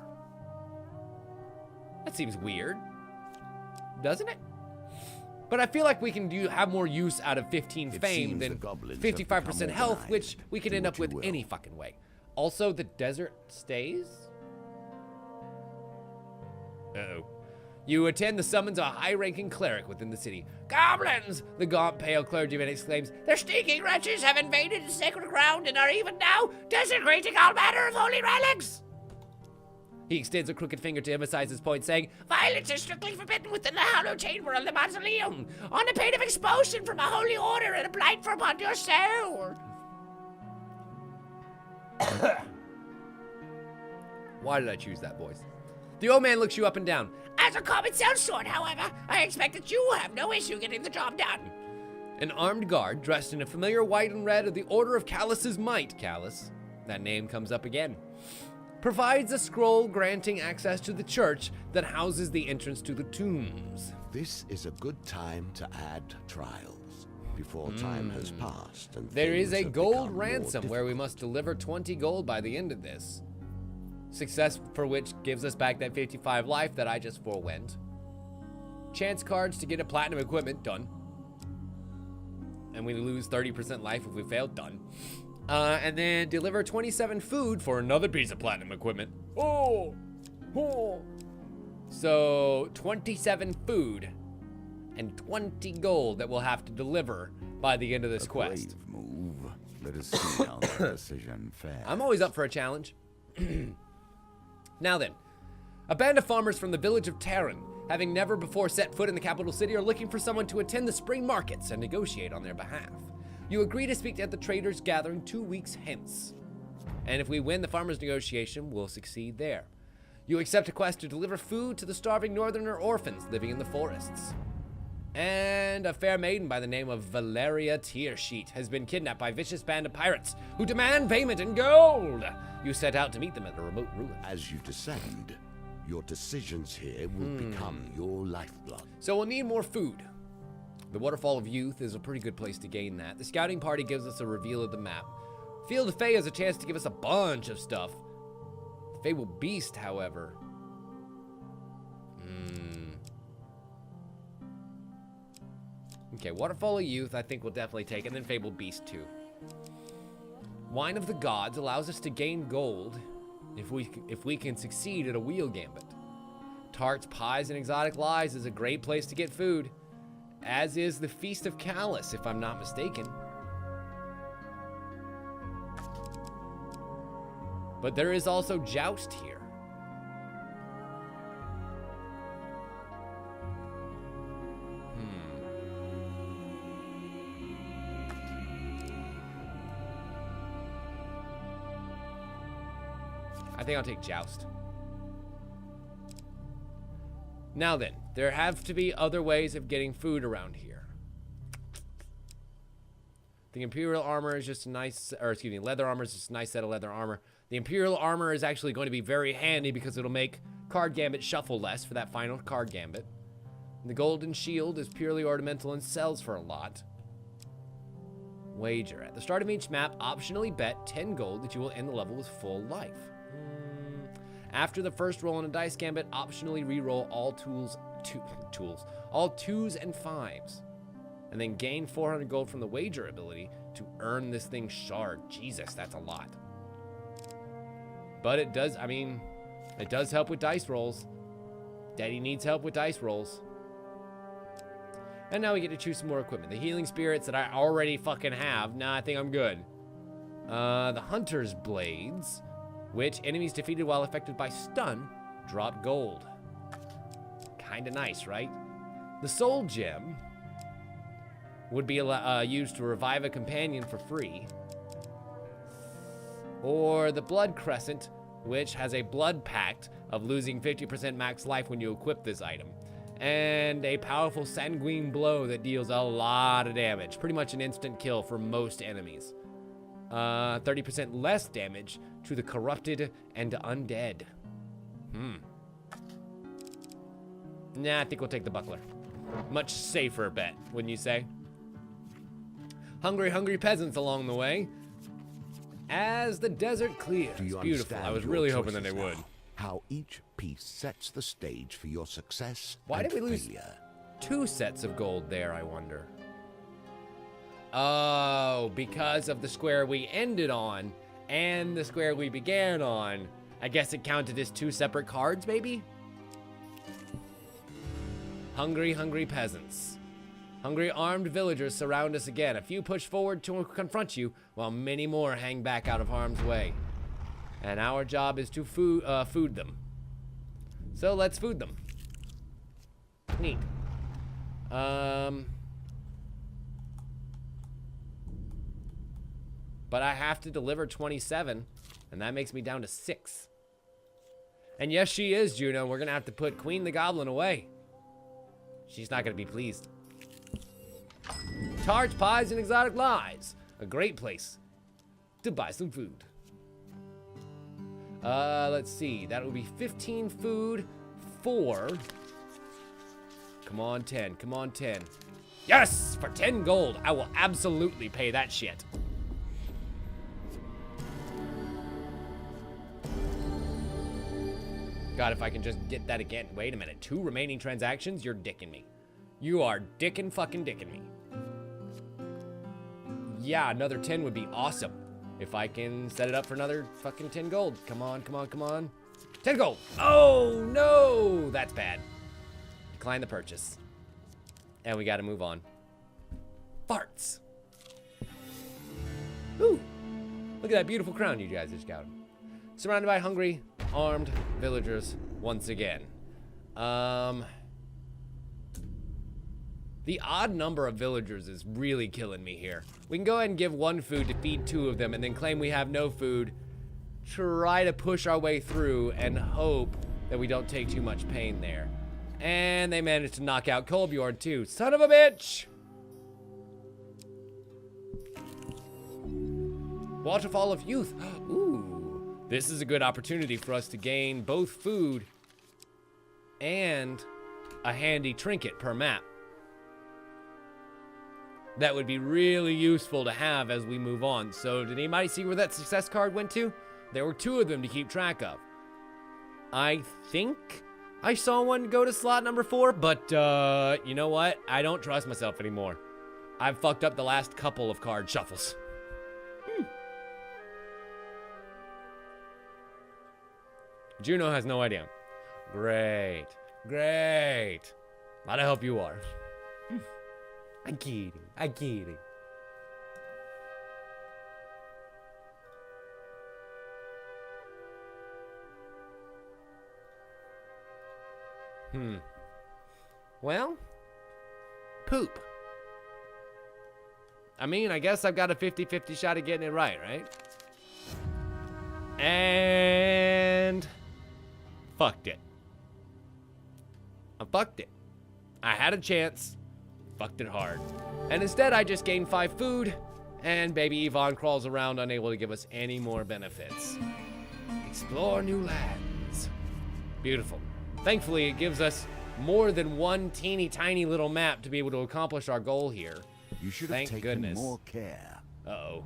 That seems weird, doesn't it? But I feel like we can have more use out of 15 fame than 55% health, which we could end up with any fucking way. Also, the desert stays? Uh-oh. You attend the summons of a high-ranking cleric within the city. Goblins! The gaunt, pale clergyman exclaims, The stinking wretches have invaded the sacred ground and are even now desecrating all manner of holy relics! he extends a crooked finger to emphasize his point, saying, Violence is strictly forbidden within the hollow chamber of the mausoleum, on the pain of expulsion from a holy order and a blight upon your soul. Why did I choose that voice? The old man looks you up and down. As a common sellsword, however, I expect that you have no issue getting the job done. An armed guard, dressed in a familiar white and red of the Order of Callus's Might, Callus, that name comes up again, provides a scroll granting access to the church that houses the entrance to the tombs. This is a good time to add trials before time has passed and There is things a have gold become more ransom where we difficult. must deliver 20 gold by the end of this. Success for which gives us back that 55 life that I just forewent. Chance cards to get a platinum equipment, done. And we lose 30% life if we fail, done. And then deliver 27 food for another piece of platinum equipment. Oh! So 27 food and 20 gold that we'll have to deliver by the end of this quest. Brave move. Let us see how that decision fares. I'm always up for a challenge. Now then, a band of farmers from the village of Terran, having never before set foot in the capital city, are looking for someone to attend the spring markets and negotiate on their behalf. You agree to speak at the traders' gathering 2 weeks hence. And if we win the farmers' negotiation, we'll succeed there. You accept a quest to deliver food to the starving northerner orphans living in the forests. And a fair maiden by the name of Valeria Tearsheet has been kidnapped by a vicious band of pirates who demand payment in gold. You set out to meet them at a remote ruin. As you descend, your decisions here will become your lifeblood. So we'll need more food. The Waterfall of Youth is a pretty good place to gain that. The scouting party gives us a reveal of the map. Field of Fae has a chance to give us a bunch of stuff. The Fable Beast, however. Okay, Waterfall of Youth I think we'll definitely take, and then Fable Beast too. Wine of the Gods allows us to gain gold if we can succeed at a wheel gambit. Tarts, pies, and exotic lies is a great place to get food, as is the Feast of Callus, if I'm not mistaken. But there is also Joust here. I think I'll take Joust. Now then, there have to be other ways of getting food around here. The Imperial armor is just a nice, or excuse me, leather armor is just a nice set of leather armor. The Imperial armor is actually going to be very handy because it'll make Card Gambit shuffle less for that final Card Gambit. And the Golden Shield is purely ornamental and sells for a lot. Wager. At the start of each map, optionally bet 10 gold that you will end the level with full life. After the first roll on a dice gambit, optionally re-roll all all 2s and 5s. And then gain 400 gold from the wager ability to earn this thing shard. Jesus, that's a lot. But it does, I mean, it does help with dice rolls. Daddy needs help with dice rolls. And now we get to choose some more equipment. The healing spirits that I already fucking have. Nah, I think I'm good. The hunter's blades, which enemies defeated while affected by stun drop gold. Kinda nice, right? The soul gem would be used to revive a companion for free. Or the blood crescent, which has a blood pact of losing 50% max life when you equip this item. And a powerful sanguine blow that deals a lot of damage. Pretty much an instant kill for most enemies. 30% less damage to the corrupted and undead. Nah, I think we'll take the buckler. Much safer bet, wouldn't you say? Hungry peasants along the way. As the desert clears. Do you Beautiful. understand I was your really hoping that they choices would. now? How each piece sets the stage for your success Why and did we lose failure. 2 sets of gold there, I wonder? Oh, because of the square we ended on and the square we began on. I guess it counted as 2 separate cards, maybe? Hungry peasants. Hungry armed villagers surround us again. A few push forward to confront you, while many more hang back out of harm's way. And our job is to food them. So let's food them. Neat. But I have to deliver 27, and that makes me down to 6. And yes, she is, Juno. We're gonna have to put Queen the Goblin away. She's not gonna be pleased. Tarts, Pies, and Exotic Lies. A great place to buy some food. Let's see. That would be 15 food for... Come on, 10. Come on, 10. Yes! For 10 gold. I will absolutely pay that shit. God, if I can just get that again. Wait a minute. 2 remaining transactions? You're dicking me. You are fucking dicking me. Yeah, another 10 would be awesome. If I can set it up for another fucking 10 gold. Come on, come on, come on. 10 gold. Oh, no. That's bad. Decline the purchase. And we got to move on. Farts. Ooh. Look at that beautiful crown you guys just got. Surrounded by hungry, armed villagers once again. The odd number of villagers is really killing me here. We can go ahead and give 1 food to feed 2 of them and then claim we have no food. Try to push our way through and hope that we don't take too much pain there. And they managed to knock out Kolbjorn too. Son of a bitch! Waterfall of Youth. Ooh. This is a good opportunity for us to gain both food and a handy trinket per map. That would be really useful to have as we move on. So did anybody see where that success card went to? There were 2 of them to keep track of. I think I saw one go to slot number 4, but you know what? I don't trust myself anymore. I've fucked up the last couple of card shuffles. Juno has no idea. Great. Great. A lot of help you are. I'm kidding. I'm kidding. Well, poop. I mean, I guess I've got a 50-50 shot at getting it right? And fucked it. I fucked it. I had a chance. Fucked it hard. And instead, I just gained 5 food, and baby Yvonne crawls around unable to give us any more benefits. Explore new lands. Beautiful. Thankfully, it gives us more than 1 teeny tiny little map to be able to accomplish our goal here. You should have taken more care. Uh-oh.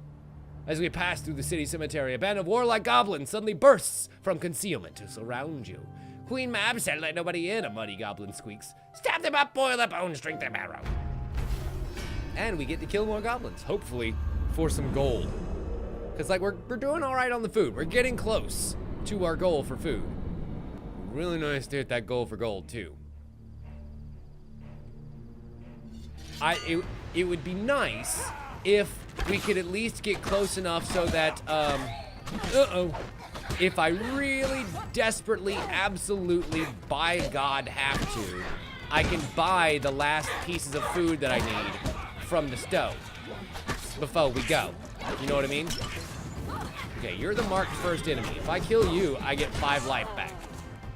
As we pass through the city cemetery, a band of warlike goblins suddenly bursts from concealment to surround you. Queen Mab said let nobody in, a muddy goblin squeaks. Stab them up, boil their bones, drink their marrow. And we get to kill more goblins, hopefully for some gold. Because, like, we're doing all right on the food. We're getting close to our goal for food. Really nice to hit that goal for gold, too. It would be nice if we could at least get close enough so that, if I really desperately, absolutely, by God, have to, I can buy the last pieces of food that I need from the stove before we go. You know what I mean? Okay, you're the marked first enemy. If I kill you, I get 5 life back.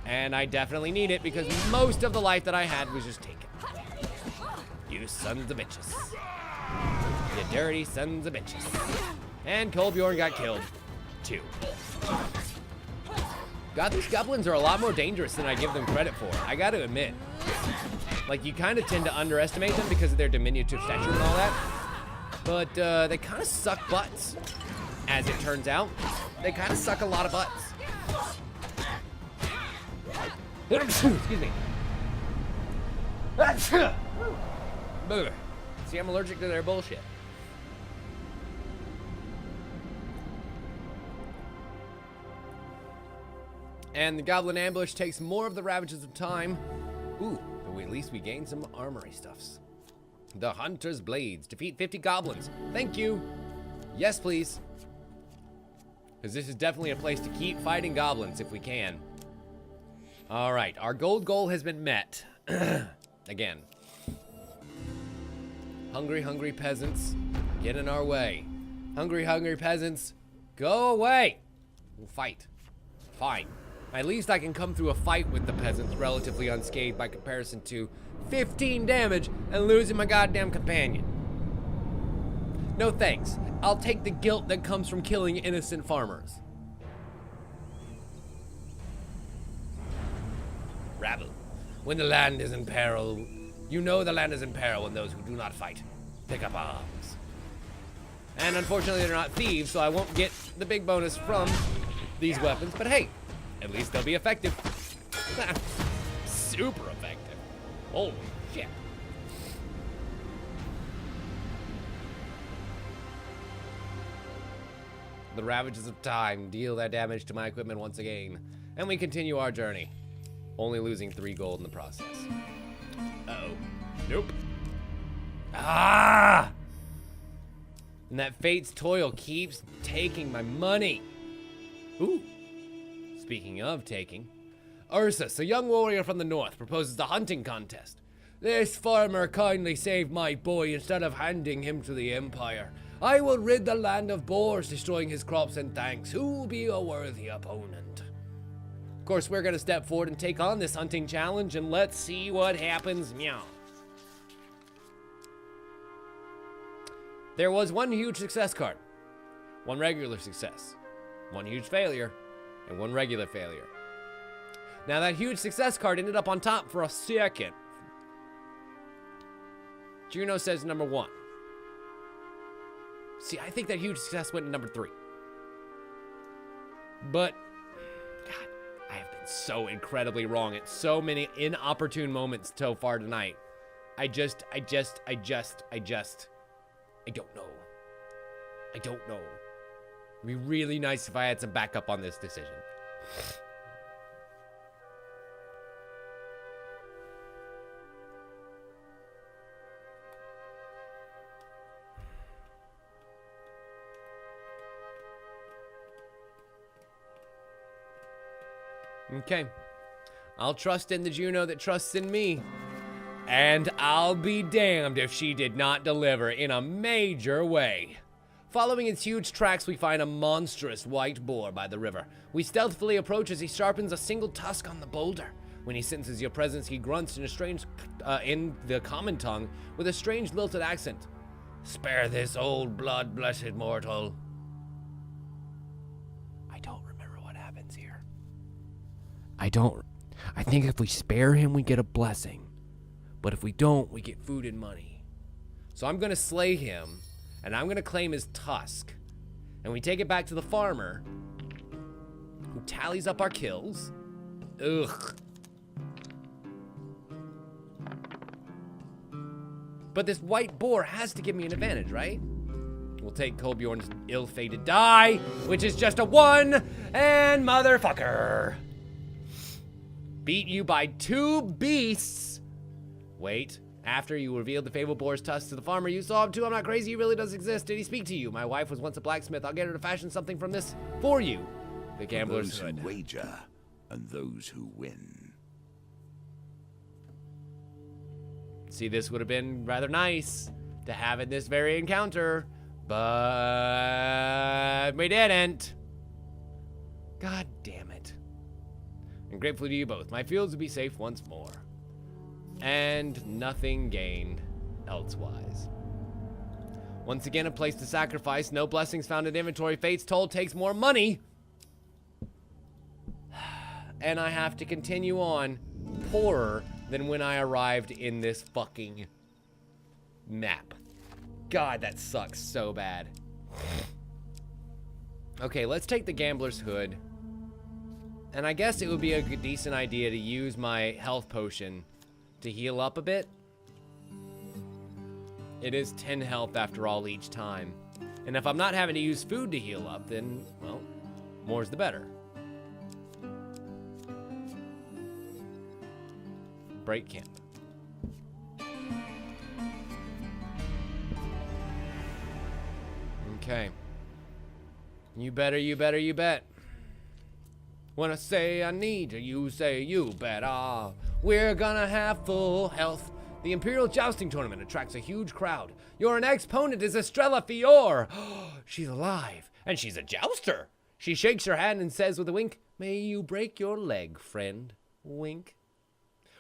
And I definitely need it because most of the life that I had was just taken. You sons of bitches. You dirty sons of bitches. And Kolbjorn got killed, too. God, these goblins are a lot more dangerous than I give them credit for. I gotta admit. Like, you kind of tend to underestimate them because of their diminutive stature and all that. But they kind of suck butts, as it turns out. They kind of suck a lot of butts. Excuse me. See, I'm allergic to their bullshit. And the goblin ambush takes more of the ravages of time. Ooh, but at least we gain some armory stuffs. The Hunter's Blades. Defeat 50 goblins. Thank you. Yes, please. Because this is definitely a place to keep fighting goblins if we can. All right, our gold goal has been met. Again. Hungry, hungry peasants, get in our way. Hungry, hungry peasants, go away. We'll fight. Fine. At least I can come through a fight with the peasants relatively unscathed by comparison to 15 damage and losing my goddamn companion. No thanks. I'll take the guilt that comes from killing innocent farmers. Rabble. When the land is in peril, you know the land is in peril when those who do not fight pick up arms. And unfortunately they're not thieves, so I won't get the big bonus from these weapons, but hey, at least they'll be effective. Super effective. Holy shit. The ravages of time deal their damage to my equipment once again, and we continue our journey, only losing 3 gold in the process. Uh-oh. Nope. Ah! And that Fate's Toil keeps taking my money. Ooh. Speaking of taking, Ursus, a young warrior from the north, proposes a hunting contest. This farmer kindly saved my boy instead of handing him to the Empire. I will rid the land of boars, destroying his crops and thanks. Who will be a worthy opponent? Of course, we're going to step forward and take on this hunting challenge, and let's see what happens. Meow. There was 1 huge success card, 1 regular success, 1 huge failure, and 1 regular failure. Now that huge success card ended up on top for a second. Juno says number 1. See, I think that huge success went to number 3. But, God, I have been so incredibly wrong at so many inopportune moments so far tonight. I don't know. I don't know. It'd be really nice if I had some backup on this decision. Okay. I'll trust in the Juno that trusts in me. And I'll be damned if she did not deliver in a major way. Following its huge tracks, we find a monstrous white boar by the river. We stealthily approach as he sharpens a single tusk on the boulder. When he senses your presence, he grunts in the common tongue with a strange lilted accent. Spare this old blood-blessed mortal. I don't remember what happens here. I think if we spare him, we get a blessing. But if we don't, we get food and money. So I'm gonna slay him, and I'm gonna claim his tusk. And we take it back to the farmer, who tallies up our kills. Ugh. But this white boar has to give me an advantage, right? We'll take Kolbjorn's ill-fated die, which is just a 1, and motherfucker. Beat you by 2 beasts. Wait, after you revealed the fabled boar's tusk to the farmer, you saw him too. I'm not crazy, he really does exist. Did he speak to you? My wife was once a blacksmith. I'll get her to fashion something from this for you. The gambler's Those hood. who wager and those who win. See, this would have been rather nice to have in this very encounter, but we didn't. God damn it. And grateful to you both. My fields will be safe once more. And nothing gained elsewise. Once again, a place to sacrifice. No blessings found in inventory. Fate's toll takes more money. And I have to continue on poorer than when I arrived in this fucking map. God, that sucks so bad. Okay, let's take the gambler's hood. And I guess it would be a decent idea to use my health potion to heal up a bit. It is 10 health after all each time. And if I'm not having to use food to heal up, then, well, more's the better. Break camp. Okay. You better, you better, you bet. When I say I need you say you better. We're gonna have full health. The Imperial Jousting Tournament attracts a huge crowd. Your next opponent is Estrella Fior. She's alive, and she's a jouster. She shakes her hand and says with a wink, "May you break your leg, friend." Wink.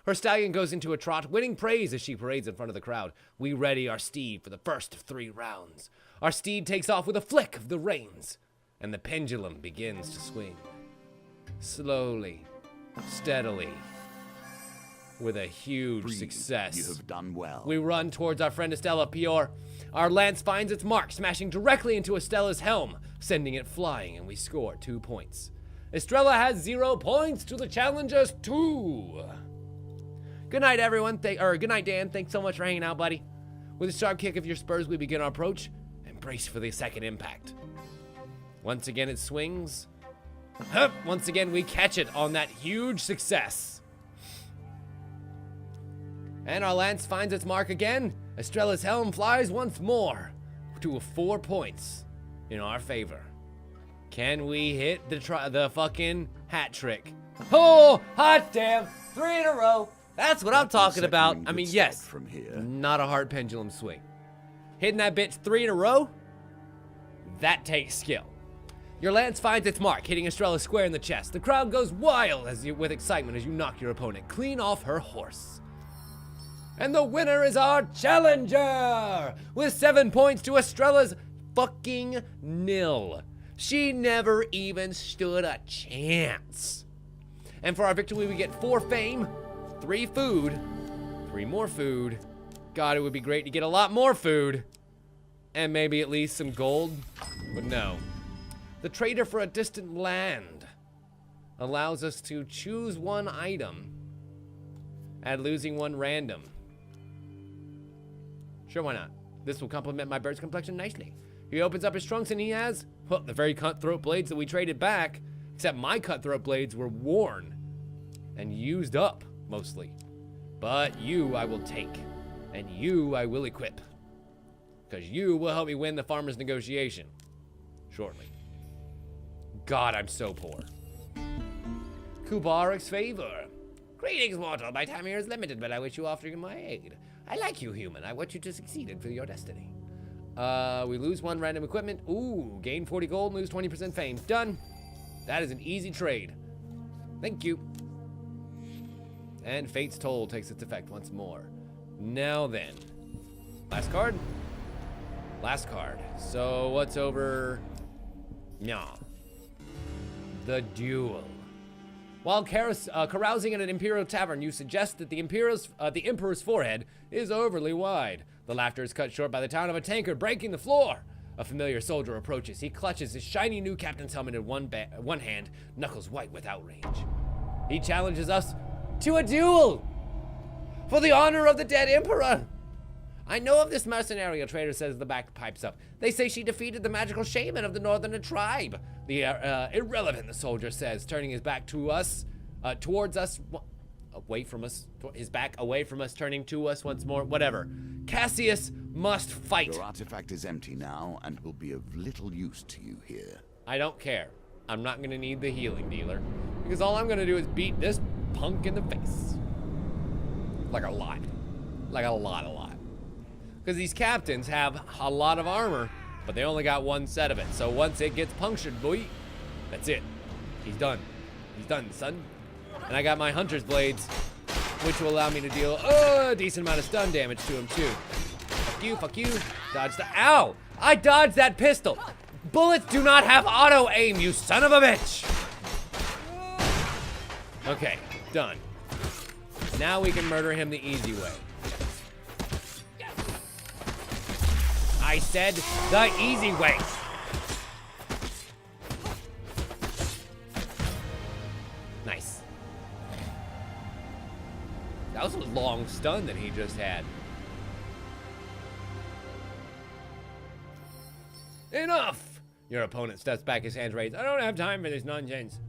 Her stallion goes into a trot, winning praise as she parades in front of the crowd. We ready our steed for the first of 3 rounds. Our steed takes off with a flick of the reins, and the pendulum begins to swing. Slowly, steadily, with a huge Breathe. success. You have done well. We run towards our friend Estella Pior. Our lance finds its mark, smashing directly into Estella's helm, sending it flying, and we score 2 points. Estrella has 0 points to the challengers 2. Good night, everyone. Good night, Dan. Thanks so much for hanging out, buddy. With a sharp kick of your spurs, we begin our approach and brace for the second impact. Once again, it swings. Hup! Once again, we catch it on that huge success. And our lance finds its mark again. Estrella's helm flies once more to 4 points in our favor. Can we hit the fucking hat trick? Oh, hot damn! 3 in a row. That's what I'm talking about. I mean, yes, From here. not a hard pendulum swing. Hitting that bitch 3 in a row, that takes skill. Your lance finds its mark, hitting Estrella square in the chest. The crowd goes wild with excitement as you knock your opponent clean off her horse. And the winner is our challenger, with 7 points to Estrella's fucking 0. She never even stood a chance. And for our victory, we get 4 fame, 3 food, 3 more food. God, it would be great to get a lot more food. And maybe at least some gold, but no. The trader for a distant land allows us to choose 1 item at losing 1 random. Sure, why not? This will complement my bird's complexion nicely. He opens up his trunks and he has, well, the very cutthroat blades that we traded back, except my cutthroat blades were worn and used up, mostly. But you I will take, and you I will equip, because you will help me win the farmer's negotiation shortly. God, I'm so poor. Kubarik's favor. Greetings, mortal. My time here is limited, but I wish you offering my aid. I like you, human. I want you to succeed and fulfill your destiny. We lose 1 random equipment. Ooh, gain 40 gold, lose 20% fame. Done. That is an easy trade. Thank you. And Fate's Toll takes its effect once more. Now then. Last card? Last card. So what's over? Nah. The duel. While carousing at an Imperial tavern, you suggest that the Emperor's forehead is overly wide. The laughter is cut short by the sound of a tankard breaking the floor. A familiar soldier approaches. He clutches his shiny new captain's helmet in one hand, knuckles white with outrage. He challenges us to a duel for the honor of the dead emperor. I know of this mercenary, a trader says as the back pipes up. They say she defeated the magical shaman of the northern tribe. Irrelevant, the soldier says, turning his back to us, towards us, away from us, his back away from us, turning to us once more, whatever. Cassius must fight. Your artifact is empty now and will be of little use to you here. I don't care. I'm not gonna need the healing dealer, because all I'm gonna do is beat this punk in the face. Like a lot. Like a lot. Because these captains have a lot of armor, but they only got one set of it. So once it gets punctured, boy, that's it. He's done. He's done, son. And I got my hunter's blades, which will allow me to deal a decent amount of stun damage to him too. Fuck you. Dodge the, ow! I dodged that pistol. Bullets do not have auto aim, you son of a bitch. Okay, done. Now we can murder him the easy way. I said the easy way. Nice. That was a long stun that he just had. Enough! Your opponent steps back, his hands raised. I don't have time for this nonsense.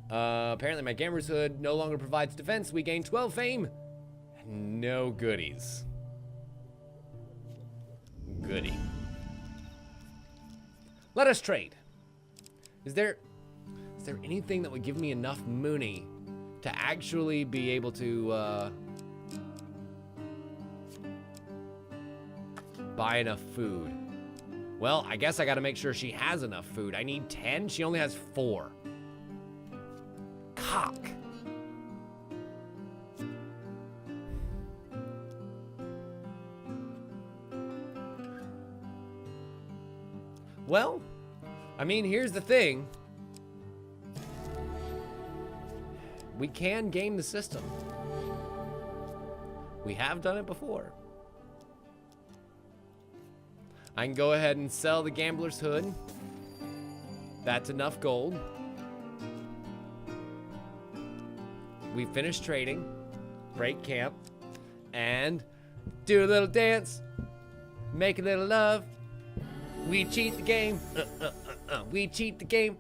Apparently my Gamber's Hood no longer provides defense. We gain 12 fame. No goodies. Goody. Let us trade. Is there anything that would give me enough Mooney to actually be able to buy enough food? Well, I guess I gotta make sure she has enough food. I need 10, she only has 4. Cock. Well, I mean, here's the thing. We can game the system. We have done it before. I can go ahead and sell the Gambler's Hood. That's enough gold. We finish trading, break camp, and do a little dance, make a little love. We cheat the game, we cheat the game,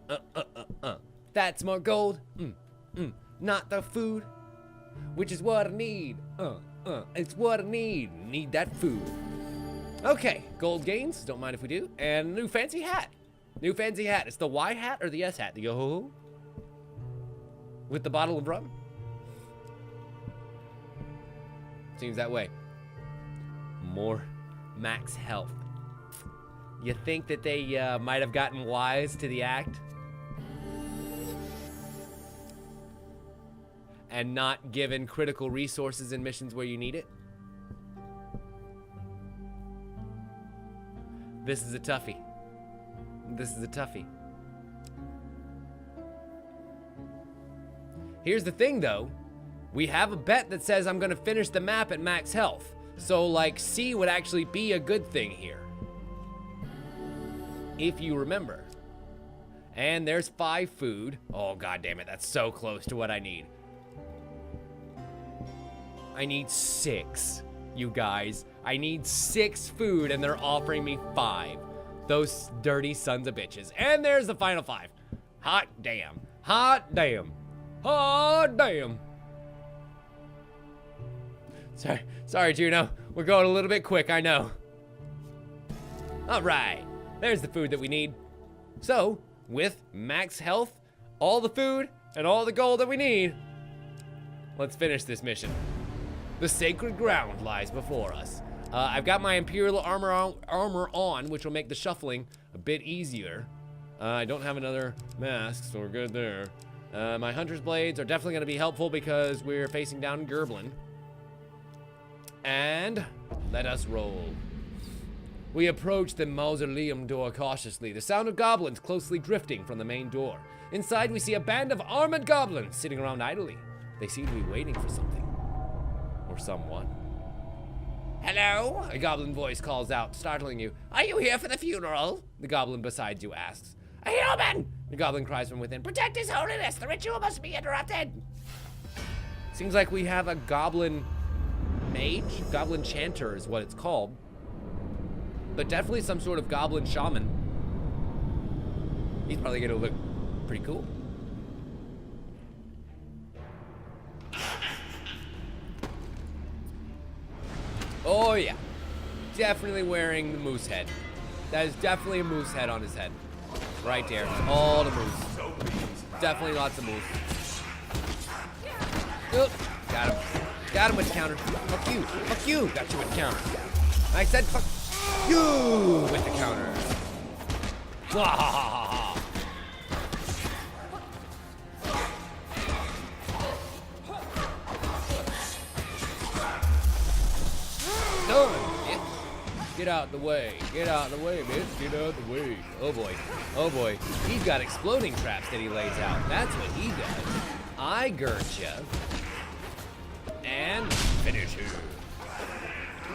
That's more gold, not the food, which is what I need, it's what I need that food. Okay, gold gains, don't mind if we do, and a new fancy hat. New fancy hat, it's the Y hat or the S hat? The yo-ho-ho? With the bottle of rum? Seems that way. More max health. You think that they might have gotten wise to the act? And not given critical resources in missions where you need it? This is a toughie. This is a toughie. Here's the thing though. We have a bet that says I'm gonna finish the map at max health. So like C would actually be a good thing here. If you remember. And there's 5 food. Oh god damn it, that's so close to what I need. I need 6, you guys. I need 6 food and they're offering me 5. Those dirty sons of bitches. And there's the final 5. Hot damn. Hot damn. Hot damn. Sorry, Juno. We're going a little bit quick, I know. All right. There's the food that we need. So, with max health, all the food, and all the gold that we need, let's finish this mission. The sacred ground lies before us. I've got my Imperial armor on, which will make the shuffling a bit easier. I don't have another mask, so we're good there. My Hunter's Blades are definitely going to be helpful because we're facing down Gerblin. And let us roll. We approach the mausoleum door cautiously, the sound of goblins closely drifting from the main door. Inside, we see a band of armored goblins sitting around idly. They seem to be waiting for something. Or someone. Hello? A goblin voice calls out, startling you. Are you here for the funeral? The goblin beside you asks. A human! The goblin cries from within. Protect his holiness! The ritual must be interrupted! Seems like we have a goblin mage? Goblin chanter is what it's called. But definitely some sort of goblin shaman. He's probably gonna look pretty cool. Oh yeah. Definitely wearing the moose head. That is definitely a moose head on his head. Right there. All the moose. Definitely lots of moose. Oop. Got him. Got him with the counter. Fuck you. Fuck you. Got you with the counter. I said fuck you with the counter. Wahahaha. Done. Get out the way. Get out the way, bitch. Get out the way. Oh boy. Oh boy. He's got exploding traps that he lays out. That's what he does. I gotcha. And finish her.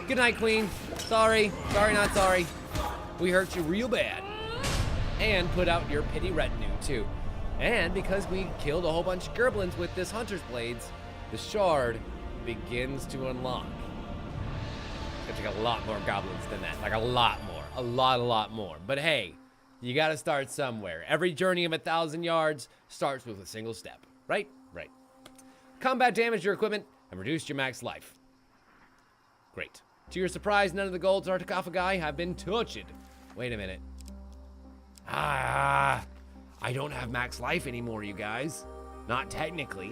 Good night, Queen. Sorry. Sorry, not sorry. We hurt you real bad. And put out your pity retinue, too. And because we killed a whole bunch of gerblins with this hunter's blades, the shard begins to unlock. It's gonna take a lot more goblins than that. Like a lot more. A lot more. But hey, you gotta start somewhere. Every journey of 1,000 yards starts with a single step. Right? Right. Combat damaged your equipment and reduced your max life. Great. To your surprise, none of the gold sarcophagi have been touched. Wait a minute. I don't have max life anymore, you guys. Not technically.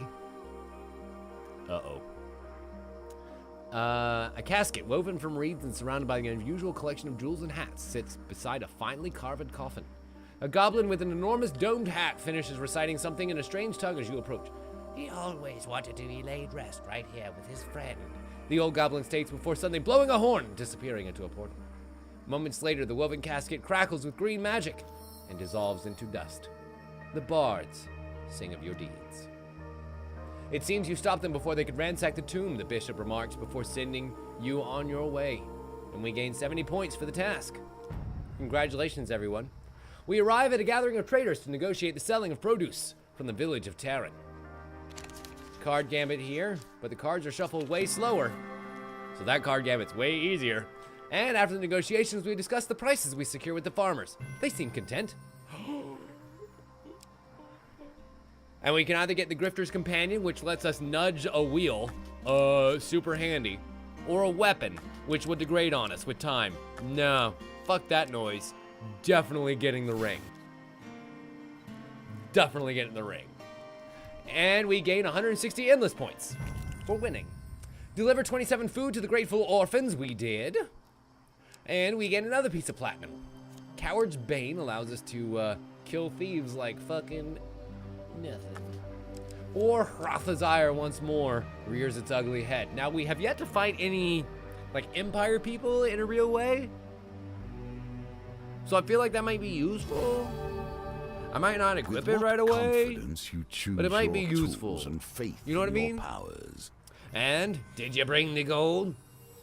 Uh-oh. A casket woven from reeds and surrounded by an unusual collection of jewels and hats sits beside a finely carved coffin. A goblin with an enormous domed hat finishes reciting something in a strange tongue as you approach. He always wanted to be laid rest right here with his friend. The old goblin states before suddenly blowing a horn, disappearing into a portal. Moments later, the woven casket crackles with green magic and dissolves into dust. The bards sing of your deeds. It seems you stopped them before they could ransack the tomb, the bishop remarks before sending you on your way. And we gain 70 points for the task. Congratulations, everyone. We arrive at a gathering of traders to negotiate the selling of produce from the village of Terran. Card gambit here, but the cards are shuffled way slower. So that card gambit's way easier. And after the negotiations, we discuss the prices we secure with the farmers. They seem content. And we can either get the Grifter's Companion, which lets us nudge a wheel, super handy, or a weapon, which would degrade on us with time. No, fuck that noise. Definitely getting the ring. Definitely getting the ring. And we gain 160 endless points for winning. Deliver 27 food to the grateful orphans, we did. And we get another piece of platinum. Coward's Bane allows us to kill thieves like fucking nothing. Or Hratha's Ire once more rears its ugly head. Now, we have yet to fight any, like, Empire people in a real way. So I feel like that might be useful. I might not equip it right away, but it might be useful. And faith you know what I mean? Powers. And did you bring the gold?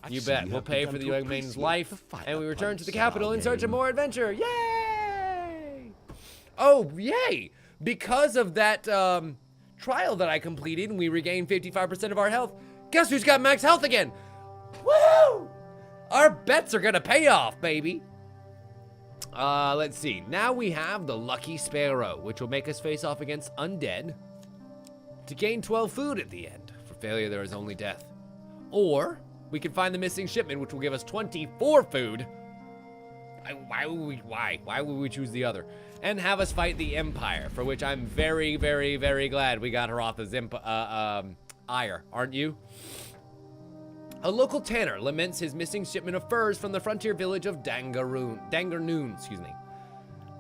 You bet. We'll pay for the young maiden's life, and we return to the capital in search of more adventure. Yay! Oh, yay! Because of that trial that I completed, and we regained 55% of our health. Guess who's got max health again? Woo! Our bets are gonna pay off, baby. Let's see. Now we have the Lucky Sparrow, which will make us face off against undead to gain 12 food at the end. For failure, there is only death. Or we can find the missing shipment, which will give us 24 food. Why would we choose the other? And have us fight the Empire, for which I'm very, very, very glad we got Hratha's ire, aren't you? A local tanner laments his missing shipment of furs from the frontier village of Dangarnoon,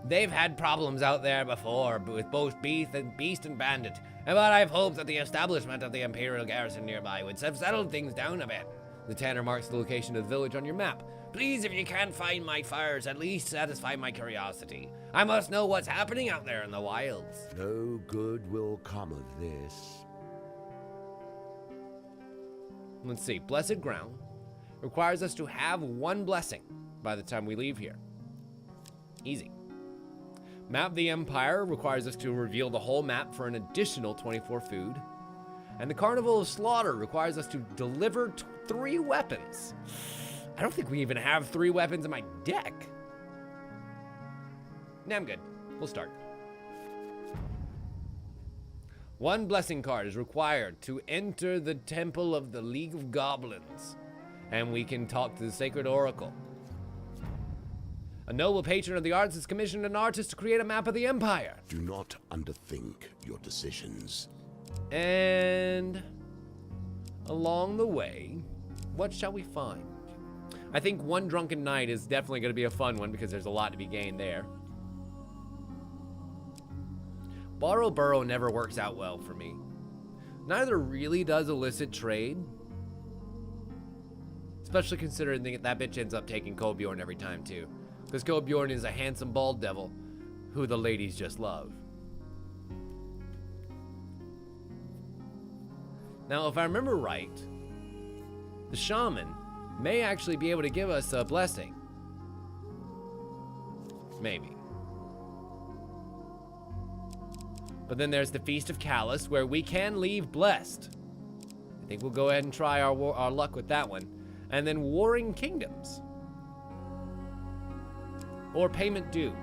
They've had problems out there before with both beast and bandit, but I've hoped that the establishment of the Imperial garrison nearby would have settled things down a bit. The tanner marks the location of the village on your map. Please, if you can't find my fires, at least satisfy my curiosity. I must know what's happening out there in the wilds. No good will come of this. Let's see. Blessed ground. requires us to have 1 blessing by the time we leave here. Easy. Map of the Empire requires us to reveal the whole map for an additional 24 food. And the Carnival of Slaughter requires us to deliver 3 weapons. I don't think we even have 3 weapons in my deck. Nah, I'm good. We'll start. 1 blessing card is required to enter the Temple of the League of Goblins. And we can talk to the Sacred Oracle. A noble patron of the arts has commissioned an artist to create a map of the Empire. Do not underthink your decisions. And along the way, what shall we find? I think 1 drunken night is definitely going to be a fun one because there's a lot to be gained there. Borrow Burrow never works out well for me. Neither really does illicit trade. Especially considering that bitch ends up taking Kolbjorn every time too. Because Kolbjorn is a handsome bald devil who the ladies just love. Now, if I remember right, the shaman may actually be able to give us a blessing. Maybe. But then there's the Feast of Callus, where we can leave blessed. I think we'll go ahead and try our luck with that one. And then Warring Kingdoms. Or Payment Due.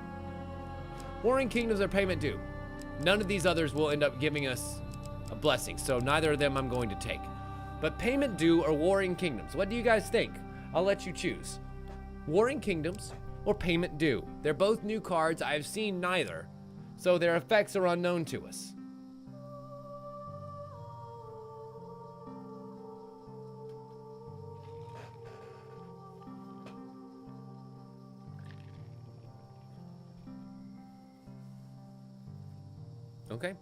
Warring Kingdoms or Payment Due. None of these others will end up giving us a blessing, so neither of them I'm going to take. But Payment Due or Warring Kingdoms, what do you guys think? I'll let you choose. Warring Kingdoms or Payment Due. They're both new cards. I've seen neither, so their effects are unknown to us. Okay.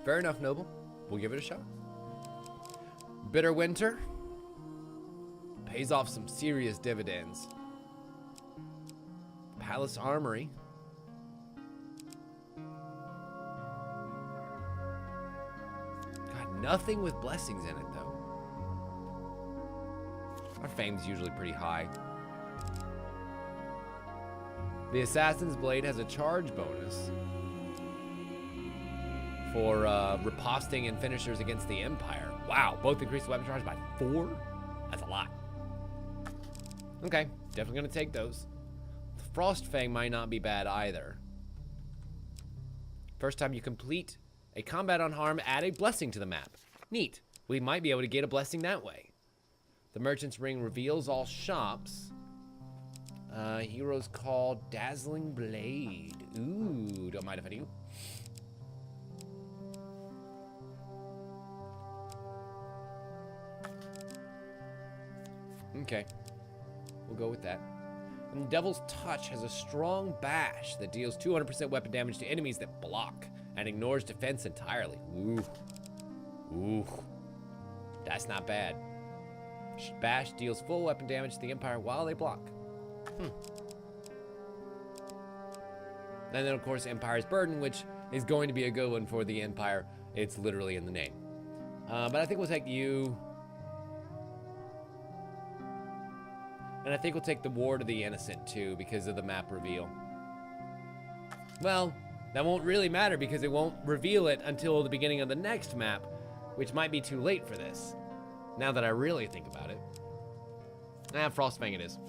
Fair enough, Noble. We'll give it a shot. Bitter Winter pays off some serious dividends. Palace Armory. God, nothing with blessings in it, though. Our fame's usually pretty high. The Assassin's Blade has a charge bonus for riposting and finishers against the Empire. Wow, both increase the weapon charge by 4? That's a lot. Okay, definitely gonna take those. Frostfang might not be bad either. First time you complete a combat unharmed, add a blessing to the map. Neat. We might be able to get a blessing that way. The Merchant's Ring reveals all shops. Heroes called Dazzling Blade. Ooh, don't mind if I do. Okay, we'll go with that. And Devil's Touch has a strong bash that deals 200% weapon damage to enemies that block and ignores defense entirely. Ooh. Ooh. That's not bad. Bash deals full weapon damage to the Empire while they block. And then, of course, Empire's Burden, which is going to be a good one for the Empire. It's literally in the name. But I think we'll take you. And I think we'll take the Ward of the Innocent, too, because of the map reveal. Well, that won't really matter because it won't reveal it until the beginning of the next map, which might be too late for this, now that I really think about it. Frostfang it is.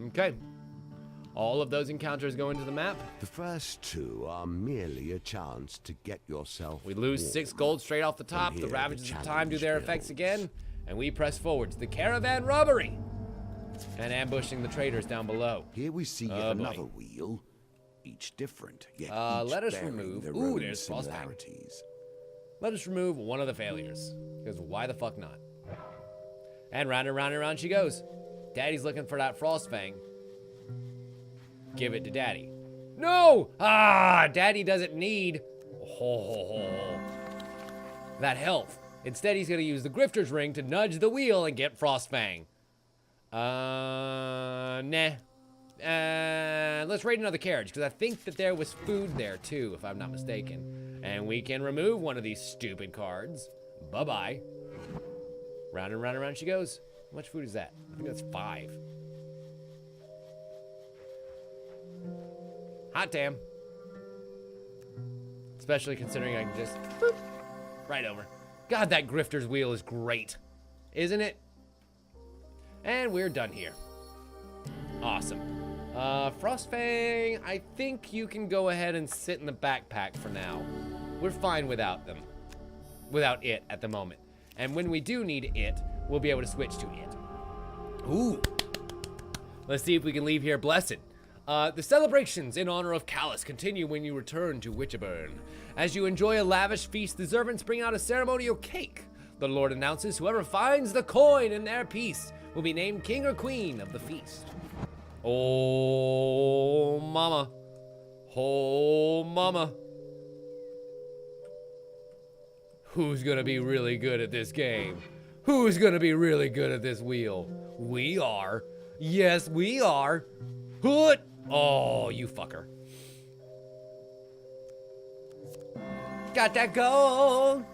Okay. All of those encounters go into the map. The first 2 are merely a chance to get yourself We lose warm. 6 gold straight off the top. From The here, Ravages the of Time do their challenge effects builds. again, and we press forward to the caravan robbery and ambushing the traders down below. Here we see yet Oh, boy. another wheel, each different, yet each let us bearing remove- their Ooh, own there's Frostfang. similarities. Let us remove one of the failures, because why the fuck not? And round and round and round she goes. Daddy's looking for that Frostfang. Give it to Daddy. No! Daddy doesn't need that health. Instead, he's going to use the Grifter's Ring to nudge the wheel and get Frostfang. Nah. Let's raid another carriage, because I think that there was food there, too, if I'm not mistaken. And we can remove one of these stupid cards. Bye-bye. Round and round and round she goes. How much food is that? I think that's 5. Hot damn. Especially considering I can just boop, right over. God, that grifter's wheel is great. Isn't it? And we're done here. Awesome. Frostfang, I think you can go ahead and sit in the backpack for now. We're fine without them. Without it at the moment. And when we do need it, we'll be able to switch to it. Ooh. Let's see if we can leave here blessed. The celebrations in honor of Callus continue when you return to Witcherburn. As you enjoy a lavish feast, the servants bring out a ceremonial cake. The Lord announces whoever finds the coin in their piece will be named king or queen of the feast. Oh, mama. Oh, mama. Who's gonna be really good at this game? Who's gonna be really good at this wheel? We are. Yes, we are. Hoot! Oh, you fucker. Got that gold.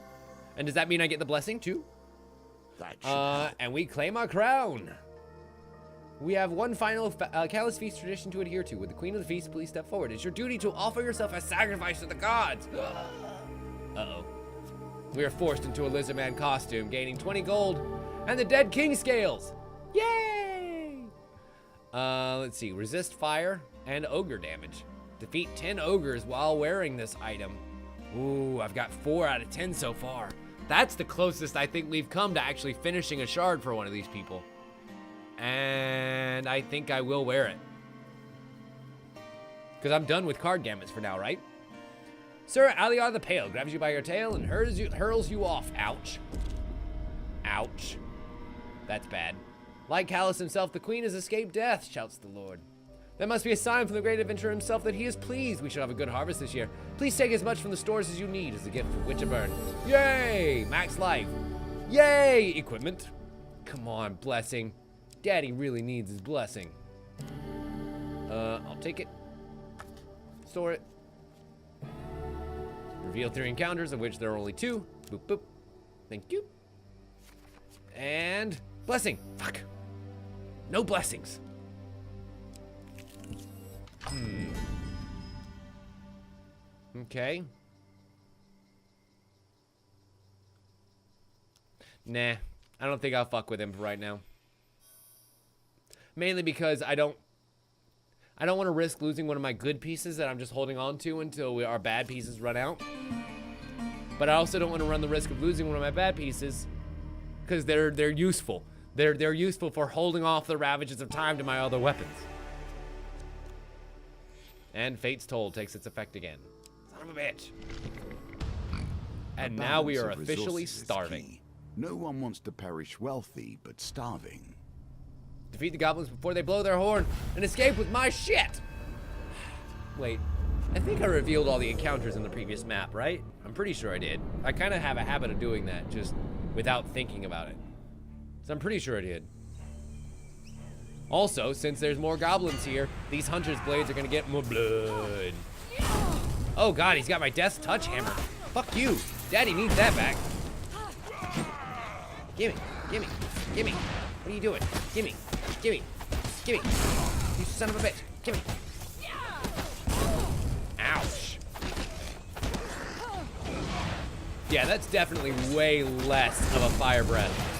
And does that mean I get the blessing too? And we claim our crown. We have one final Callus feast tradition to adhere to. Would the queen of the feast please step forward? It's your duty to offer yourself as sacrifice to the gods. Uh-oh. We are forced into a lizard man costume, gaining 20 gold and the dead king scales. Yay! Let's see. Resist fire and ogre damage. Defeat 10 ogres while wearing this item. Ooh, I've got 4 out of 10 so far. That's the closest I think we've come to actually finishing a shard for one of these people. And I think I will wear it. Because I'm done with card gamuts for now, right? Sir Aliar the Pale grabs you by your tail and hurls you off. Ouch. Ouch. That's bad. Like Callus himself, the queen has escaped death, shouts the Lord. That must be a sign from the great adventurer himself that he is pleased. We should have a good harvest this year. Please take as much from the stores as you need as a gift for Witcherburn. Yay! Max life. Yay! Equipment. Come on, blessing. Daddy really needs his blessing. I'll take it. Store it. Reveal 3 encounters, of which there are only 2. Boop, boop. Thank you. And blessing. Fuck. No blessings. Okay. Nah, I don't think I'll fuck with him for right now. Mainly because I don't want to risk losing one of my good pieces that I'm just holding on to until our bad pieces run out. But I also don't want to run the risk of losing one of my bad pieces because they're useful. They're useful for holding off the ravages of time to my other weapons. And Fate's Toll takes its effect again. Son of a bitch. And now we are officially starving. No one wants to perish wealthy, but starving. Defeat the goblins before they blow their horn and escape with my shit. Wait, I think I revealed all the encounters in the previous map, right? I'm pretty sure I did. I kind of have a habit of doing that just without thinking about it. So I'm pretty sure I did. Also, since there's more goblins here, these hunter's blades are gonna get more blood. Oh god, he's got my death touch hammer. Fuck you. Daddy needs that back. Gimme, gimme, gimme. What are you doing? Gimme, gimme, gimme. You son of a bitch. Gimme. Ouch. Yeah, that's definitely way less of a fire breath.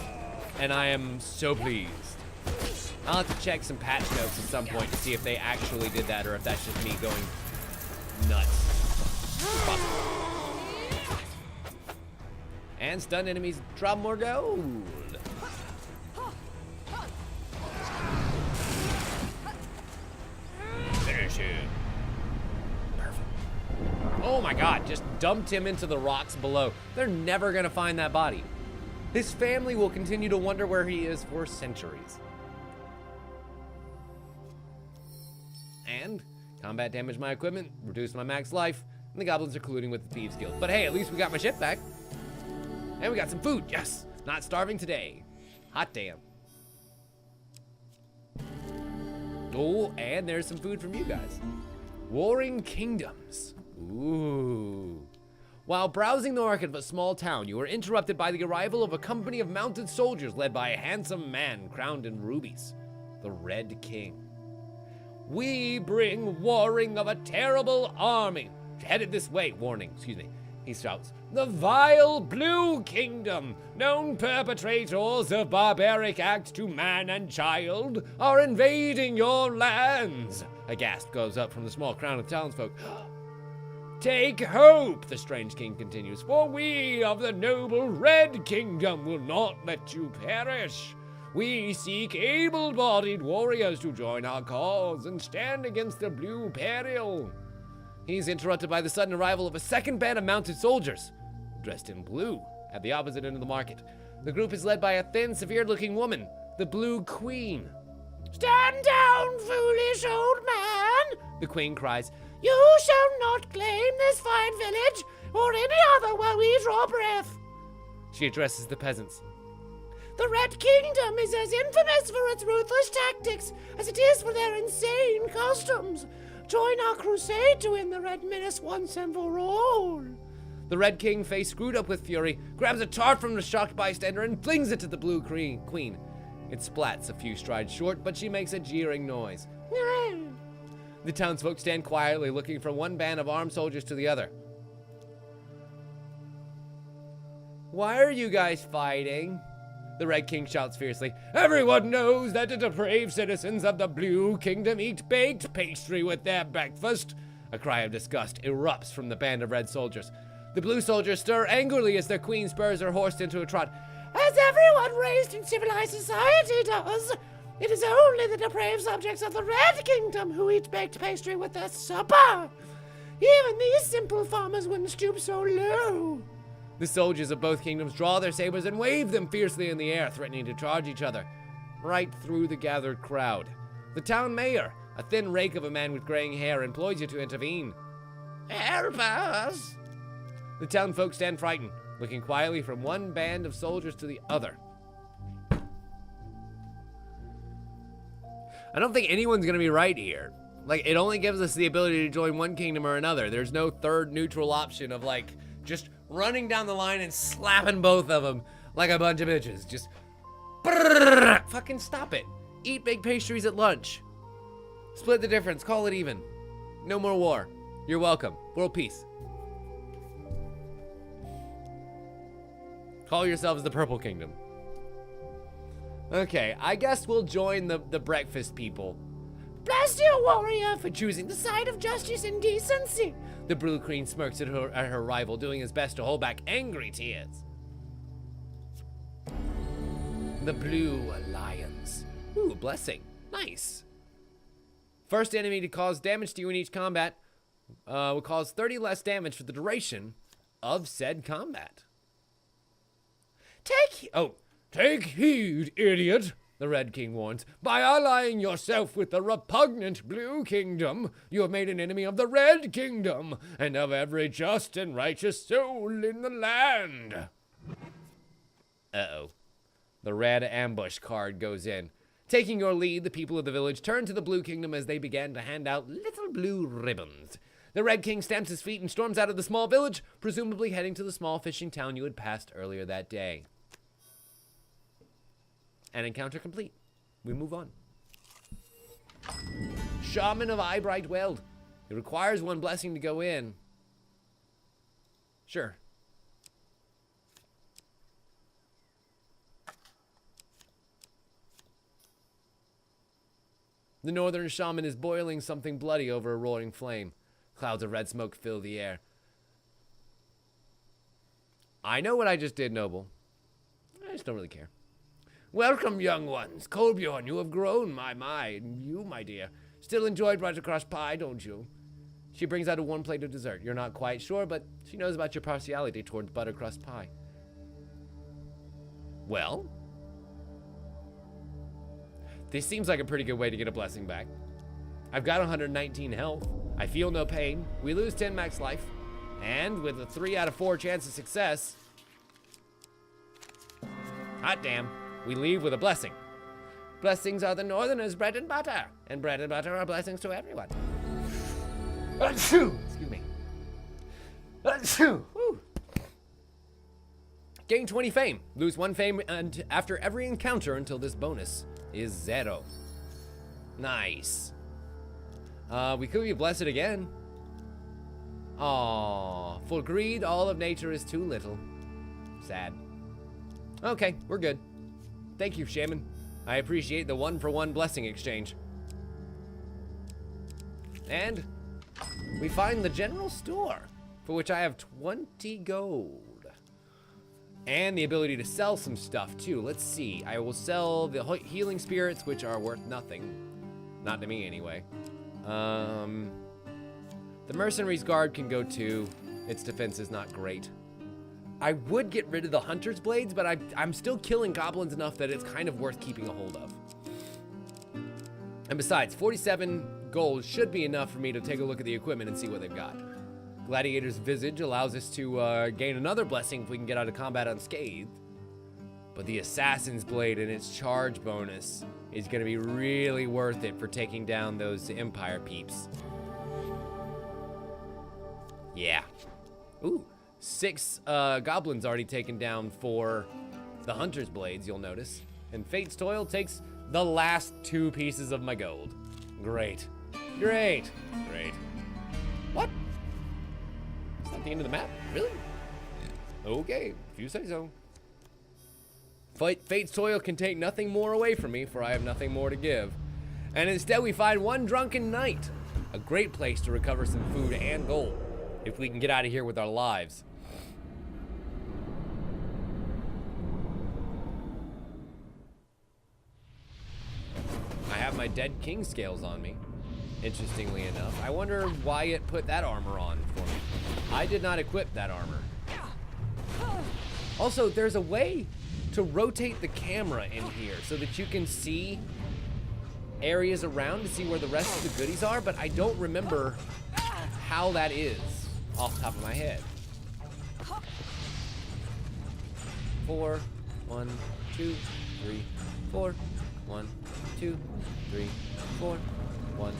And I am so pleased. I'll have to check some patch notes at some point to see if they actually did that or if that's just me going nuts. Fuck. And stunned enemies drop more gold. Finish him. Perfect. Oh my god, just dumped him into the rocks below. They're never gonna find that body. His family will continue to wonder where he is for centuries. And combat damaged my equipment, reduced my max life, and the goblins are colluding with the Thieves Guild. But hey, at least we got my ship back. And we got some food, yes! Not starving today. Hot damn. Oh, and there's some food from you guys. Warring Kingdoms. Ooh. While browsing the market of a small town, you were interrupted by the arrival of a company of mounted soldiers led by a handsome man crowned in rubies, the Red King. "We bring warning of a terrible army headed this way," he shouts. "The vile Blue Kingdom, known perpetrators of barbaric acts to man and child, are invading your lands." A gasp goes up from the small crowd of townsfolk. "Take hope," the strange king continues, "for we of the noble Red Kingdom will not let you perish. We seek able-bodied warriors to join our cause and stand against the Blue Peril." He's interrupted by the sudden arrival of a second band of mounted soldiers, dressed in blue, at the opposite end of the market. The group is led by a thin, severe-looking woman, the Blue Queen. "Stand down, foolish old man," the Queen cries. "You shall not claim this fine village or any other while we draw breath." She addresses the peasants. "The Red Kingdom is as infamous for its ruthless tactics as it is for their insane customs. Join our crusade to end the Red Menace once and for all." The Red King, face screwed up with fury, grabs a tart from the shocked bystander and flings it to the Blue Queen. It splats a few strides short, but she makes a jeering noise. The townsfolk stand quietly, looking from one band of armed soldiers to the other. "Why are you guys fighting?" the Red King shouts fiercely. "Everyone knows that the depraved citizens of the Blue Kingdom eat baked pastry with their breakfast." A cry of disgust erupts from the band of red soldiers. The blue soldiers stir angrily as their queen spurs her horse into a trot. "As everyone raised in civilized society does. It is only the depraved subjects of the Red Kingdom who eat baked pastry with their supper. Even these simple farmers wouldn't stoop so low." The soldiers of both kingdoms draw their sabers and wave them fiercely in the air, threatening to charge each other, right through the gathered crowd. The town mayor, a thin rake of a man with graying hair, implores you to intervene. "Help us!" The town folk stand frightened, looking quietly from one band of soldiers to the other. I don't think anyone's gonna be right here. Like, it only gives us the ability to join one kingdom or another. There's no third neutral option of, like, just running down the line and slapping both of them like a bunch of bitches. Just fucking stop it. Eat baked pastries at lunch. Split the difference. Call it even. No more war. You're welcome. World peace. Call yourselves the Purple Kingdom. Okay, I guess we'll join the breakfast people. "Bless you, warrior, for choosing the side of justice and decency." The Blue Queen smirks at her rival, doing his best to hold back angry tears. The Blue Alliance. Ooh, blessing. Nice. First enemy to cause damage to you in each combat will cause 30 less damage for the duration of said combat. Take heed, idiot, the Red King warns. "By allying yourself with the repugnant Blue Kingdom, you have made an enemy of the Red Kingdom and of every just and righteous soul in the land." Uh-oh. The red ambush card goes in. Taking your lead, the people of the village turned to the Blue Kingdom as they began to hand out little blue ribbons. The Red King stamps his feet and storms out of the small village, presumably heading to the small fishing town you had passed earlier that day. And encounter complete. We move on. Shaman of Eyebright Weld. It requires one blessing to go in. Sure. The northern shaman is boiling something bloody over a roaring flame. Clouds of red smoke fill the air. I know what I just did, Noble. I just don't really care. "Welcome, young ones. Kolbjorn, you have grown, my. And you, my dear, still enjoy buttercrust pie, don't you?" She brings out a warm plate of dessert. You're not quite sure, but she knows about your partiality towards buttercrust pie. Well, this seems like a pretty good way to get a blessing back. I've got 119 health. I feel no pain. We lose 10 max life. And with a 3 out of 4 chance of success, hot damn, we leave with a blessing. Blessings are the Northerners' bread and butter, and bread and butter are blessings to everyone. Achoo! Excuse me. Achoo! Woo. Gain 20 fame. Lose 1 fame and after every encounter until this bonus is 0. Nice. We could be blessed again. Aww. For greed, all of nature is too little. Sad. Okay, we're good. Thank you, Shaman. I appreciate the 1-for-1 blessing exchange. And we find the general store, for which I have 20 gold. And the ability to sell some stuff too. Let's see. I will sell the healing spirits, which are worth nothing. Not to me anyway. The mercenary's guard can go too. Its defense is not great. I would get rid of the hunter's blades, but I'm still killing goblins enough that it's kind of worth keeping a hold of. And besides, 47 gold should be enough for me to take a look at the equipment and see what they've got. Gladiator's Visage allows us to gain another blessing if we can get out of combat unscathed. But the Assassin's Blade and its charge bonus is going to be really worth it for taking down those Empire peeps. Yeah. Ooh, 6 goblins already taken down for the Hunter's Blades, you'll notice. And Fate's Toil takes the last 2 pieces of my gold. Great. Great. Great. What? It's not the end of the map? Really? Okay, if you say so. Fate's Toil can take nothing more away from me, for I have nothing more to give. And instead we find one drunken knight. A great place to recover some food and gold, if we can get out of here with our lives. I have my dead king scales on me, interestingly enough. I wonder why it put that armor on for me. I did not equip that armor. Also, there's a way to rotate the camera in here so that you can see areas around to see where the rest of the goodies are, but I don't remember how that is off the top of my head. 4, 1, 2, 3, 4, 1, 2, 3, 4, 1,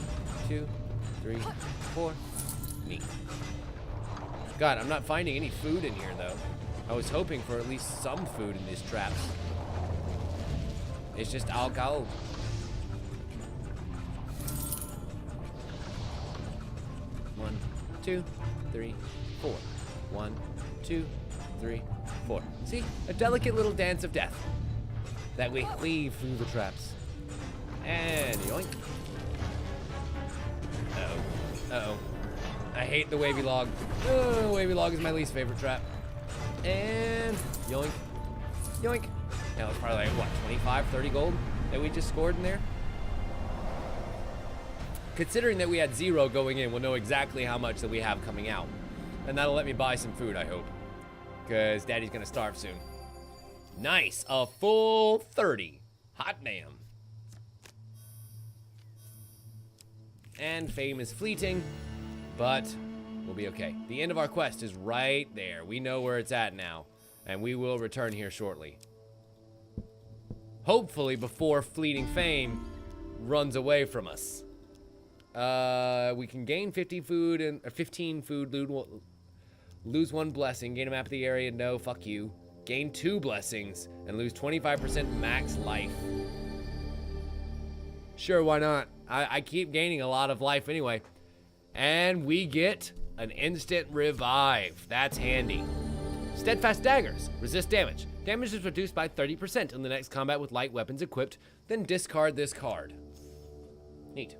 2, 3, 4. Neat. God, I'm not finding any food in here though. I was hoping for at least some food in these traps. It's just alcohol. One, 2, 3, 4. 1, 2, 3, 4. See? A delicate little dance of death that we cleave through the traps. And yoink. Uh-oh. Uh-oh. I hate the wavy log. Oh, wavy log is my least favorite trap. And yoink. Yoink. That was probably like, what, 25, 30 gold that we just scored in there? Considering that we had 0 going in, we'll know exactly how much that we have coming out. And that'll let me buy some food, I hope. Because Daddy's gonna starve soon. Nice, a full 30. Hot damn. And fame is fleeting, but we'll be okay. The end of our quest is right there. We know where it's at now, and we will return here shortly. Hopefully before fleeting fame runs away from us. We can gain 50 food and 15 food, lose 1 blessing, gain a map of the area, no, fuck you. Gain 2 blessings and lose 25% max life. Sure, why not? I keep gaining a lot of life anyway. And we get an instant revive. That's handy. Steadfast daggers. Resist damage. Damage is reduced by 30% in the next combat with light weapons equipped. Then discard this card. Neat.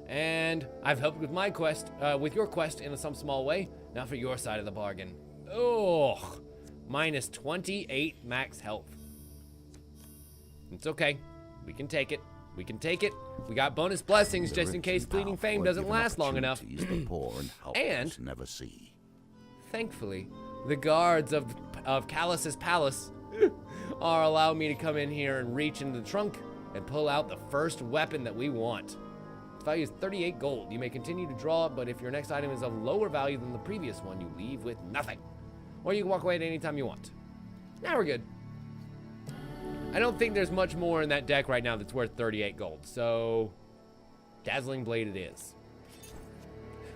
And I've helped with my quest, with your quest in some small way. Now for your side of the bargain. Oh, minus 28 max health. It's okay. We can take it. We can take it. We got bonus blessings just in case fleeting fame doesn't last long enough. The poor and never see. Thankfully, the guards of Callus's palace are allowing me to come in here and reach into the trunk and pull out the first weapon that we want. Its value is 38 gold. You may continue to draw, but if your next item is of lower value than the previous one, you leave with nothing. Or you can walk away at any time you want. Now we're good. I don't think there's much more in that deck right now that's worth 38 gold, so Dazzling Blade it is.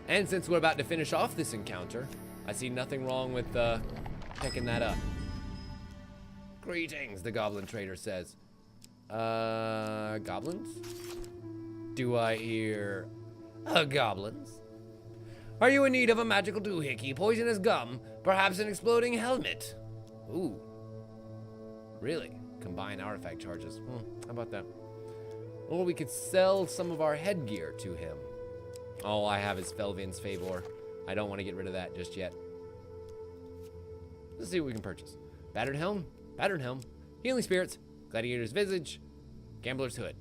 And since we're about to finish off this encounter, I see nothing wrong with picking that up. Greetings, the goblin trader says. Goblins? Do I hear goblins? Are you in need of a magical doohickey, poisonous gum, perhaps an exploding helmet? Ooh. Really? Combine artifact charges. How about that? Or we could sell some of our headgear to him. All I have is Felvin's Favor. I don't want to get rid of that just yet. Let's see what we can purchase. Battered helm, healing spirits, gladiator's visage, gambler's hood.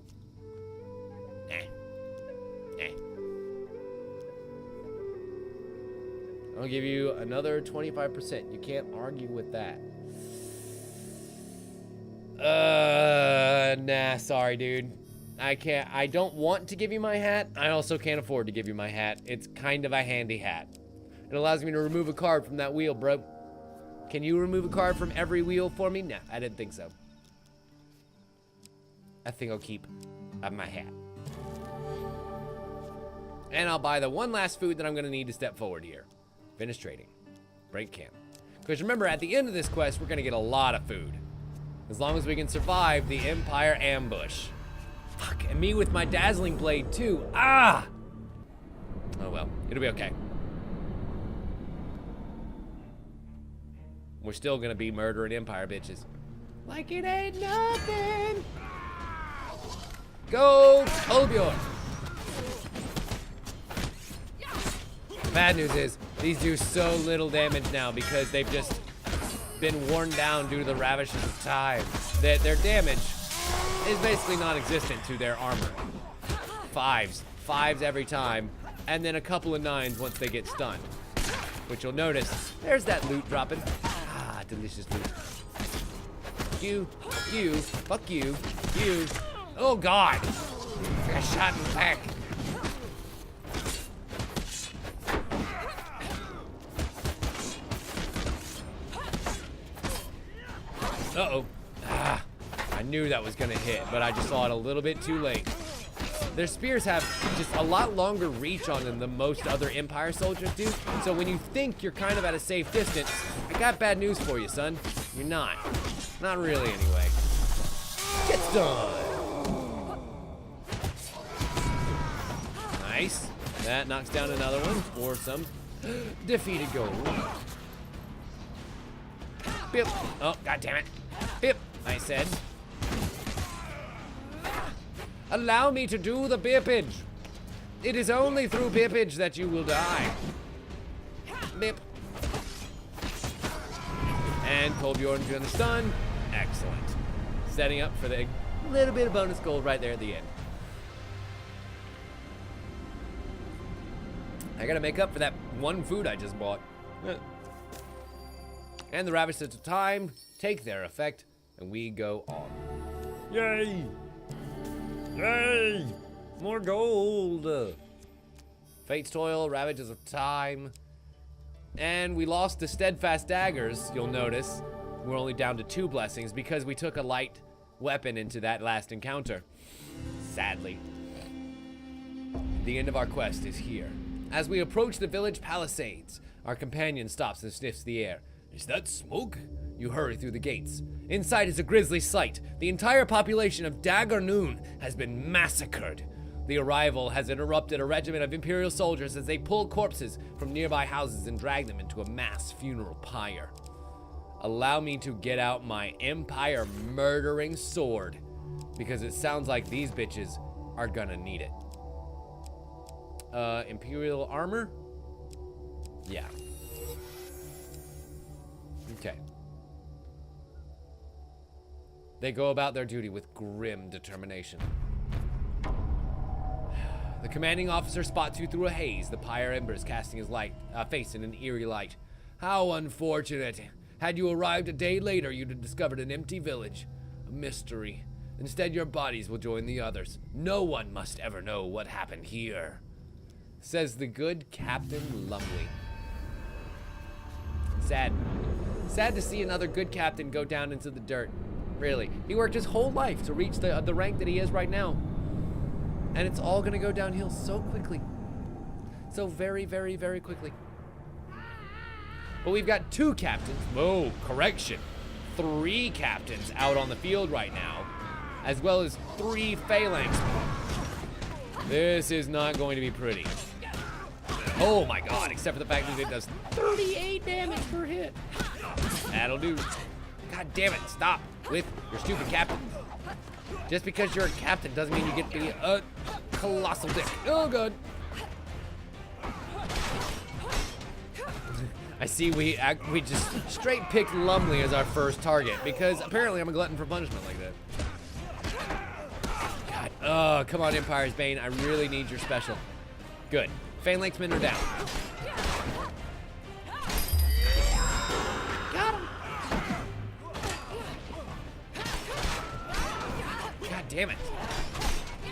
I'll give you another 25%. You can't argue with that. Nah, sorry, dude. I can't. I don't want to give you my hat. I also can't afford to give you my hat. It's kind of a handy hat. It allows me to remove a card from that wheel, bro. Can you remove a card from every wheel for me? Nah, I didn't think so. I think I'll keep my hat. And I'll buy the one last food that I'm going to need to step forward here. Finish trading. Break camp. Because remember, at the end of this quest, we're going to get a lot of food. As long as we can survive the Empire ambush. Fuck, and me with my dazzling blade too. Ah! Oh well, it'll be okay. We're still gonna be murdering Empire bitches. Like it ain't nothing. Go, Torbjorn. Bad news is, these do so little damage now because they've just been worn down due to the ravages of time. That their damage is basically non-existent to their armor. Fives every time, and then a couple of 9s once they get stunned. Which you'll notice, there's that loot dropping. Ah, delicious loot. Fuck you. Oh God! I got shot in the back. Uh-oh. Ah, I knew that was gonna hit, but I just saw it a little bit too late. Their spears have just a lot longer reach on them than most other Empire soldiers do, so when you think you're kind of at a safe distance, I got bad news for you, son. You're not. Not really, anyway. Get done! Nice. That knocks down another one, or some defeated gold. Bip. Oh, God damn it. Bip, I said. Allow me to do the bippage. It is only through bippage that you will die. Bip. And Torbjorn's gonna stun. Excellent. Setting up for the little bit of bonus gold right there at the end. I gotta make up for that one food I just bought. And the ravages of time take their effect, and we go on. Yay! Yay! More gold! Fate's Toil, Ravages of Time. And we lost the Steadfast Daggers, you'll notice. We're only down to 2 blessings because we took a light weapon into that last encounter. Sadly. The end of our quest is here. As we approach the village palisades, our companion stops and sniffs the air. Is that smoke? You hurry through the gates. Inside is a grisly sight. The entire population of Dagarnoon has been massacred. The arrival has interrupted a regiment of Imperial soldiers as they pull corpses from nearby houses and drag them into a mass funeral pyre. Allow me to get out my Empire murdering sword, because it sounds like these bitches are gonna need it. Imperial armor? Yeah. Okay. They go about their duty with grim determination. The commanding officer spots you through a haze, the pyre embers casting his face in an eerie light. How unfortunate. Had you arrived a day later, you'd have discovered an empty village. A mystery. Instead, your bodies will join the others. No one must ever know what happened here. Says the good Captain Lumley. Sad. Sad to see another good captain go down into the dirt. Really. He worked his whole life to reach the rank that he is right now. And it's all gonna go downhill so quickly. So very, very, very quickly. But we've got 2 captains. Oh, correction. 3 captains out on the field right now, as well as 3 phalanx. This is not going to be pretty. Oh my god, except for the fact that it does 38 damage per hit. That'll do. God damn it, stop with your stupid captain. Just because you're a captain doesn't mean you get to be a colossal dick. Oh god. I see we just straight picked Lumley as our first target because apparently I'm a glutton for punishment like that. God, oh, come on, Empire's Bane. I really need your special. Good. Phalanxmen are down. Got him. God damn it.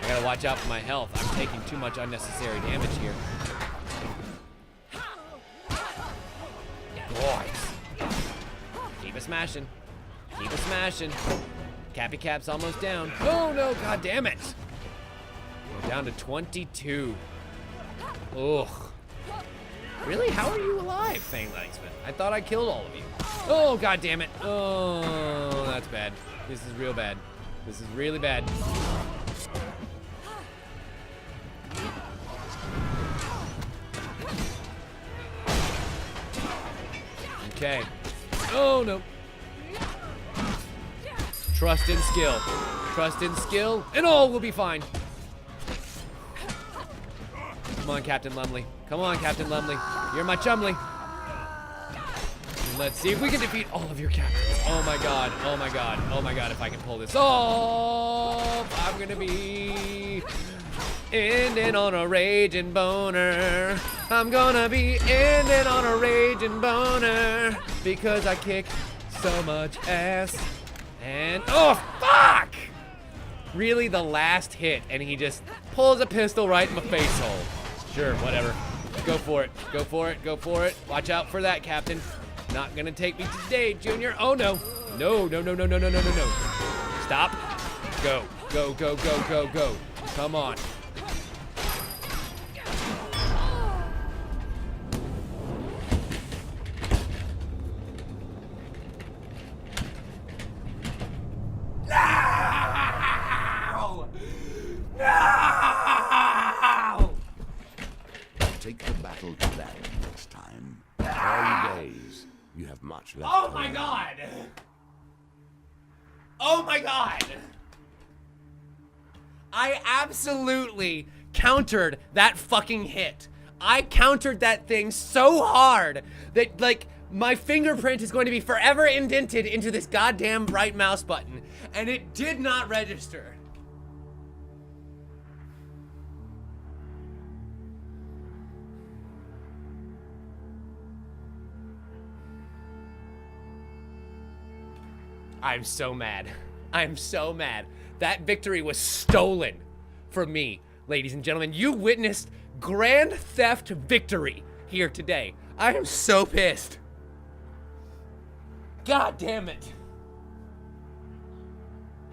I gotta watch out for my health. I'm taking too much unnecessary damage here. Boys. Keep it smashing. Keep it smashing. Cappy Cap's almost down. Oh no, god damn it. We're down to 22. Ugh. Really? How are you alive, Phalanxman? I thought I killed all of you. Oh, god damn it. Oh, that's bad. This is real bad. This is really bad. Okay. Oh, no. Trust in skill. Trust in skill, and all will be fine. Come on, Captain Lumley. Come on, Captain Lumley. You're my chumley. And let's see if we can defeat all of your captains. Oh my god. Oh my god. Oh my god, if I can pull this off, I'm gonna be ending on a raging boner. I'm gonna be ending on a raging boner because I kick so much ass. And oh fuck! Really, the last hit, and he just pulls a pistol right in my face hole. Sure, whatever. Go for it. Go for it. Go for it. Watch out for that, Captain. Not gonna take me today, Junior. Oh no. No, no, no, no, no, no, no, no, no. Stop. Go. Go, go, go, go, go. Come on. Take the battle to that next time. Early days. You have much left. Oh my god! Oh my god! I absolutely countered that fucking hit. I countered that thing so hard that, like, my fingerprint is going to be forever indented into this goddamn right mouse button, and it did not register. I'm so mad. I'm so mad. That victory was stolen from me, ladies and gentlemen. You witnessed grand theft victory here today. I am so pissed. God damn it.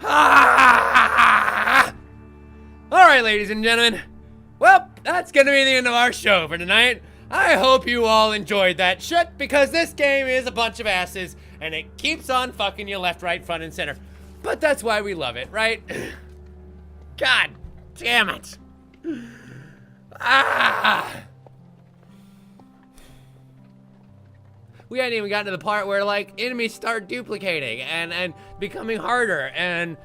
Ah! All right, ladies and gentlemen. Well, that's gonna be the end of our show for tonight. I hope you all enjoyed that shit because this game is a bunch of asses and it keeps on fucking you left, right, front, and center. But that's why we love it, right? God damn it. Ah! We hadn't even gotten to the part where, like, enemies start duplicating and becoming harder and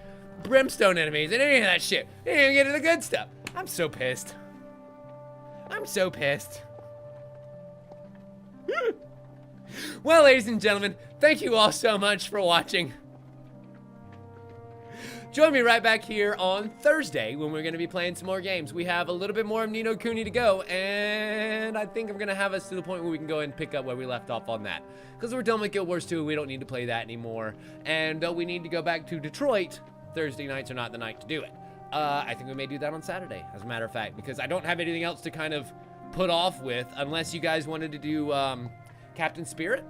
brimstone enemies and any of that shit. We didn't even get to the good stuff. I'm so pissed. I'm so pissed. Well, ladies and gentlemen, thank you all so much for watching. Join me right back here on Thursday when we're going to be playing some more games. We have a little bit more of Ni no Kuni to go, and I think I'm going to have us to the point where we can go and pick up where we left off on that. Because we're done with Guild Wars 2, we don't need to play that anymore. And we need to go back to Detroit. Thursday nights are not the night to do it. I think we may do that on Saturday, as a matter of fact, because I don't have anything else to kind of put off with, unless you guys wanted to do Captain Spirit.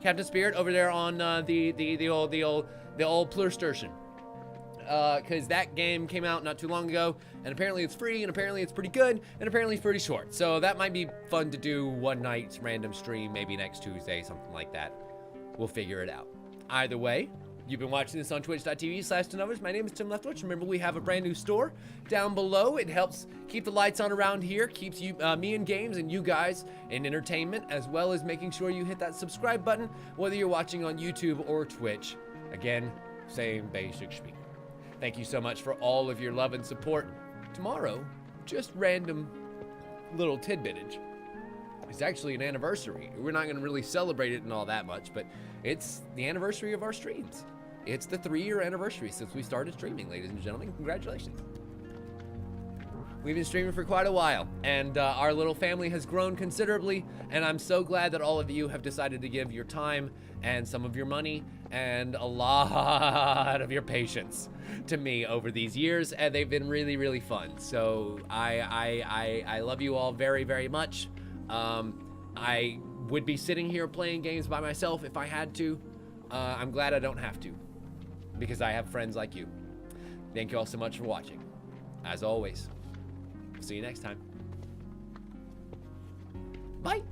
Captain Spirit over there on the old PlayStation. Because that game came out not too long ago, and apparently it's free, and apparently it's pretty good, and apparently it's pretty short. So that might be fun to do one night's random stream, maybe next Tuesday, something like that. We'll figure it out. Either way, you've been watching this on twitch.tv/timandanswers. My name is Tim Leftwich. Remember, we have a brand new store down below. It helps keep the lights on around here, keeps you, me in games and you guys in entertainment, as well as making sure you hit that subscribe button, whether you're watching on YouTube or Twitch. Again, same basic speak. Thank you so much for all of your love and support. Tomorrow, just random little tidbitage. It's actually an anniversary. We're not going to really celebrate it and all that much, but it's the anniversary of our streams. It's the 3-year anniversary since we started streaming, ladies and gentlemen. Congratulations. We've been streaming for quite a while, and our little family has grown considerably, and I'm so glad that all of you have decided to give your time and some of your money and a lot of your patience to me over these years, and they've been really, really fun. So I love you all very, very much. I would be sitting here playing games by myself if I had to. I'm glad I don't have to, because I have friends like you. Thank you all so much for watching. As always, see you next time. Bye.